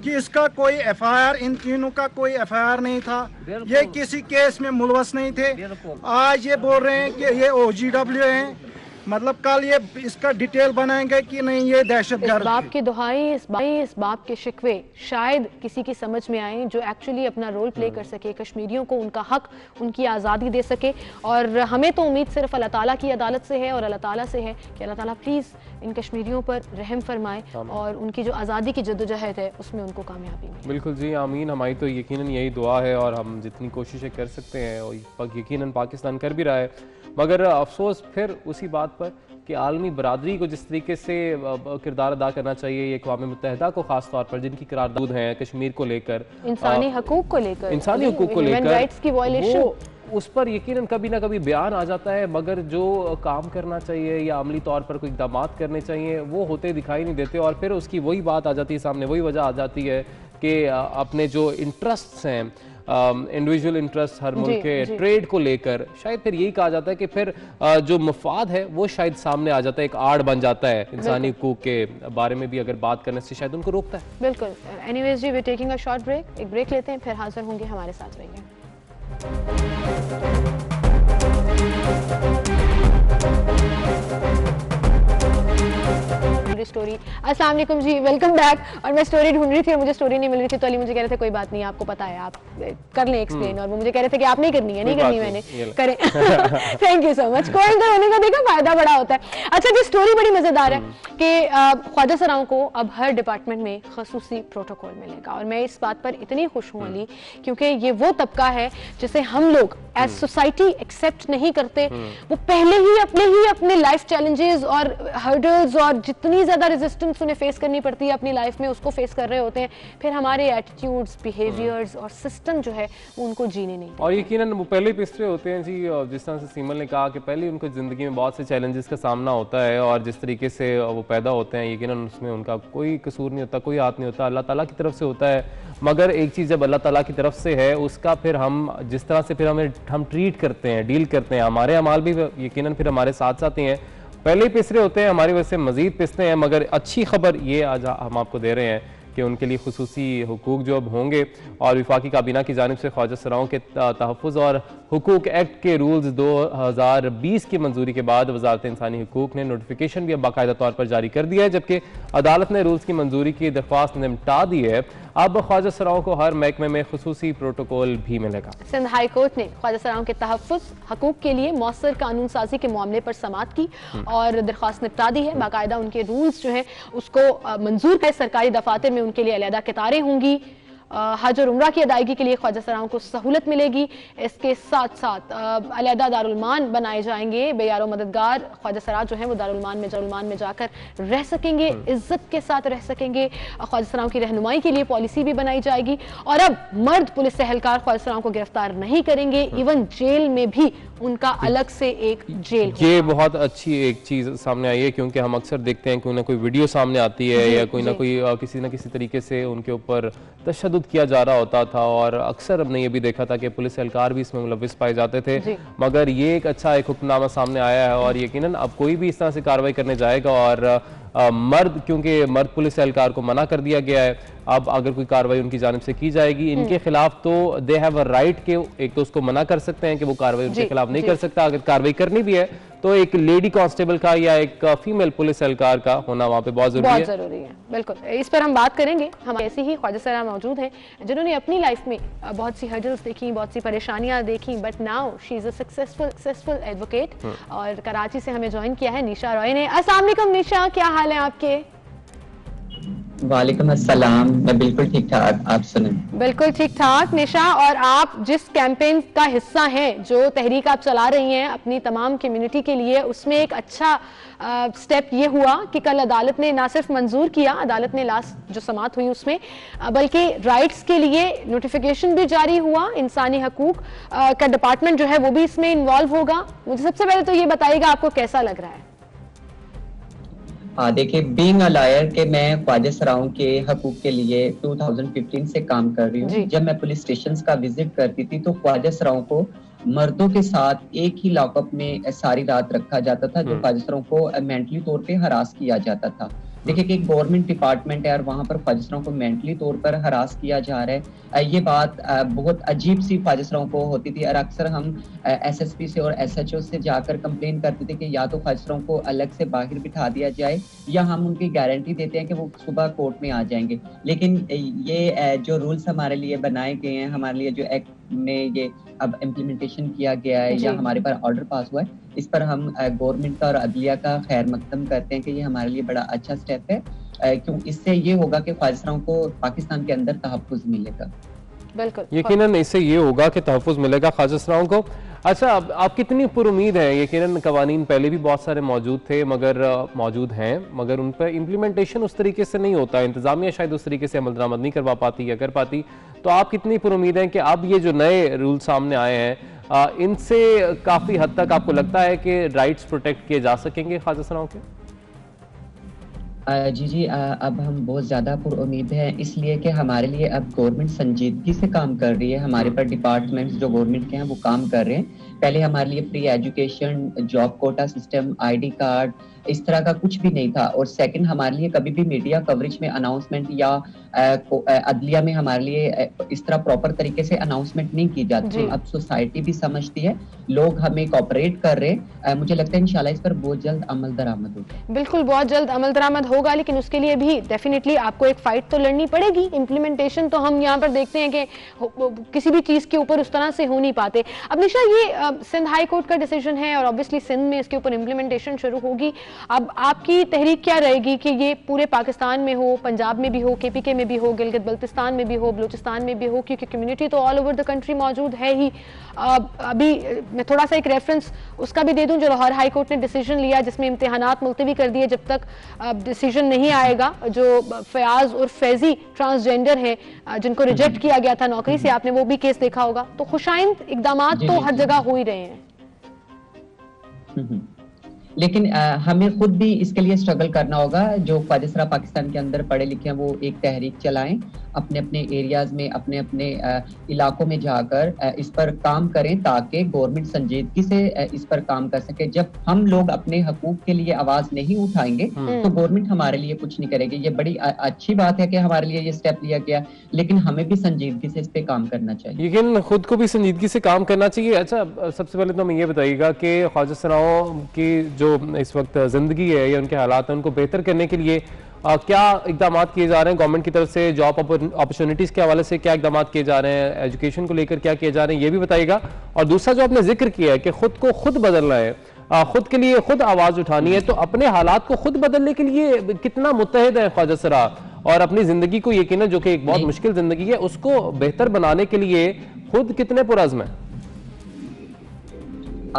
कि इसका कोई एफआईआर, इन तीनों का कोई एफआईआर नहीं था, ये किसी केस में मुलवस नहीं थे। आज ये बोल रहे हैं कि ये ओजीडब्ल्यू हैं, मतलब कल ये इसका डिटेल बनाएंगे कि नहीं ये दहशतगर्द। इस बाप की दुहाई, इस बाप के शिकवे शायद किसी की समझ में आए जो एक्चुअली अपना रोल प्ले कर सके, कश्मीरियों को उनका हक, उनकी आज़ादी दे सके। और हमें तो उम्मीद सिर्फ अल्लाह ताला की अदालत से है और अल्लाह ताला से है कि अल्लाह ताला प्लीज़ इन कश्मीरियों पर रहम फरमाए और उनकी जो आज़ादी की जद्दोजहद है उसमें उनको कामयाबी मिले। बिल्कुल जी, आमीन। हमारी तो यकीनन यही दुआ है और हम जितनी कोशिशें कर सकते हैं और यकीनन पाकिस्तान कर भी रहा है, मगर अफसोस फिर उसी बात पर कि आलमी बरादरी को जिस तरीके से किरदार अदा करना चाहिए, ये अक़वाम मुत्तहिदा को खास तौर पर जिनकी करारदाद हैं कश्मीर को लेकर, इंसानी हकूक़ को लेकर, इंसानी हकूक़ को लेकर, राइट्स की वायलेशन, उस पर यकीनन कभी ना कभी बयान आ जाता है, मगर जो काम करना चाहिए या अमली तौर पर कोई इक़दाम करने चाहिए वो होते दिखाई नहीं देते। और फिर उसकी वही बात आ जाती है सामने, वही वजह आ जाती है कि अपने जो इंटरेस्ट्स हैं, इंडिविजुअल इंटरेस्ट हर मुल्क के ट्रेड को लेकर, शायद फिर यही कहा जाता है कि फिर जो मफाद है वो शायद सामने आ जाता है, एक आड़ बन जाता है इंसानी हकूक़ के बारे में भी अगर बात करने से शायद उनको रोकता है। बिल्कुल। एनीवेज जी, we taking a short break, एक ब्रेक लेते हैं, फिर हाजिर होंगे, हमारे साथ रहिए। स्टोरी। अस्सलाम वालेकुम जी, वेलकम बैक। और मैं स्टोरी ढूंढ रही थी और मुझे स्टोरी नहीं मिल रही थी, तो अली मुझे कह रहे थे कोई बात नहीं, आपको पता है, आप कर लें एक्सप्लेन, और वो मुझे कह रहे थे कि आप नहीं करनी है, नहीं करनी मैंने, करें। Thank you so much. कोई होने का देखा फायदा बड़ा होता है। अच्छा जी, स्टोरी बड़ी मजेदार है कि ख्वाजा सराओं को अब हर डिपार्टमेंट में खसूसी प्रोटोकॉल मिलेगा, और मैं इस बात पर इतनी खुश हूँ अली, क्योंकि ये वो तबका है जिसे हम लोग एज सोसाइटी एक्सेप्ट नहीं करते। वो पहले ही अपने लाइफ चैलेंजेस और हर्डल्स और जितनी ज्यादा रेजिस्टेंस उन्हें फेस करनी पड़ती है अपनी लाइफ में, उसको फेस कर रहे होते हैं, फिर हमारे एटीट्यूड्स, बिहेवियर्स और सिस्टम जो है वो उनको जीने नहीं। और यकीनन वो पहले ही पिछड़े होते हैं जी, जिस तरह से सीमल ने कहा कि पहले उनको ज़िंदगी में बहुत से चैलेंजेस का सामना होता है, और जिस तरीके से वो पैदा होते हैं यकीनन उसमें उनका कोई कसूर नहीं होता, कोई हाथ नहीं होता, अल्लाह ताला की तरफ से होता है। मगर एक चीज़ जब अल्लाह ताला की तरफ से है, उसका फिर हम जिस तरह से फिर हम ट्रीट करते हैं, डील करते हैं, हमारे अमाल भी यकीनन फिर हमारे साथ साथ ही हैं, पहले ही पिसरे होते हैं, हमारी वजह से मजीद पिसते हैं। मगर अच्छी खबर ये आज हम आपको दे रहे हैं कि उनके लिए खुसूसी हुकूक जो अब होंगे, और वफाकी काबीना की जानिब से ख्वाजा सराओं के तहफ़्फ़ुज़ और हुकूक एक्ट के रूल्स 2020 की मंजूरी के बाद वजारत इंसानी हुकूक ने नोटिफिकेशन भी अब बाकायदा तौर पर जारी कर दिया है, जबकि अदालत ने रूल्स की मंजूरी की दरख्वास्त निपटा दी है। अब ख्वाजा सराओं को हर महकमे में खुसूसी प्रोटोकॉल भी मिलेगा। सिंध हाई कोर्ट ने ख्वाजा सराओं के तहफ़्फ़ुज़ हकूक के लिए मौसर कानून साजी के मामले पर समाअत की और दरख्वास्त निपटा दी है। बाकायदा उनके रूल्स जो है उसको मंजूर कर सरकारी दफातर में उनके लिए अलहदा कतारें होंगी। हज और उम्रा की अदायगी के लिए ख्वाजा सराओं को सहूलत मिलेगी। इसके साथ साथ अलहदा दारुलमान बनाए जाएंगे। बेयारो मददगार ख्वाजा सरा जो है वो दारुलमान में जाकर रह सकेंगे, इज्जत के साथ रह सकेंगे। ख्वाजा सराओं की रहनुमाई के लिए पॉलिसी भी बनाई जाएगी, और अब मर्द पुलिस एहलकार ख्वाजा सराओं को गिरफ्तार नहीं करेंगे, इवन जेल में भी उनका अलग से एक जेल। ये बहुत अच्छी एक चीज़ सामने आई है, क्योंकि हम अक्सर देखते हैं कोई ना कोई वीडियो सामने आती है या कोई ना कोई किसी न किसी तरीके से उनके ऊपर तशद्दुद खुद किया जा रहा होता था, और अक्सर हमने ये भी देखा था कि पुलिस एहलकार भी इसमें मुलविस पाए जाते थे, मगर ये एक अच्छा एक हुक्मनामा सामने आया है और यकीनन अब कोई भी इस तरह से कार्रवाई करने जाएगा और मर्द, क्योंकि मर्द पुलिस एहलकार को मना कर दिया गया है, अब अगर कोई कार्रवाई उनकी जानिब से की जाएगी इनके खिलाफ तो दे हैव अ राइट के एक तो उसको मना कर सकते हैं कि वो कार्रवाई उनके खिलाफ नहीं कर सकता। अगर कार्रवाई करनी भी है तो एक लेडी कांस्टेबल का या एक फीमेल पुलिस एहलकार का होना वहाँ पे बहुत जरूरी है। बिल्कुल, इस पर हम बात करेंगे। हम ऐसे ही ख्वाजा सरा मौजूद हैं जिन्होंने अपनी लाइफ में बहुत सी हर्डल्स देखी, बहुत सी परेशानियां देखी, but now she is a successful advocate और कराची से हमें ज्वाइन किया है निशा रॉय ने। अस्सलाम वालेकुम निशा, क्या हाल है आपके? वालेकुम अस्सलाम, मैं बिल्कुल ठीक ठाक, आप सुने? बिल्कुल ठीक ठाक निशा, और आप जिस कैंपेन का हिस्सा हैं, जो तहरीक आप चला रही हैं अपनी तमाम कम्युनिटी के लिए, उसमें एक अच्छा स्टेप ये हुआ कि कल अदालत ने ना सिर्फ मंजूर किया, अदालत ने लास्ट जो समाअत हुई उसमें, बल्कि राइट्स के लिए नोटिफिकेशन भी जारी हुआ। इंसानी हकूक का डिपार्टमेंट जो है वो भी इसमें इन्वॉल्व होगा। मुझे सबसे पहले तो ये बताइएगा आपको कैसा लग रहा है? देखिए, बीइंग अ लॉयर के मैं ख्वाजा सराओं के हकूक के लिए 2015 से काम कर रही हूँ। जब मैं पुलिस स्टेशंस का विजिट करती थी तो ख्वाजा सराओं को मर्दों के साथ एक ही लॉकअप में सारी रात रखा जाता था, जो ख्वाजा सराओं को मेंटली तौर पे हरास किया जाता था। देखिए कि एक गवर्नमेंट डिपार्टमेंट है और वहां पर ख्वाजा सराओं को मेंटली तौर पर हरास किया जा रहा है, ये बात बहुत अजीब सी ख्वाजा सराओं को होती थी। और अक्सर हम एसएसपी से और एसएचओ से जाकर कंप्लेन करते थे कि या तो ख्वाजा सराओं को अलग से बाहर बिठा दिया जाए या हम उनकी गारंटी देते हैं कि वो सुबह कोर्ट में आ जाएंगे। लेकिन ये जो रूल्स हमारे लिए बनाए गए हैं, हमारे लिए जो एक्ट में ये अब इम्प्लीमेंटेशन किया गया है या हमारे पर ऑर्डर पास हुआ है, इस पर हम गवर्नमेंट का और अदलिया का खैर मकदम करते हैं कि ये हमारे लिए बड़ा अच्छा स्टेप है, क्यों इससे ये होगा कि ख्वाजा सराओं को पाकिस्तान के अंदर तहफ़्फ़ुज़ मिलेगा। बिल्कुल, यकीनन इससे ये होगा कि तहफ़्फ़ुज़ मिलेगा ख्वाजा सराओं को। अच्छा, आप कितनी पुरुमीद हैं? यकीनन कवानीन पहले भी बहुत सारे मौजूद थे मौजूद हैं, मगर उन पर इम्प्लीमेंटेशन उस तरीके से नहीं होता, इंतज़ामिया शायद उस तरीके से अमल दरामद नहीं करवा पाती या कर पाती। तो आप कितनी पुरुमीद हैं कि अब ये जो नए रूल सामने आए हैं इनसे काफ़ी हद तक आपको लगता है कि राइट्स प्रोटेक्ट किए जा सकेंगे ख्वाजा सराओं के? जी, अब हम बहुत ज़्यादा पुरुमीद हैं, इसलिए कि हमारे लिए अब गवर्नमेंट संजीदगी से काम कर रही है। हमारे पर डिपार्टमेंट्स जो गवर्नमेंट के हैं वो काम कर रहे हैं। पहले हमारे लिए free education, job quota system, ID card, इस तरह का कुछ भी नहीं था। और सेकंड, हमारे लिए कभी भी मीडिया कवरेज में अनाउंसमेंट या अदलिया में हमारे लिए इस तरह प्रॉपर तरीके से अनाउंसमेंट नहीं की जाती। अब सोसाइटी भी समझती है, लोग हमें कोऑपरेट कर रहे हैं। मुझे लगता है इंशाल्लाह इस पर बहुत जल्द अमल दरामद होगा। बिल्कुल, बहुत जल्द अमल दरामद होगा, लेकिन उसके लिए भी डेफिनेटली आपको एक फाइट तो लड़नी पड़ेगी। इम्प्लीमेंटेशन तो हम यहाँ पर देखते हैं कि किसी भी चीज़ के ऊपर उस तरह से हो नहीं पाते। अब निशा, ये सिंध हाई कोर्ट का डिसीजन है और ऑब्वियसली सिंध में इसके ऊपर इम्प्लीमेंटेशन शुरू होगी। अब आपकी तहरीक क्या रहेगी कि ये पूरे पाकिस्तान में हो, पंजाब में भी हो, केपीके में भी हो, गिलगित बल्तिस्तान में भी हो, बलूचिस्तान में भी हो, क्योंकि कम्युनिटी तो ऑल ओवर द कंट्री मौजूद है ही। अभी मैं थोड़ा सा एक रेफरेंस उसका भी दे दूं, जो लाहौर हाई कोर्ट ने डिसीजन लिया जिसमें इम्तिहानात मुलतवी कर दिए जब तक डिसीजन नहीं आएगा। जो फयाज और फैजी ट्रांसजेंडर है जिनको रिजेक्ट किया गया था नौकरी से, आपने वो भी केस देखा होगा। तो खुशाइंद इकदामात तो हर जगह हो ही रहे हैं, लेकिन हमें खुद भी इसके लिए स्ट्रगल करना होगा। जो ख्वाजा सरा पाकिस्तान के अंदर पढ़े लिखे हैं वो एक तहरीक चलाएं, अपने अपने एरियाज में, अपने अपने इलाकों में जाकर इस पर काम करें ताकि गवर्नमेंट संजीदगी से इस पर काम कर सके। जब हम लोग अपने हकूक के लिए आवाज नहीं उठाएंगे तो गवर्नमेंट हमारे लिए कुछ नहीं करेगी। ये बड़ी अच्छी बात है कि हमारे लिए ये स्टेप लिया गया, लेकिन हमें भी संजीदगी से इस पे काम करना चाहिए। लेकिन खुद को भी संजीदगी से काम करना चाहिए। अच्छा, सबसे पहले तो हमें ये बताइएगा कि ख्वाजा सराओं की जो इस वक्त जिंदगी है या उनके हालात हैं, उनको बेहतर करने के लिए क्या इकदाम किए जा रहे हैं गवर्नमेंट की तरफ से? जॉब अपॉर्चुनिटीज के हवाले से क्या इकदाम किए जा रहे हैं? एजुकेशन को लेकर क्या किए जा रहे हैं, ये भी बताइएगा। और दूसरा, जो आपने जिक्र किया है कि खुद को खुद बदलना है, खुद के लिए खुद आवाज उठानी है, तो अपने हालात को खुद बदलने के लिए कितना मुत्तहिद है ख्वाजा सरा, और अपनी जिंदगी को यकीनन जो कि एक बहुत मुश्किल जिंदगी है उसको बेहतर बनाने के लिए खुद कितने पुरअज़्म है?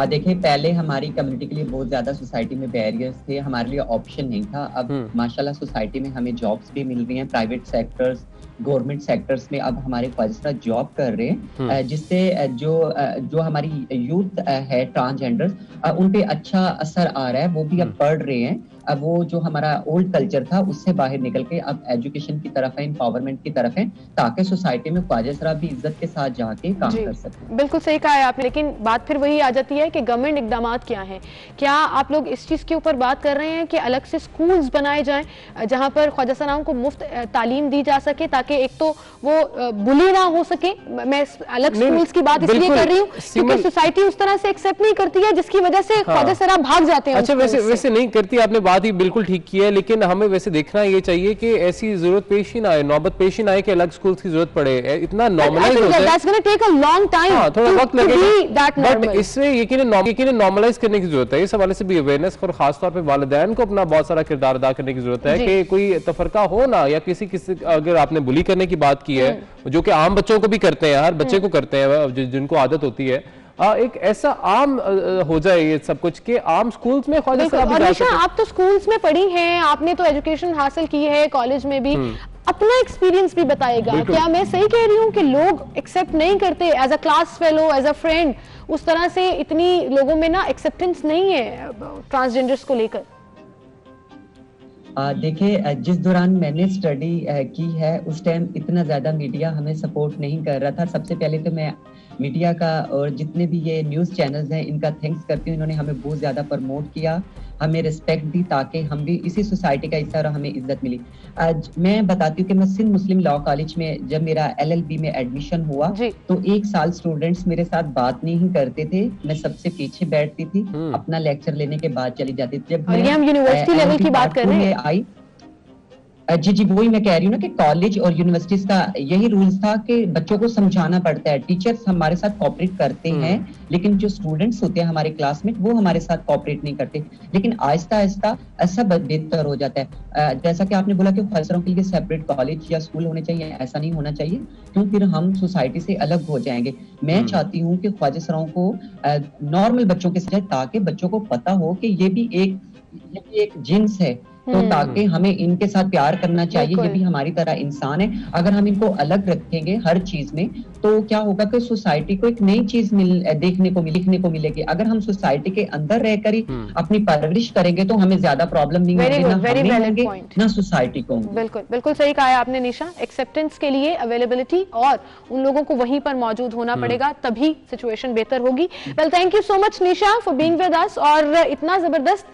देखिए, पहले हमारी कम्युनिटी के लिए बहुत ज्यादा सोसाइटी में बैरियर्स थे, हमारे लिए ऑप्शन नहीं था। अब माशाल्लाह सोसाइटी में हमें जॉब्स भी मिल रही हैं, प्राइवेट सेक्टर्स, गवर्नमेंट सेक्टर्स में अब हमारे ख्वाजा सरा जॉब कर रहे हैं, जिससे जो हमारी यूथ है ट्रांसजेंडर्स, उन पे अच्छा असर आ रहा है। वो भी अब पढ़ रहे हैं, अब वो जो हमारा ओल्ड कल्चर था उससे बाहर निकल के अब एजुकेशन की तरफ है, एम्पावरमेंट की तरफ है, ताकि सोसाइटी में ख्वाजा सरा भी इज्जत के साथ जाके काम कर सके। बिल्कुल सही कहा है आपने, लेकिन बात फिर वही आ जाती है कि गवर्नमेंट इकदाम क्या हैं? क्या आप लोग इस चीज के ऊपर बात कर रहे हैं कि अलग से स्कूल्स बनाए जाएं जहां पर ख्वाजा सराओं को मुफ्त तालीम दी जा सके, ताकि एक तो वो बुली ना हो सके? मैं अलग स्कूल्स की बात इसलिए कर रही हूँ क्योंकि सोसाइटी उस तरह से एक्सेप्ट नहीं करती है, जिसकी वजह से ख्वाजा सरा भाग जाते हैं। अच्छा, वैसे नहीं करती, आपने बात ही बिल्कुल ठीक की है, लेकिन हमें वैसे देखना ये चाहिए कि ऐसी जरूरत पेश ही ना आए, नौबत पेश ही ना आए कि अलग स्कूल्स की जरूरत पड़े। इतना नॉर्मलाइज होता है, that's gonna take a long time, थोड़ा वक्त लगेगा, बट इससे यकीनन नॉर्मलाइज करने की जरूरत है। इस हवाले से भी अवेयरनेस और खासतौर पे वालिदैन को अपना बहुत सारा किरदार अदा करने की जरूरत है कि कोई तफरका हो ना, या किसी अगर आपने बुली करने की बात की है, जो कि आम बच्चों को भी करते हैं, हर बच्चे को करते हैं जिनको आदत होती है, एक ऐसा आम हो जाए ये सब कुछ कि आम स्कूल्स में ख्वाजा सरा भी जा सके। आप तो स्कूल्स में पढ़ी हैं, आपने तो एजुकेशन हासिल की है कॉलेज में भी, अपना एक्सपीरियंस भी बताएगा। क्या मैं सही कह रही हूँ कि लोग एक्सेप्ट नहीं करते as a class fellow, as a friend, उस तरह से इतनी लोगों में ना एक्सेप्टेंस नहीं है ट्रांसजेंडर्स को लेकर? देखिए, जिस दौरान मैंने स्टडी की है उस टाइम इतना ज़्यादा मीडिया हमें सपोर्ट नहीं कर रहा था। सबसे पहले तो मैं मीडिया का और जितने भी ये न्यूज़ चैनल्स हैं इनका थैंक्स करती हूँ, इन्होंने हमें बहुत ज़्यादा प्रमोट किया, हमें रिस्पेक्ट दी, ताकि हम भी इसी सोसाइटी का हिस्सा और हमें इज्जत मिली। आज मैं बताती हूँ कि मैं सिंध मुस्लिम लॉ कॉलेज में जब मेरा LLB में एडमिशन हुआ तो 1 साल स्टूडेंट्स मेरे साथ बात नहीं करते थे, मैं सबसे पीछे बैठती थी, अपना लेक्चर लेने के बाद चली जाती थी। जब हम यूनिवर्सिटी लेवल की बात कर रहे हैं आई, जी वही मैं कह रही हूँ ना कि कॉलेज और यूनिवर्सिटीज का यही रूल्स था कि बच्चों को समझाना पड़ता है। टीचर्स हमारे साथ कोऑपरेट करते हैं, लेकिन जो स्टूडेंट्स होते हैं हमारे क्लासमेट वो हमारे साथ कोऑपरेट नहीं करते, लेकिन आहिस्ता आहिस्ता ऐसा बेहतर हो जाता है। जैसा कि आपने बोला कि ख्वाजा सराओं के लिए सेपरेट कॉलेज या स्कूल होने चाहिए, ऐसा नहीं होना चाहिए, क्योंकि फिर हम सोसाइटी से अलग हो जाएंगे। मैं चाहती हूँ कि ख्वाजा सराओं को नॉर्मल बच्चों के साथ, ताकि बच्चों को पता हो कि ये भी एक जिन्स है, तो ताकि हमें इनके साथ प्यार करना चाहिए, ये भी हमारी तरह इंसान है। अगर हम इनको अलग रखेंगे हर चीज में तो क्या होगा कि सोसाइटी को एक नई चीज देखने को मिलेगी। अगर हम सोसाइटी के अंदर रहकर ही अपनी परवरिश करेंगे तो हमें ज्यादा प्रॉब्लम नहीं होगी, ना सोसाइटी को। बिल्कुल सही कहा है आपने निशा। एक्सेप्टेंस के लिए अवेलेबिलिटी और उन लोगों को वहीं पर मौजूद होना पड़ेगा, तभी सिचुएशन बेहतर होगी। Well, thank you so much Nisha for being with us, और इतना जबरदस्त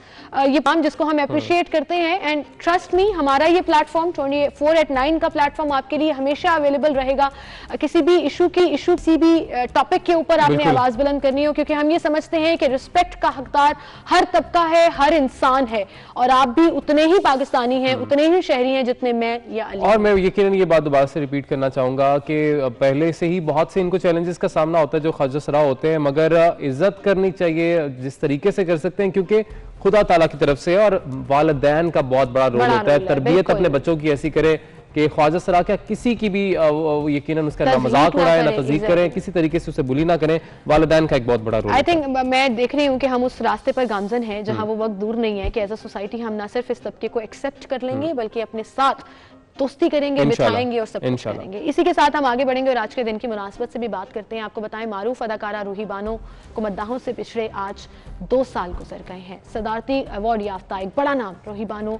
ये काम जिसको हम अप्रिशिएट करते हैं। एंड ट्रस्ट मी, हमारा ये प्लेटफॉर्म 24/9 का प्लेटफॉर्म आपके लिए हमेशा अवेलेबल रहेगा। किसी भी इशू किसी भी टॉपिक के ऊपर आपने आवाज बुलंद करनी हो, क्योंकि हम ये समझते हैं कि रिस्पेक्ट का हकदार हर तबका है, हर इंसान है, और आप भी उतने ही पाकिस्तानी हैं, उतने ही शहरी हैं जितने मैं या अली। और मैं यकीनन ये बात दोबारा से रिपीट करना चाहूंगा कि पहले से ही बहुत से इनको चैलेंजेस का सामना होता है जो ख्वाजा सरा होते हैं, मगर इज्जत करनी चाहिए जिस तरीके से कर सकते हैं, क्योंकि खुदा ताला की तरफ से और वालिदैन का बहुत बड़ा रोल होता है। तरबियत अपने बच्चों की ऐसी करें कि ख्वाजा सरा क्या किसी की भी यकीनन उसका ना मजाक उड़ाए, ना तज़ीक करें, किसी तरीके से उसे बुली ना करें। वालिदैन का एक बहुत बड़ा रोल। आई थिंक मैं देख रही हूँ कि हम उस रास्ते पर गामजन हैं जहाँ वो वक्त दूर नहीं है कि एज अ सोसाइटी हम ना सिर्फ इस तबके को एक्सेप्ट कर लेंगे बल्कि अपने साथ दोस्ती करेंगे, बिठाएंगे और सब कुछ करेंगे। इसी के साथ हम आगे बढ़ेंगे और आज के दिन की मुनासबत से भी बात करते हैं। आपको बताएं, मारूफ अदाकारा रूही बानो को मद्दाहों से पिछड़े आज 2 साल गुजर गए हैं। सदारती अवार्ड याफ्ता एक बड़ा नाम रूही बानो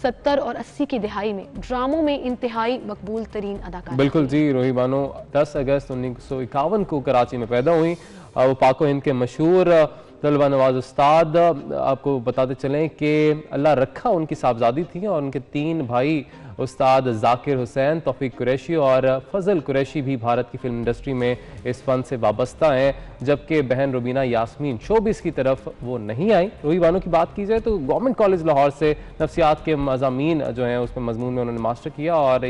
70 और 80 की दिहाई में ड्रामों में इंतहाई मकबूल तरीन अदाकार। बिल्कुल जी, रूही बानो 10 अगस्त 1951 को कराची में पैदा हुई। वो पाको हिंद के मशहूर तलबा नवाज उस्ताद, आपको बताते चलें कि अल्लाह रखा उनकी साहबजादी थी और उनके 3 भाई उस्ताद जाकिर हुसैन, तौफीक कुरैशी और फजल कुरैशी भी भारत की फिल्म इंडस्ट्री में इस फन से वाबस्ता हैं, जबकि बहन रुबीना यास्मीन शोबिस की तरफ वो नहीं आई। रूही बानो की बात की जाए तो गवर्नमेंट कॉलेज लाहौर से नफ्सियात के मज़ामीन जो हैं उसमें मजमून में उन्होंने मास्टर किया और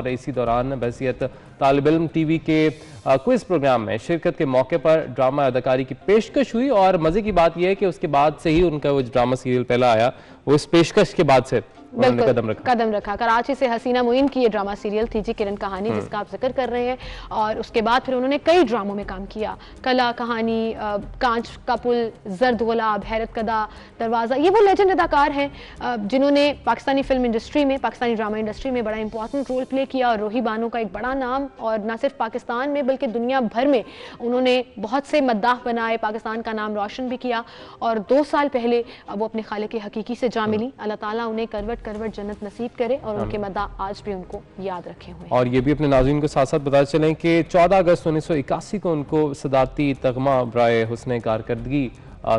इसी दौरान बहसियत तालिब इल्म TV के क्विज प्रोग्राम में शिरकत के मौके पर ड्रामा अदाकारी की पेशकश हुई। और मज़े की बात यह है कि उसके बाद से ही उनका वो ड्रामा सीरियल पहला आया, वो इस पेशकश के बाद से कदम रखा। कराची से हसीना मुइन की ये ड्रामा सीरियल थी जी, किरण कहानी, जिसका आप जिक्र कर रहे हैं, और उसके बाद फिर उन्होंने कई ड्रामों में काम किया। कला कहानी, कांच का पुल, जर्द गुलाब, हैरत कदा, दरवाज़ा। ये वो लेजेंड अदाकार हैं जिन्होंने पाकिस्तानी फिल्म इंडस्ट्री में, पाकिस्तानी ड्रामा इंडस्ट्री में बड़ा इंपॉर्टेंट रोल प्ले किया। और रूही बानो का एक बड़ा नाम, और न सिर्फ पाकिस्तान में बल्कि दुनिया भर में उन्होंने बहुत से मद्दाह बनाए, पाकिस्तान का नाम रोशन भी किया। और 2 साल पहले वो अपने खालिक हकीकी से जा मिली। अल्लाह ताला उन्हें करवट करवट जन्नत नसीब करे और उनके मदा आज भी उनको याद रखे हुए। और ये भी अपने नाज़रीन को साथ साथ बताते चलें कि 14 अगस्त 1981 को उनको सदाती तगमा बराए हुस्न कारकर्दगी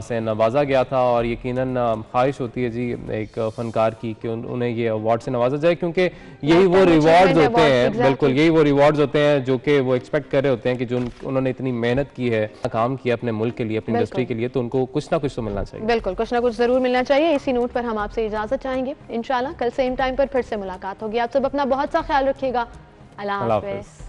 से नवाजा गया था और यकीनन ख्वाहिश होती है जी एक फनकार की कि उन्हें ये अवार्ड से नवाजा जाए, क्योंकि यही वो रिवॉर्ड्स होते हैं, बिल्कुल यही वो रिवॉर्ड्स होते हैं जो कि वो एक्सपेक्ट कर रहे होते हैं कि जो उन्होंने इतनी मेहनत की है, काम किया अपने मुल्क के लिए, अपनी इंडस्ट्री के लिए, तो उनको कुछ ना कुछ तो मिलना चाहिए। बिल्कुल कुछ ना कुछ जरूर मिलना चाहिए। इसी नोट पर हम आपसे इजाजत चाहेंगे। इंशाल्लाह कल सेम टाइम पर फिर से मुलाकात होगी। आप सब अपना बहुत सा ख्याल रखिएगा। अल्लाह हाफ़िज़।